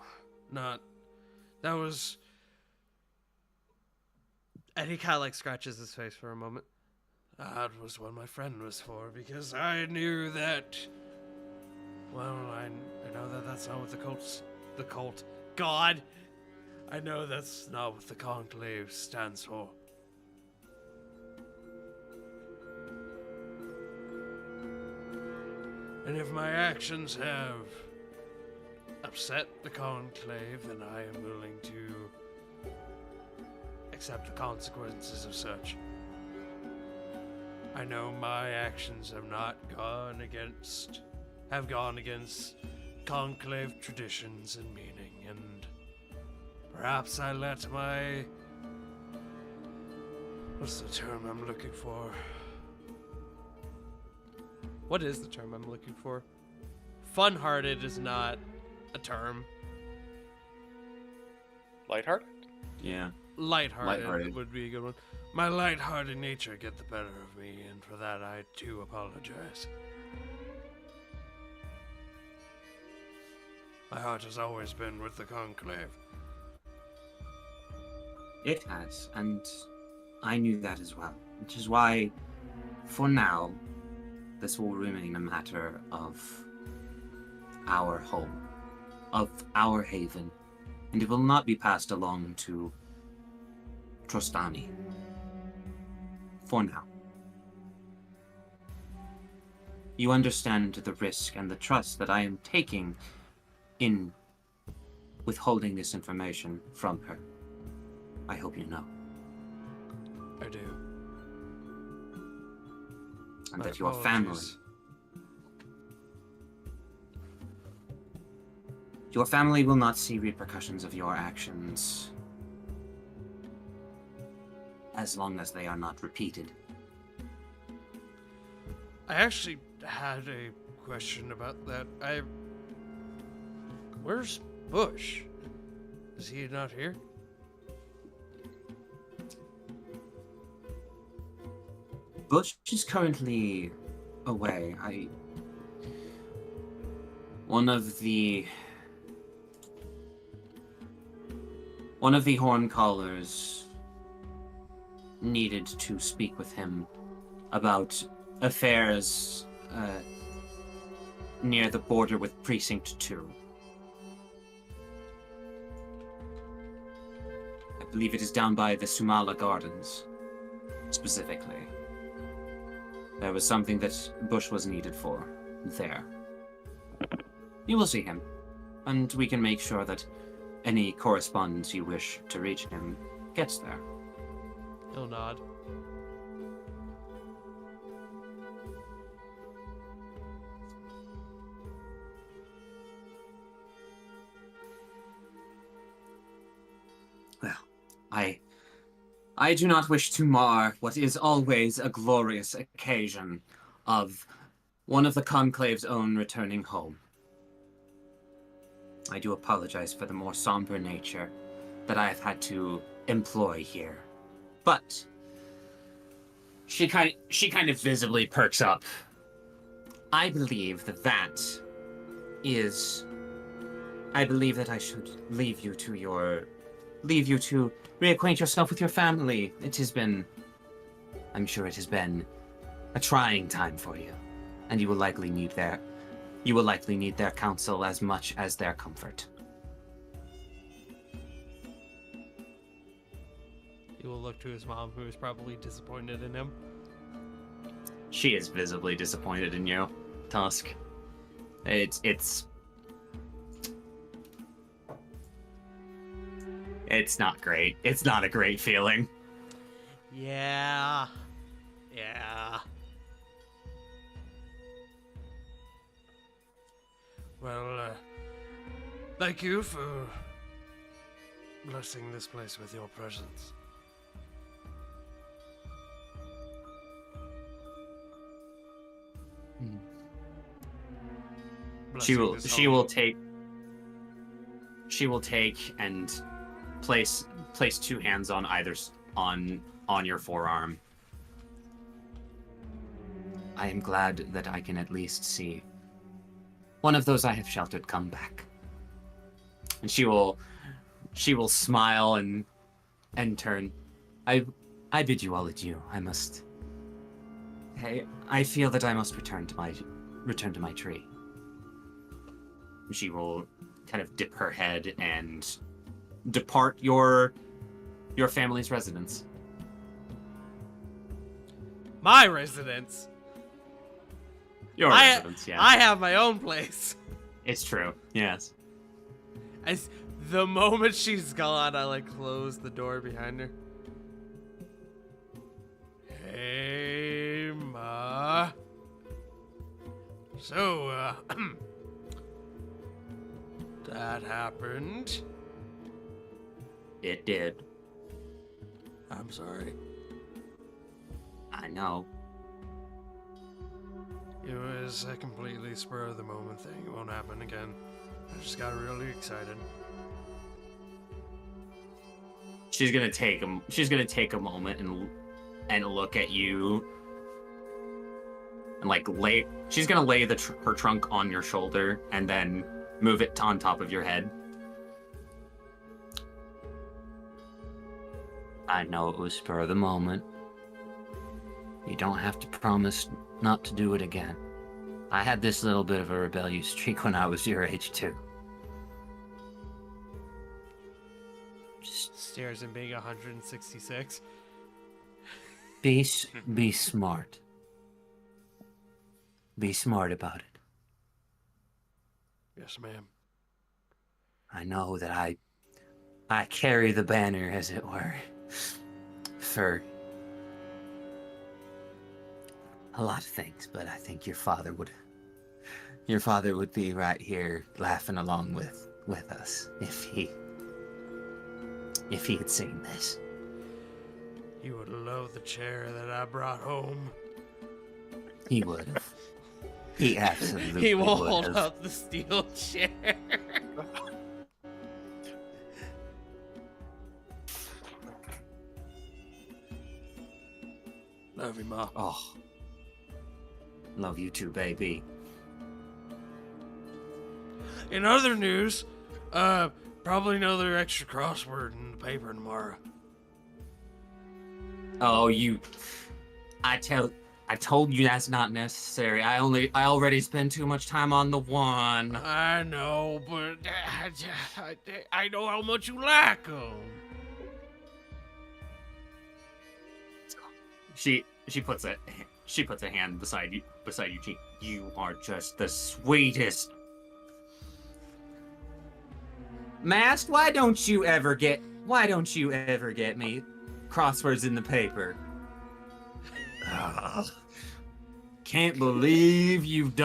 That was. And he kind of like scratches his face for a moment. That was what my friend was for, because I knew that. Well, I know that that's not what the cult. God! I know that's not what the Conclave stands for. And if my actions have upset the Conclave, then I am willing to accept the consequences of such. I know my actions have gone against Conclave traditions and meaning, and perhaps I let my... What's the term I'm looking for? What is the term I'm looking for? Fun-hearted is not a term. Lighthearted? Yeah. Lighthearted would be a good one. My lighthearted nature get the better of me, and for that I too apologize. My heart has always been with the Conclave. It has, and I knew that as well. Which is why, for now, this will remain a matter of our home, of our haven, and it will not be passed along to Trostani. For now. You understand the risk and the trust that I am taking in withholding this information from her. I hope you know. I do. And My that your family... apologies. Your family will not see repercussions of your actions as long as they are not repeated. I actually had a question about that. Where's Bush? Is he not here? Bush is currently away. One of the horn callers needed to speak with him about affairs near the border with Precinct 2. I believe it is down by the Sumala Gardens, specifically. There was something that Bush was needed for there. You will see him, and we can make sure that any correspondence you wish to reach him gets there. He'll nod. Well, I do not wish to mar what is always a glorious occasion of one of the Conclave's own returning home. I do apologize for the more somber nature that I have had to employ here. But she kind of visibly perks up. I believe that I should leave you to reacquaint yourself with your family. I'm sure it has been a trying time for you, and you will likely need their counsel as much as their comfort. He will look to his mom, who is probably disappointed in him. She is visibly disappointed in you, Tusk. It's not great. It's not a great feeling. Yeah. Yeah. Well, thank you for blessing this place with your presence. She Blessing will this she home. will take and place 2 hands on on your forearm. I am glad that I can at least see one of those I have sheltered come back. And she will smile and turn. I bid you all adieu. I feel that I must return to my tree. She will kind of dip her head and depart your family's residence. My residence. Your residence, yeah. I have my own place. It's true, yes. As the moment she's gone, I close the door behind her. Hey, Ma. So, that happened. It did. I'm sorry. I know. It was a completely spur of the moment thing. It won't happen again. I just got really excited. She's gonna take a moment and look at you and she's gonna lay her trunk on your shoulder and then move it on top of your head. I know it was spur of the moment. You don't have to promise not to do it again. I had this little bit of a rebellious streak when I was your age too. Just Stares at being 166. be smart. Be smart about it. Yes, ma'am. I know that I carry the banner, as it were, for a lot of things, but I think your father would be right here laughing along with us if he had seen this. He would love the chair that I brought home. He would have. He absolutely He will would hold have. up the steel chair. Love you, Ma. Oh. Love you too, baby. In other news, probably another extra crossword in the paper tomorrow. Oh, I told you that's not necessary. I already spend too much time on the one. I know, but I know how much you like them. She puts a hand beside you, Jean. You are just the sweetest. Mask, why don't you ever get me crosswords in the paper? Can't believe you're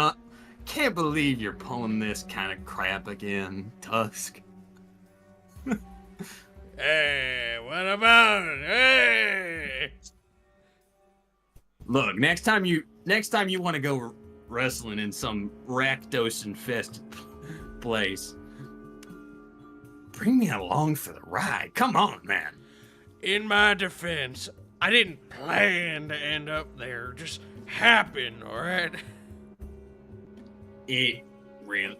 pulling this kind of crap again, Tusk. Hey, what about it? Hey! Look, next time you want to go wrestling in some Rakdos infested place, bring me along for the ride. Come on, man. In my defense, I didn't plan to end up there. Just happened, alright? It really.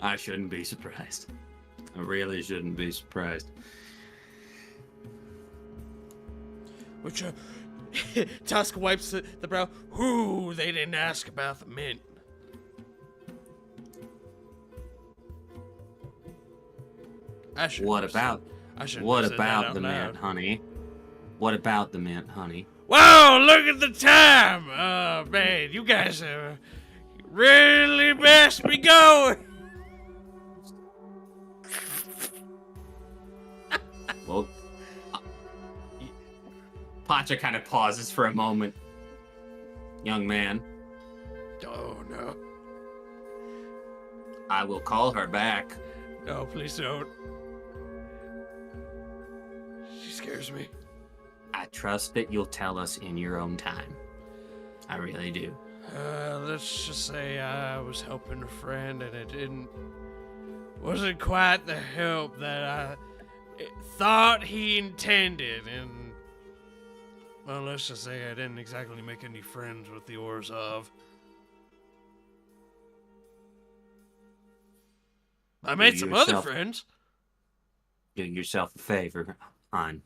I shouldn't be surprised. I really shouldn't be surprised. Which, Tusk wipes the brow. Whoo, they didn't ask about the mint. What about the mint, honey? What about the mint, honey? Whoa, look at the time! Oh, man, you guys have really messed me going! Well, Pacha kind of pauses for a moment. Young man, Oh, no. I will call her back. No, please don't. She scares me. I trust that you'll tell us in your own time. I really do. Let's just say I was helping a friend and it wasn't quite the help that I thought he intended, and well, let's just say I didn't exactly make any friends with the Orzhov. I made some other friends. Do yourself a favor, hon.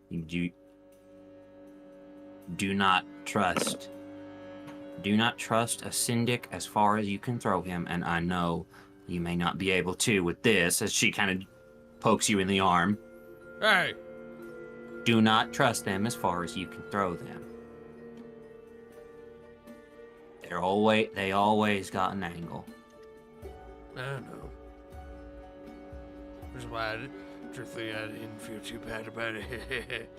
You do not trust a syndic as far as you can throw him, and I know you may not be able to with this, as she kind of pokes you in the arm. Hey, Do not trust them as far as you can throw them. They always got an angle. I don't know. Which is why, truthfully, I didn't feel too bad about it.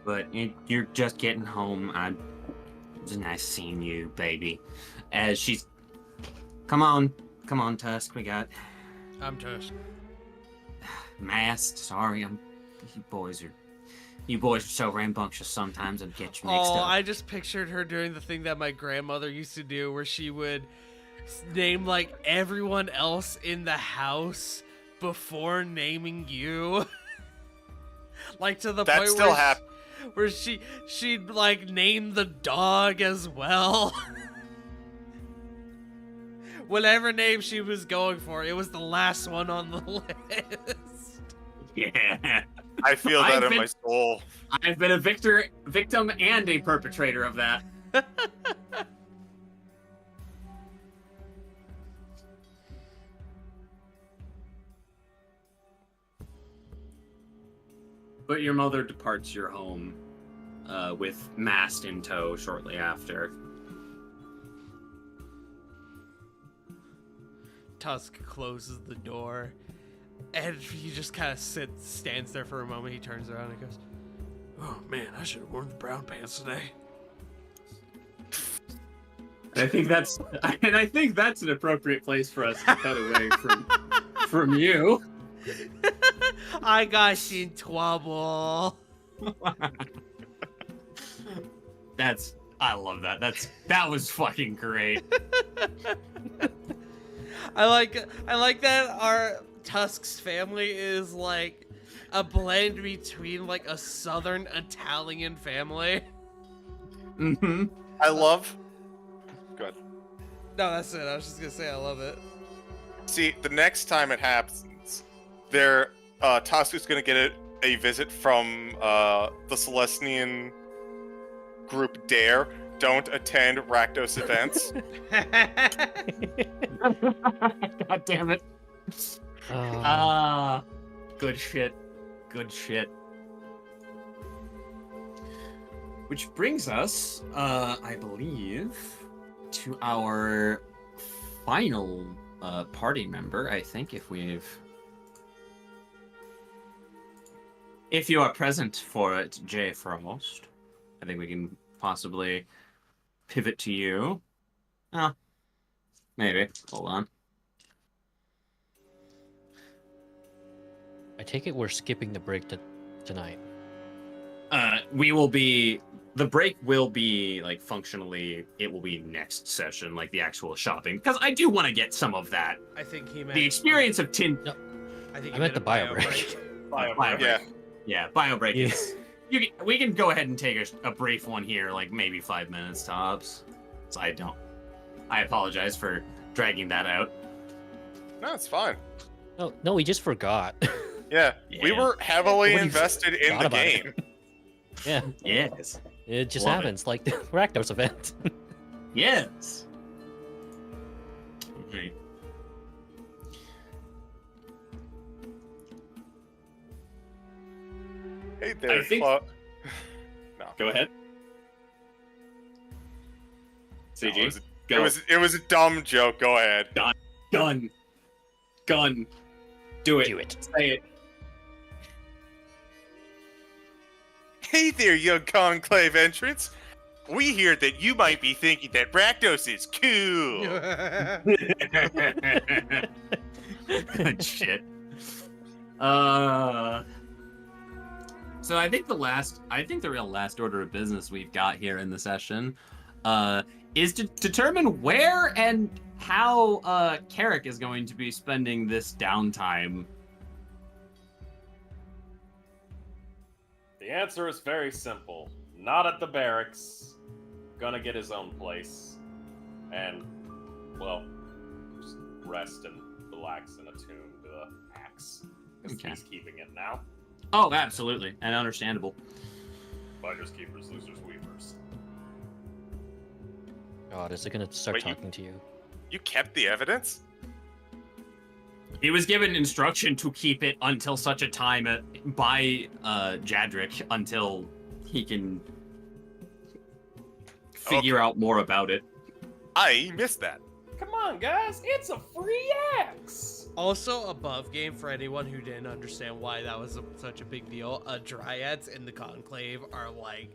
But you're just getting home. It's nice seeing you, baby. As she's, come on, Tusk. I'm Tusk. Mast. Sorry, you boys are so rambunctious sometimes and get you mixed up. I just pictured her doing the thing that my grandmother used to do, where she would name like everyone else in the house before naming you. Like to the That point still happens. where she'd like name the dog as well. Whatever name she was going for, it was the last one on the list. Yeah. I feel that in my soul. I've been a victim and a perpetrator of that. But your mother departs your home with Mast in tow shortly after. Tusk closes the door, and he just kind of stands there for a moment. He turns around and goes, "Oh man, I should have worn the brown pants today." And I think that's an appropriate place for us to cut away from you. I got you in trouble. I love that. That was fucking great. I like that our Tusk's family is like a blend between like a southern Italian family. Mm-hmm. I love. Good. No, that's it. I was just gonna say I love it. See, the next time it happens, Tusk is gonna get a visit from the Celestian group Dare. Don't attend Rakdos events. God damn it. Good shit. Which brings us, I believe, to our final party member. I think if you are present for it, J. Frost, I think we can possibly pivot to you. Oh, maybe. Hold on. I take it we're skipping the break tonight. We will be the break will be like functionally, it will be next session, like the actual shopping, because I do want to get some of that, I think he meant the experience of tin. I think I he meant the a bio break. Bio Yeah. break. Yeah, bio break Yeah. is. We can go ahead and take a brief one here, like maybe 5 minutes tops. So I apologize for dragging that out. No, it's fine. No, we just forgot. Yeah, we Yeah. were heavily What do you invested in forgot the about it? game. Yeah, Yes. it just Love it. happens, like the Rakdos event. Yes. Right. Hey there, I think- Cla- No. Go ahead. No, CG, it was, go. it was a dumb joke. Go ahead. Gun. Do it. Do it. Say it. Hey there, young conclave entrants. We hear that you might be thinking that Rakdos is cool. Good shit. So I think the real last order of business we've got here in the session, is to determine where and how Carrick is going to be spending this downtime. The answer is very simple. Not at the barracks. Gonna get his own place. And, well, just rest and relax and attune to the axe. Because Okay. he's keeping it now. Oh, absolutely, and understandable. Fighters, keepers, losers, weavers. God, is it gonna start Wait, you- talking to you? You kept the evidence? He was given instruction to keep it until such a time by Jadric until he can figure out more about it. I missed that. Come on, guys! It's a free axe! Also, above game for anyone who didn't understand why that was such a big deal. Dryads in the conclave are like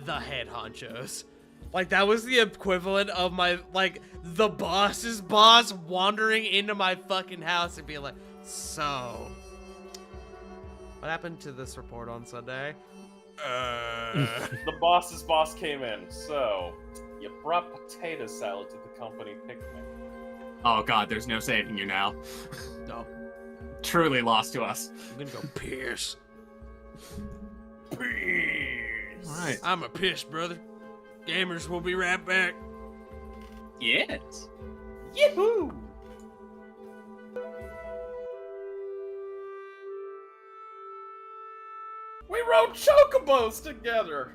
the head honchos. Like that was the equivalent of my the boss's boss wandering into my fucking house and being like, "So, what happened to this report on Sunday?" The boss's boss came in, so you brought potato salad to the company picnic. Oh god, there's no saving you now. No, Truly lost to us. I'm gonna go piss. Peace! Alright. I'm a piss, brother. Gamers, will be right back. Yes. Yahoo! We rode chocobos together!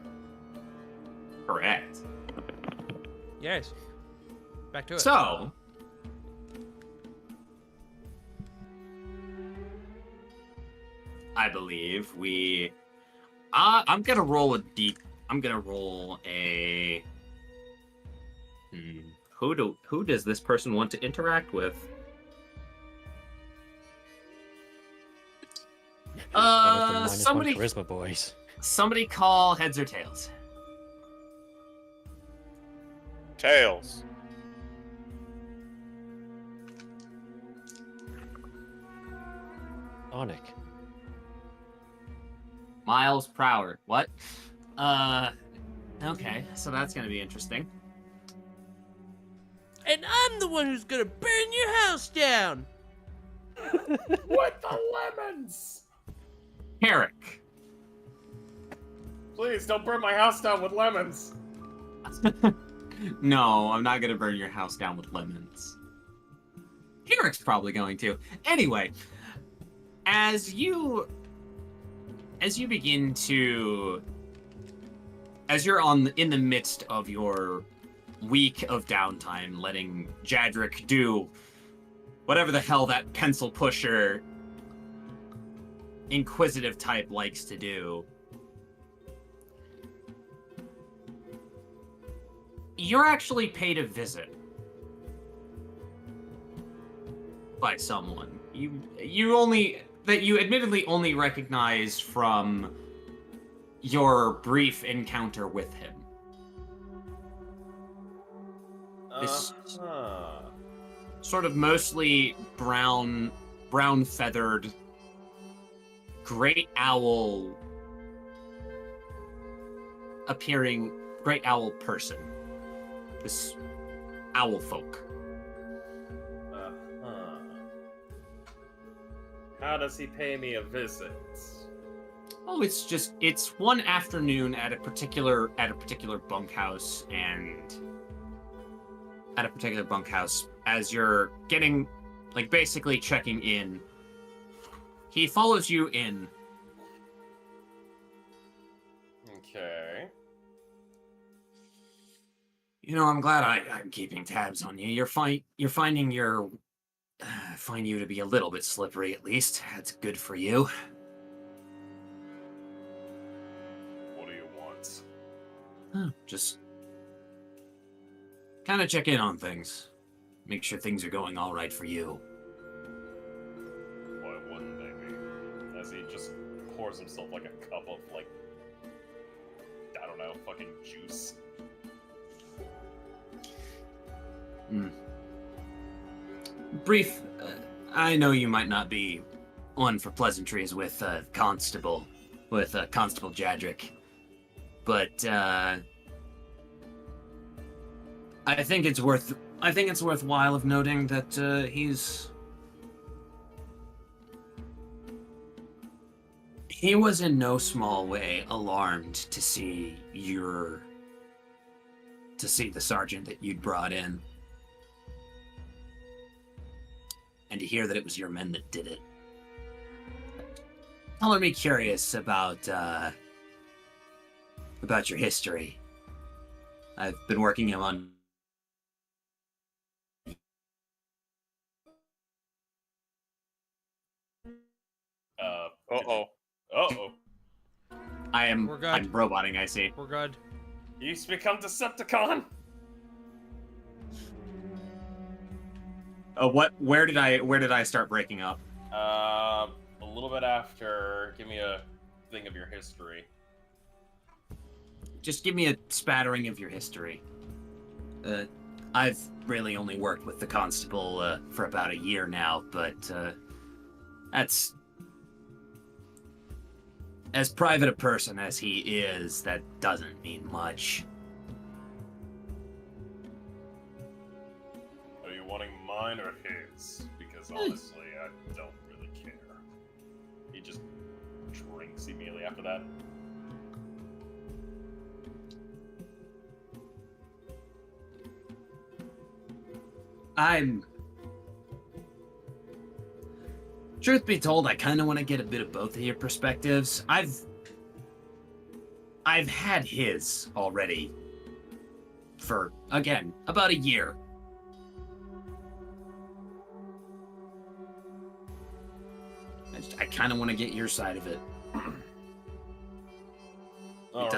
Correct. Yes. Back to it. So, I believe we. I'm gonna roll a deep. I'm gonna roll a. Who does this person want to interact with? One of the minus Somebody. one charisma boys. Somebody call heads or tails. Tails. Sonic. Miles per hour. What? Okay, so that's gonna be interesting. And I'm the one who's gonna burn your house down. With the lemons! Herrick. Please don't burn my house down with lemons. No, I'm not gonna burn your house down with lemons. Herrick's probably going to. Anyway, as you begin to, as you're in the midst of your week of downtime, letting Jadric do whatever the hell that pencil pusher inquisitive type likes to do, you're actually paid a visit by someone you admittedly only recognize from your brief encounter with him. This- Uh-huh. Sort of mostly brown feathered great owl appearing great owl person. This owl folk. Uh-huh. How does he pay me a visit? Oh, it's one afternoon at a particular bunkhouse, and at a particular bunkhouse as you're getting, like, basically checking in. He follows you in. Okay. You know, I'm glad I'm keeping tabs on you. You're finding find you to be a little bit slippery, at least. That's good for you. What do you want? Just kind of check in on things. Make sure things are going all right for you. Why wouldn't they be? As he just pours himself like a cup of, like, I don't know, fucking juice. Brief, I know you might not be one for pleasantries with Constable Jadric, but I think it's worthwhile of noting that he was in no small way alarmed to see the sergeant that you'd brought in. And to hear that it was your men that did it. Color me curious about your history. I've been working on. Uh-oh. Uh-oh. I'm We're good. I'm roboting, I see. We're good. He's become Decepticon? Where did I start breaking up? A little bit after. Give me a thing of your history. Just give me a spattering of your history. I've really only worked with the constable for about a year now, but that's as private a person as he is, that doesn't mean much. Are you wanting mine or his? Because honestly, I don't really care. He just drinks immediately after that. Truth be told, I kind of want to get a bit of both of your perspectives. I've had his already for, again, about a year. I kind of want to get your side of it. It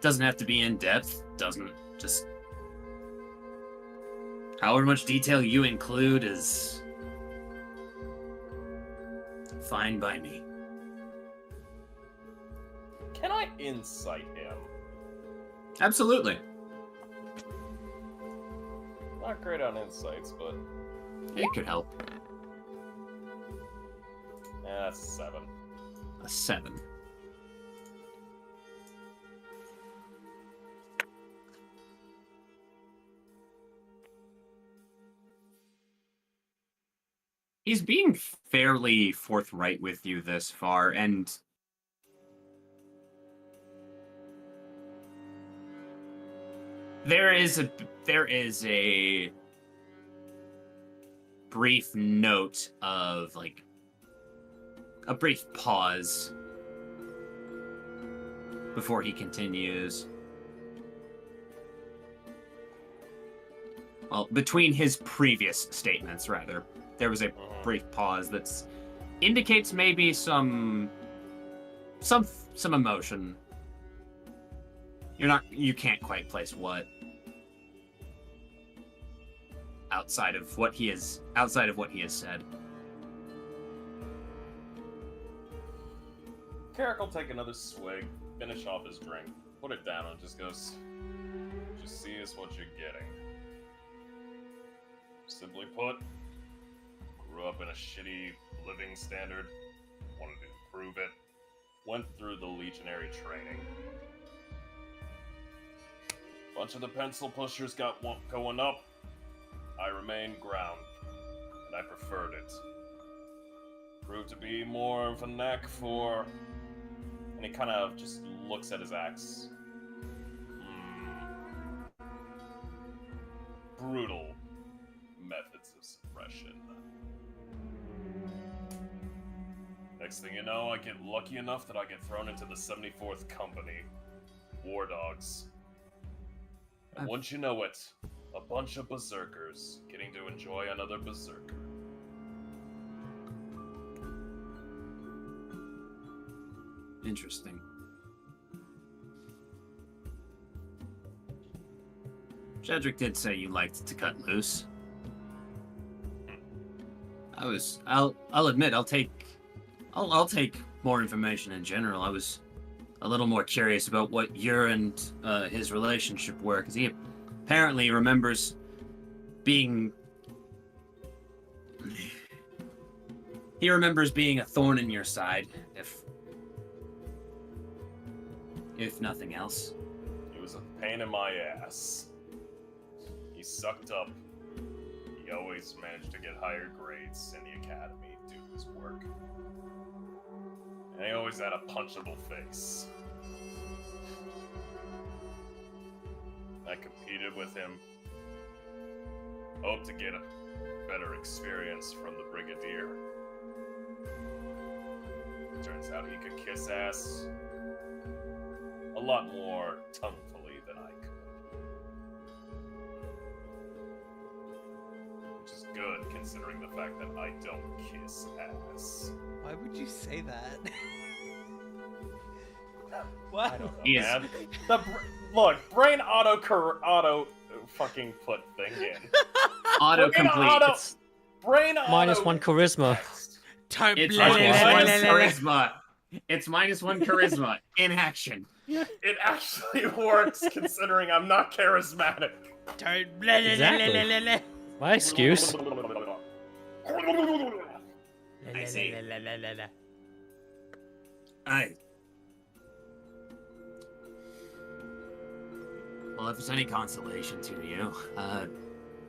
doesn't have to be in depth. Doesn't just however much detail you include is fine by me. Can I insight him? Absolutely. Not great on insights, but It could help. that's 7. A 7. He's being fairly forthright with you this far, and there is a brief note of, like, a brief pause before he continues. Well, between his previous statements, rather, there was a brief pause that indicates maybe some emotion. You can't quite place what. Outside of what he has said. Carrick will take another swig, finish off his drink, put it down, and just goes, "Just see is what you're getting. Simply put, grew up in a shitty living standard, wanted to improve it, went through the legionary training. Bunch of the pencil pushers got one going up. I remained ground, and I preferred it. Proved to be more of a knack for... And he kind of just looks at his axe. Brutal methods of suppression. Next thing you know, I get lucky enough that I get thrown into the 74th Company. War Dogs. And wouldn't you know it, a bunch of berserkers getting to enjoy another berserker. Interesting. Jedrick did say you liked to cut loose. I'll admit, I'll take more information in general. I was a little more curious about what your and his relationship were, because he apparently remembers being... He remembers being a thorn in your side, if nothing else. He was a pain in my ass. He sucked up. He always managed to get higher grades in the academy due to his work. And he always had a punchable face. I competed with him. Hoped to get a better experience from the Brigadier. Turns out he could kiss ass a lot more tonguefully than I could. Which is good, considering the fact that I don't kiss ass. Why would you say that? What? I don't know, Yes. man. Look, brain auto fucking put thing in. Autocomplete. Brain auto... -1 charisma. It's Blah, blah, minus blah, one blah, blah. charisma. It's -1 charisma in action. It actually works, considering I'm not charismatic. Exactly. My excuse. I see. Well, if it's any consolation to you,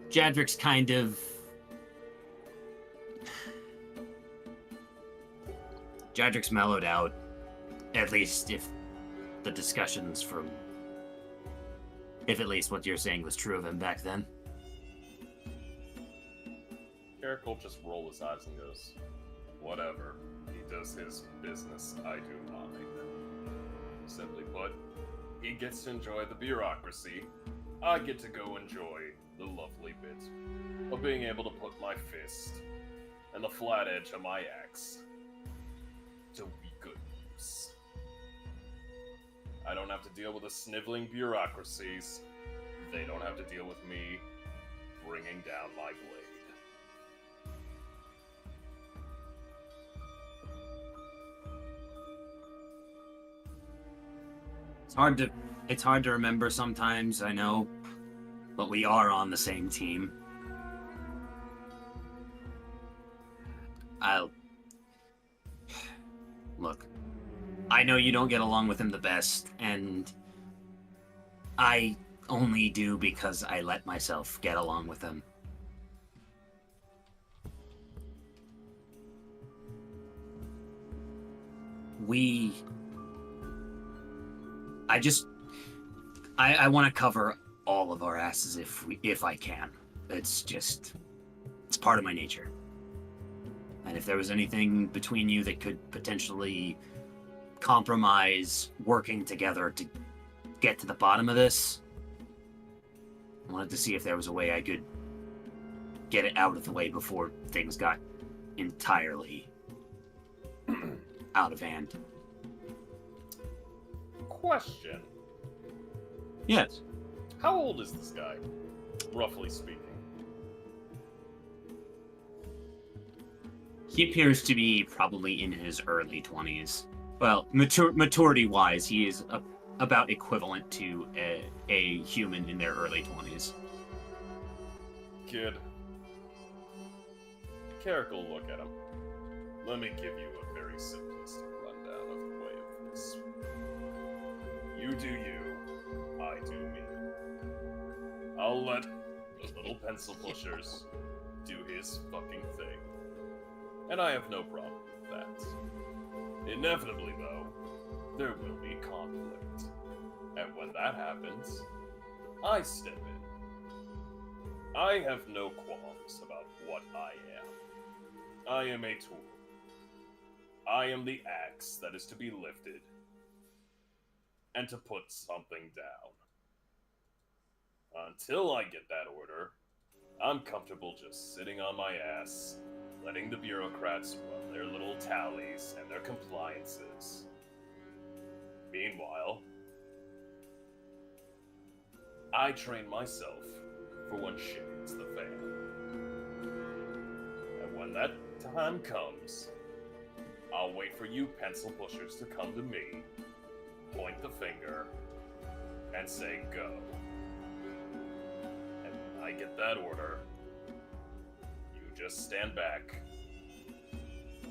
Jadrick's kind of... Jadrick's mellowed out, at least if the discussions from... If at least what you're saying was true of him back then. Carrick will just roll his eyes and goes, whatever. He does his business, I do mine. Simply put, he gets to enjoy the bureaucracy. I get to go enjoy the lovely bit of being able to put my fist and the flat edge of my axe to be good use. I don't have to deal with the sniveling bureaucracies. They don't have to deal with me bringing down my blade. It's hard to remember sometimes, I know, but we are on the same team. Look, I know you don't get along with him the best, and I only do because I let myself get along with him. I want to cover all of our asses if I can. It's part of my nature. And if there was anything between you that could potentially compromise working together to get to the bottom of this, I wanted to see if there was a way I could get it out of the way before things got entirely out of hand. Question. Yes. How old is this guy, roughly speaking? He appears to be probably in his early 20s. Well, maturity-wise, he is about equivalent to a human in their early 20s. Kid. Carrick will look at him. Let me give you a very simplistic rundown of the way of this. You do you, I do me. I'll let the little pencil pushers do his fucking thing. And I have no problem with that. Inevitably, though, there will be conflict. And when that happens, I step in. I have no qualms about what I am. I am a tool. I am the axe that is to be lifted and to put something down. Until I get that order, I'm comfortable just sitting on my ass, letting the bureaucrats run their little tallies and their compliances. Meanwhile, I train myself for when shit hits the fan. And when that time comes, I'll wait for you pencil pushers to come to me, point the finger, and say go. And when I get that order, you just stand back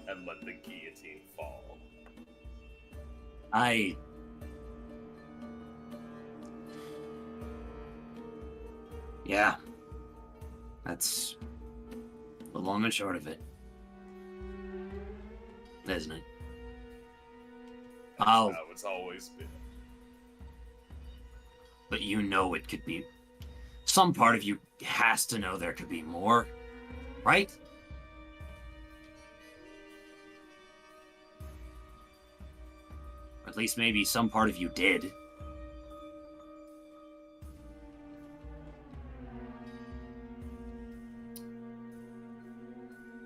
and let the guillotine fall. Yeah. That's the long and short of it. Isn't it? That's how it's always been. But you know it could be. Some part of you has to know there could be more, right? Or at least maybe some part of you did.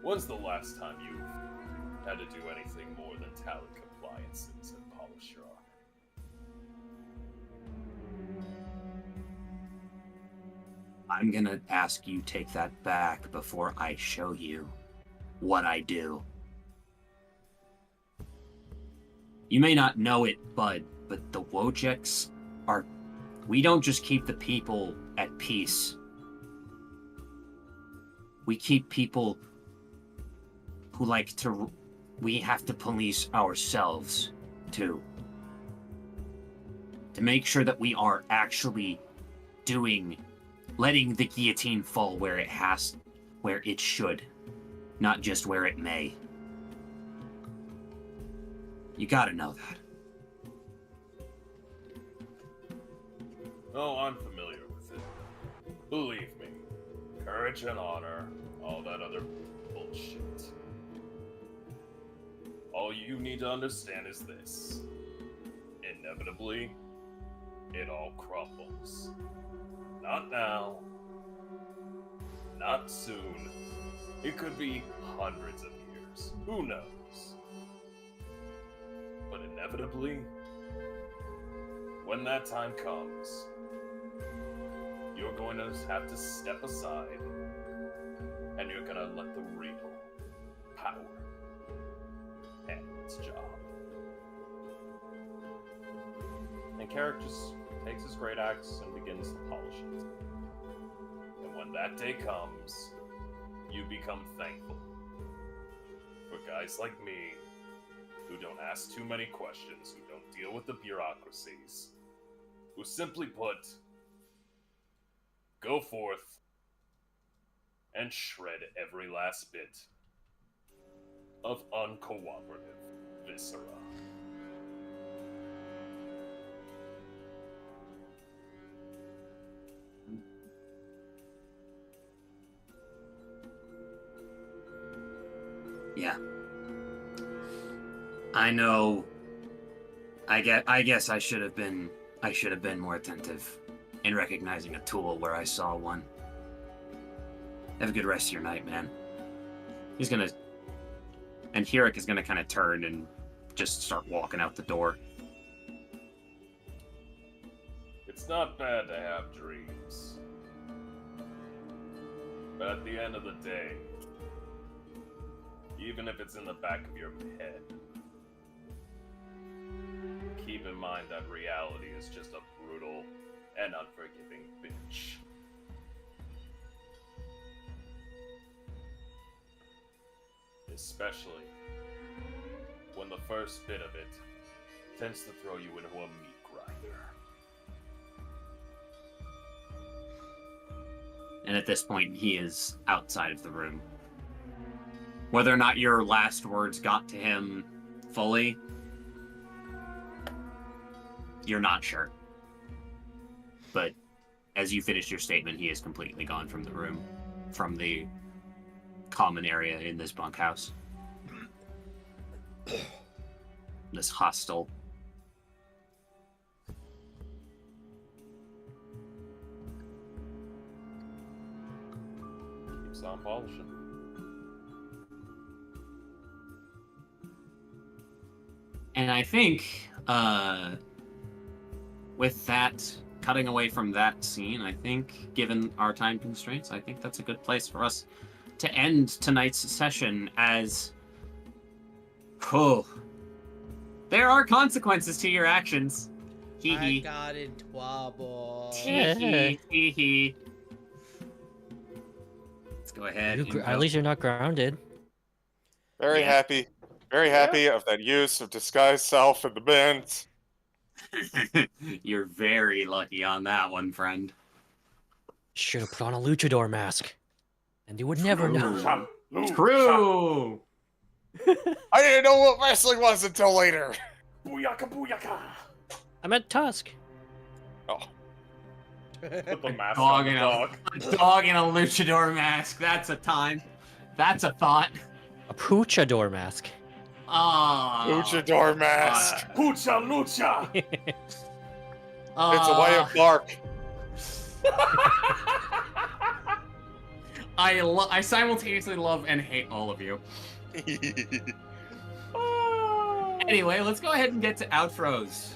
When's the last time you've had to do anything more than tally compliances and polish your armor? I'm gonna ask you take that back before I show you what I do. You may not know it, Bud, but the Wojciechs are... We don't just keep the people at peace. We keep people who like to... We have to police ourselves, too. To make sure that we are actually letting the guillotine fall where it should, not just where it may. You gotta know that. Oh, I'm familiar with it. Believe me. Courage and honor, all that other bullshit. All you need to understand is this. Inevitably, it all crumbles. Not now. Not soon. It could be hundreds of years. Who knows? But inevitably, when that time comes, you're going to have to step aside, and you're gonna let the real power handle its job. And Carrick just takes his great axe and begins to polish it. And when that day comes, you become thankful for guys like me who don't ask too many questions, who don't deal with the bureaucracies, who simply put, go forth and shred every last bit of uncooperative viscera. Yeah. I know. I guess I should have been more attentive in recognizing a tool where I saw one. Have a good rest of your night, man. And Hirik is gonna kind of turn and just start walking out the door. It's not bad to have dreams. But at the end of the day, even if it's in the back of your head, keep in mind that reality is just a brutal and unforgiving bitch. Especially when the first bit of it tends to throw you into a meat grinder. And at this point, he is outside of the room. Whether or not your last words got to him fully, you're not sure. But as you finish your statement, he is completely gone from the room, from the common area in this bunkhouse. This hostel. Keeps on polishing. And I think, with that, cutting away from that scene, I think, given our time constraints, I think that's a good place for us to end tonight's session as... Oh, there are consequences to your actions. Hee I hee. got in trouble. Hee hee. Hee hee. Let's go ahead. and At go. least you're not grounded. Very Yeah. happy. Very happy of that use of disguised self in the bins. You're very lucky on that one, friend. Should have put on a luchador mask. And you would never know. True. I didn't know what wrestling was until later. Booyaka, booyaka! I meant Tusk. Oh, Put the mask Dog on the in dog. a dog in a luchador mask. That's a time. That's a thought. A poochador mask. Oh. luchador mask. Pucha lucha! It's a way of bark. I simultaneously love and hate all of you. Anyway, let's go ahead and get to outros.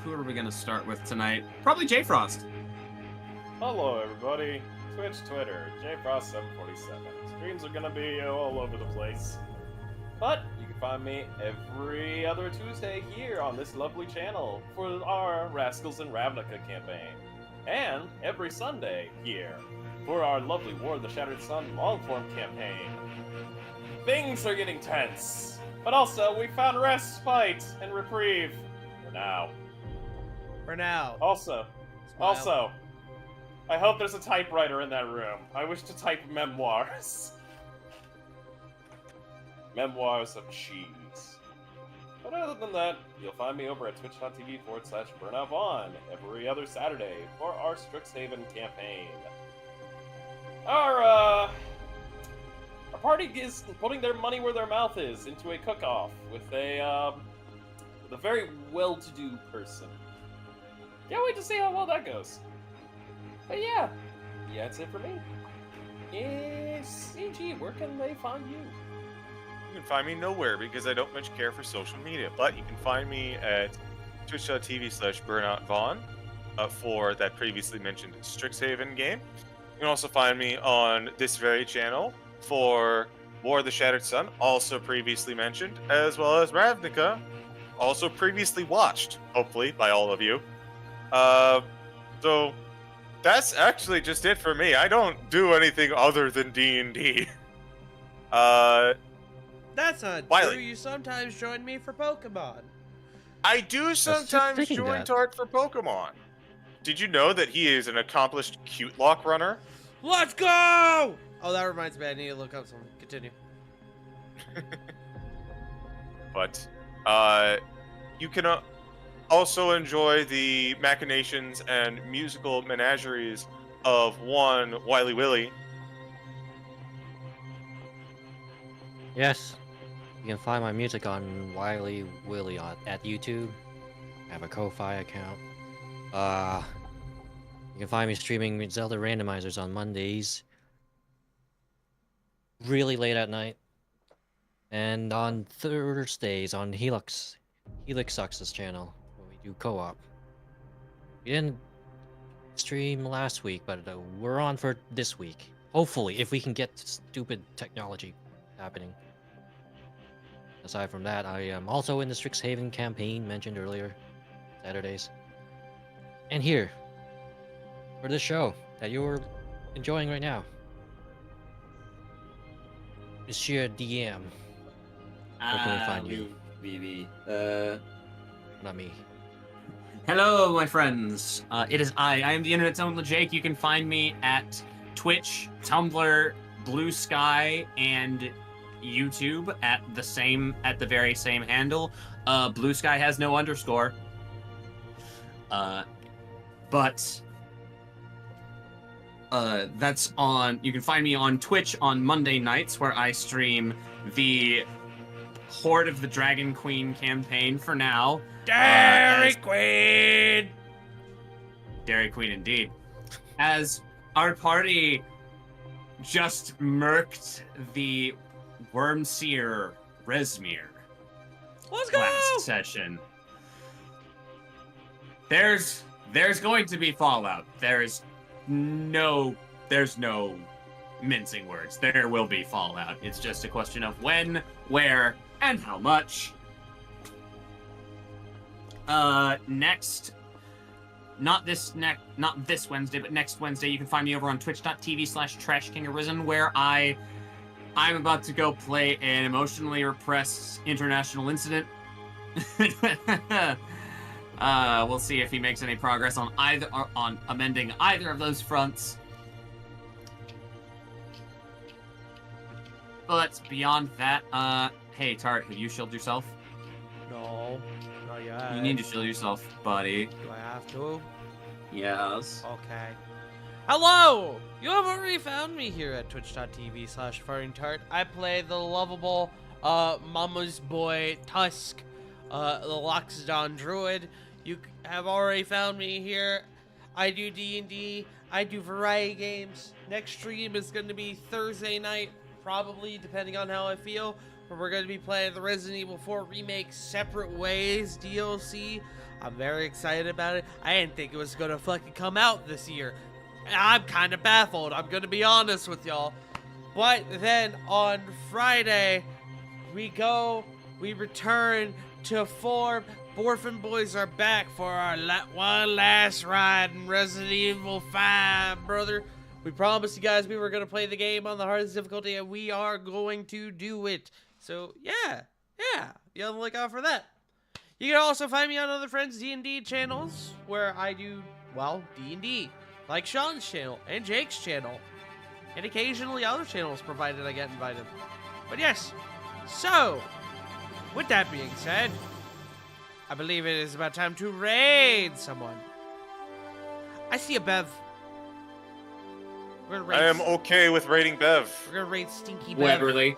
Who are we gonna start with tonight? Probably J Frost. Hello, everybody. Twitch, Twitter, JFrost747. Streams are gonna be all over the place. But you can find me every other Tuesday here on this lovely channel for our Rascals and Ravnica campaign. And every Sunday here for our lovely War of the Shattered Sun long-form campaign. Things are getting tense, but also we found respite and reprieve for now. For now. Also, Smile. I hope there's a typewriter in that room. I wish to type memoirs. Memoirs of cheese. But other than that, you'll find me over at twitch.tv/BurnoutVaughn every other Saturday for our Strixhaven campaign. Our party is putting their money where their mouth is into a cook-off with a very well-to-do person. Can't wait to see how well that goes. But yeah, that's it for me. CG, where can they find you? You can find me nowhere because I don't much care for social media, but you can find me at twitch.tv/BurnoutVaughn for that previously mentioned Strixhaven game. You can also find me on this very channel for War of the Shattered Sun, also previously mentioned, as well as Ravnica, also previously watched, hopefully, by all of you. So that's actually just it for me. I don't do anything other than D&D. That's not Wiley. true. You sometimes join me for Pokemon. I do sometimes thinking join that. Tart for Pokemon. Did you know that he is an accomplished cute lock runner? Let's go! Oh, that reminds me. I need to look up something. Continue. But you can also enjoy the machinations and musical menageries of one Wily Willy. Yes. You can find my music on Wiley Willy at YouTube. I have a Ko-Fi account. You can find me streaming Zelda randomizers on Mondays. Really late at night. And on Thursdays on Helix Sucks' channel, where we do co-op. We didn't stream last week, but we're on for this week. Hopefully, if we can get stupid technology happening. Aside from that, I am also in the Strixhaven campaign mentioned earlier, Saturdays. And here, for this show that you're enjoying right now. It's sheer DM. Where can we find you? Not me. Hello, my friends. It is I am the internet's own Jake. You can find me at Twitch, Tumblr, Blue Sky, and YouTube at the very same handle. Blue Sky has no underscore. But that's on. You can find me on Twitch on Monday nights, where I stream the Horde of the Dragon Queen campaign for now. Dairy Queen! Dairy Queen, indeed. As our party just murked the Wormseer Resmir Let's go! last session. There's going to be fallout. There's no mincing words. There will be fallout. It's just a question of when, where, and how much. Next, not this Wednesday, but next Wednesday, you can find me over on twitch.tv/TrashKingArisen, where I'm about to go play an emotionally repressed international incident. We'll see if he makes any progress on amending either of those fronts. But beyond that, hey Tart, have you shielded yourself? No, not yet. You need to shield yourself, buddy. Do I have to? Yes. Okay. Hello! You have already found me here at twitch.tv/FartingTart. I play the lovable, mama's boy Tusk, the Loxodon Druid. You have already found me here. I do D&D. I do variety games. Next stream is going to be Thursday night, probably, depending on how I feel, where we're going to be playing the Resident Evil 4 Remake Separate Ways DLC. I'm very excited about it. I didn't think it was going to fucking come out this year. I'm kind of baffled, I'm going to be honest with y'all. But then on Friday, we return to form. Orphan Boys are back for our one last ride in Resident Evil 5, brother. We promised you guys we were going to play the game on the hardest difficulty, and we are going to do it. So, yeah, be on the lookout for that. You can also find me on other friends' D&D channels, where I do, well, D&D. Like Sean's channel, and Jake's channel. And occasionally other channels, provided I get invited. But yes, so, with that being said, I believe it is about time to raid someone. I see a Bev. We're gonna raid. I am okay with raiding Bev. We're gonna raid Stinky Bev. Literally.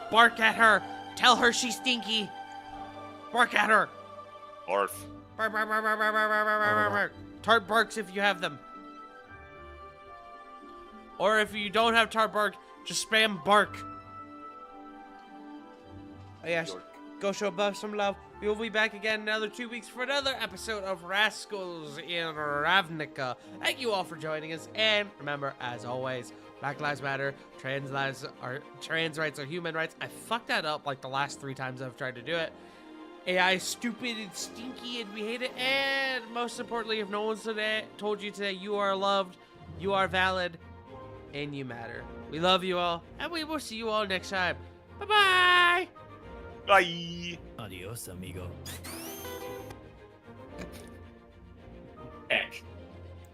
Bark at her. Tell her she's stinky. Bark at her. Barf. Bark, bark, bark, bark, bark, bark, bark, bark, bark. Tart barks if you have them. Or if you don't have tart bark, just spam bark. Oh yes, go show Buff some love. We will be back again in another 2 weeks for another episode of Rascals in Ravnica. Thank you all for joining us, and remember, as always, Black Lives Matter, trans rights are human rights. I fucked that up like the last 3 times I've tried to do it. AI is stupid and stinky and we hate it, and most importantly, if no one's told you today, you are loved, you are valid, and you matter. We love you all, and we will see you all next time. Bye-bye! Bye. Adios, amigo.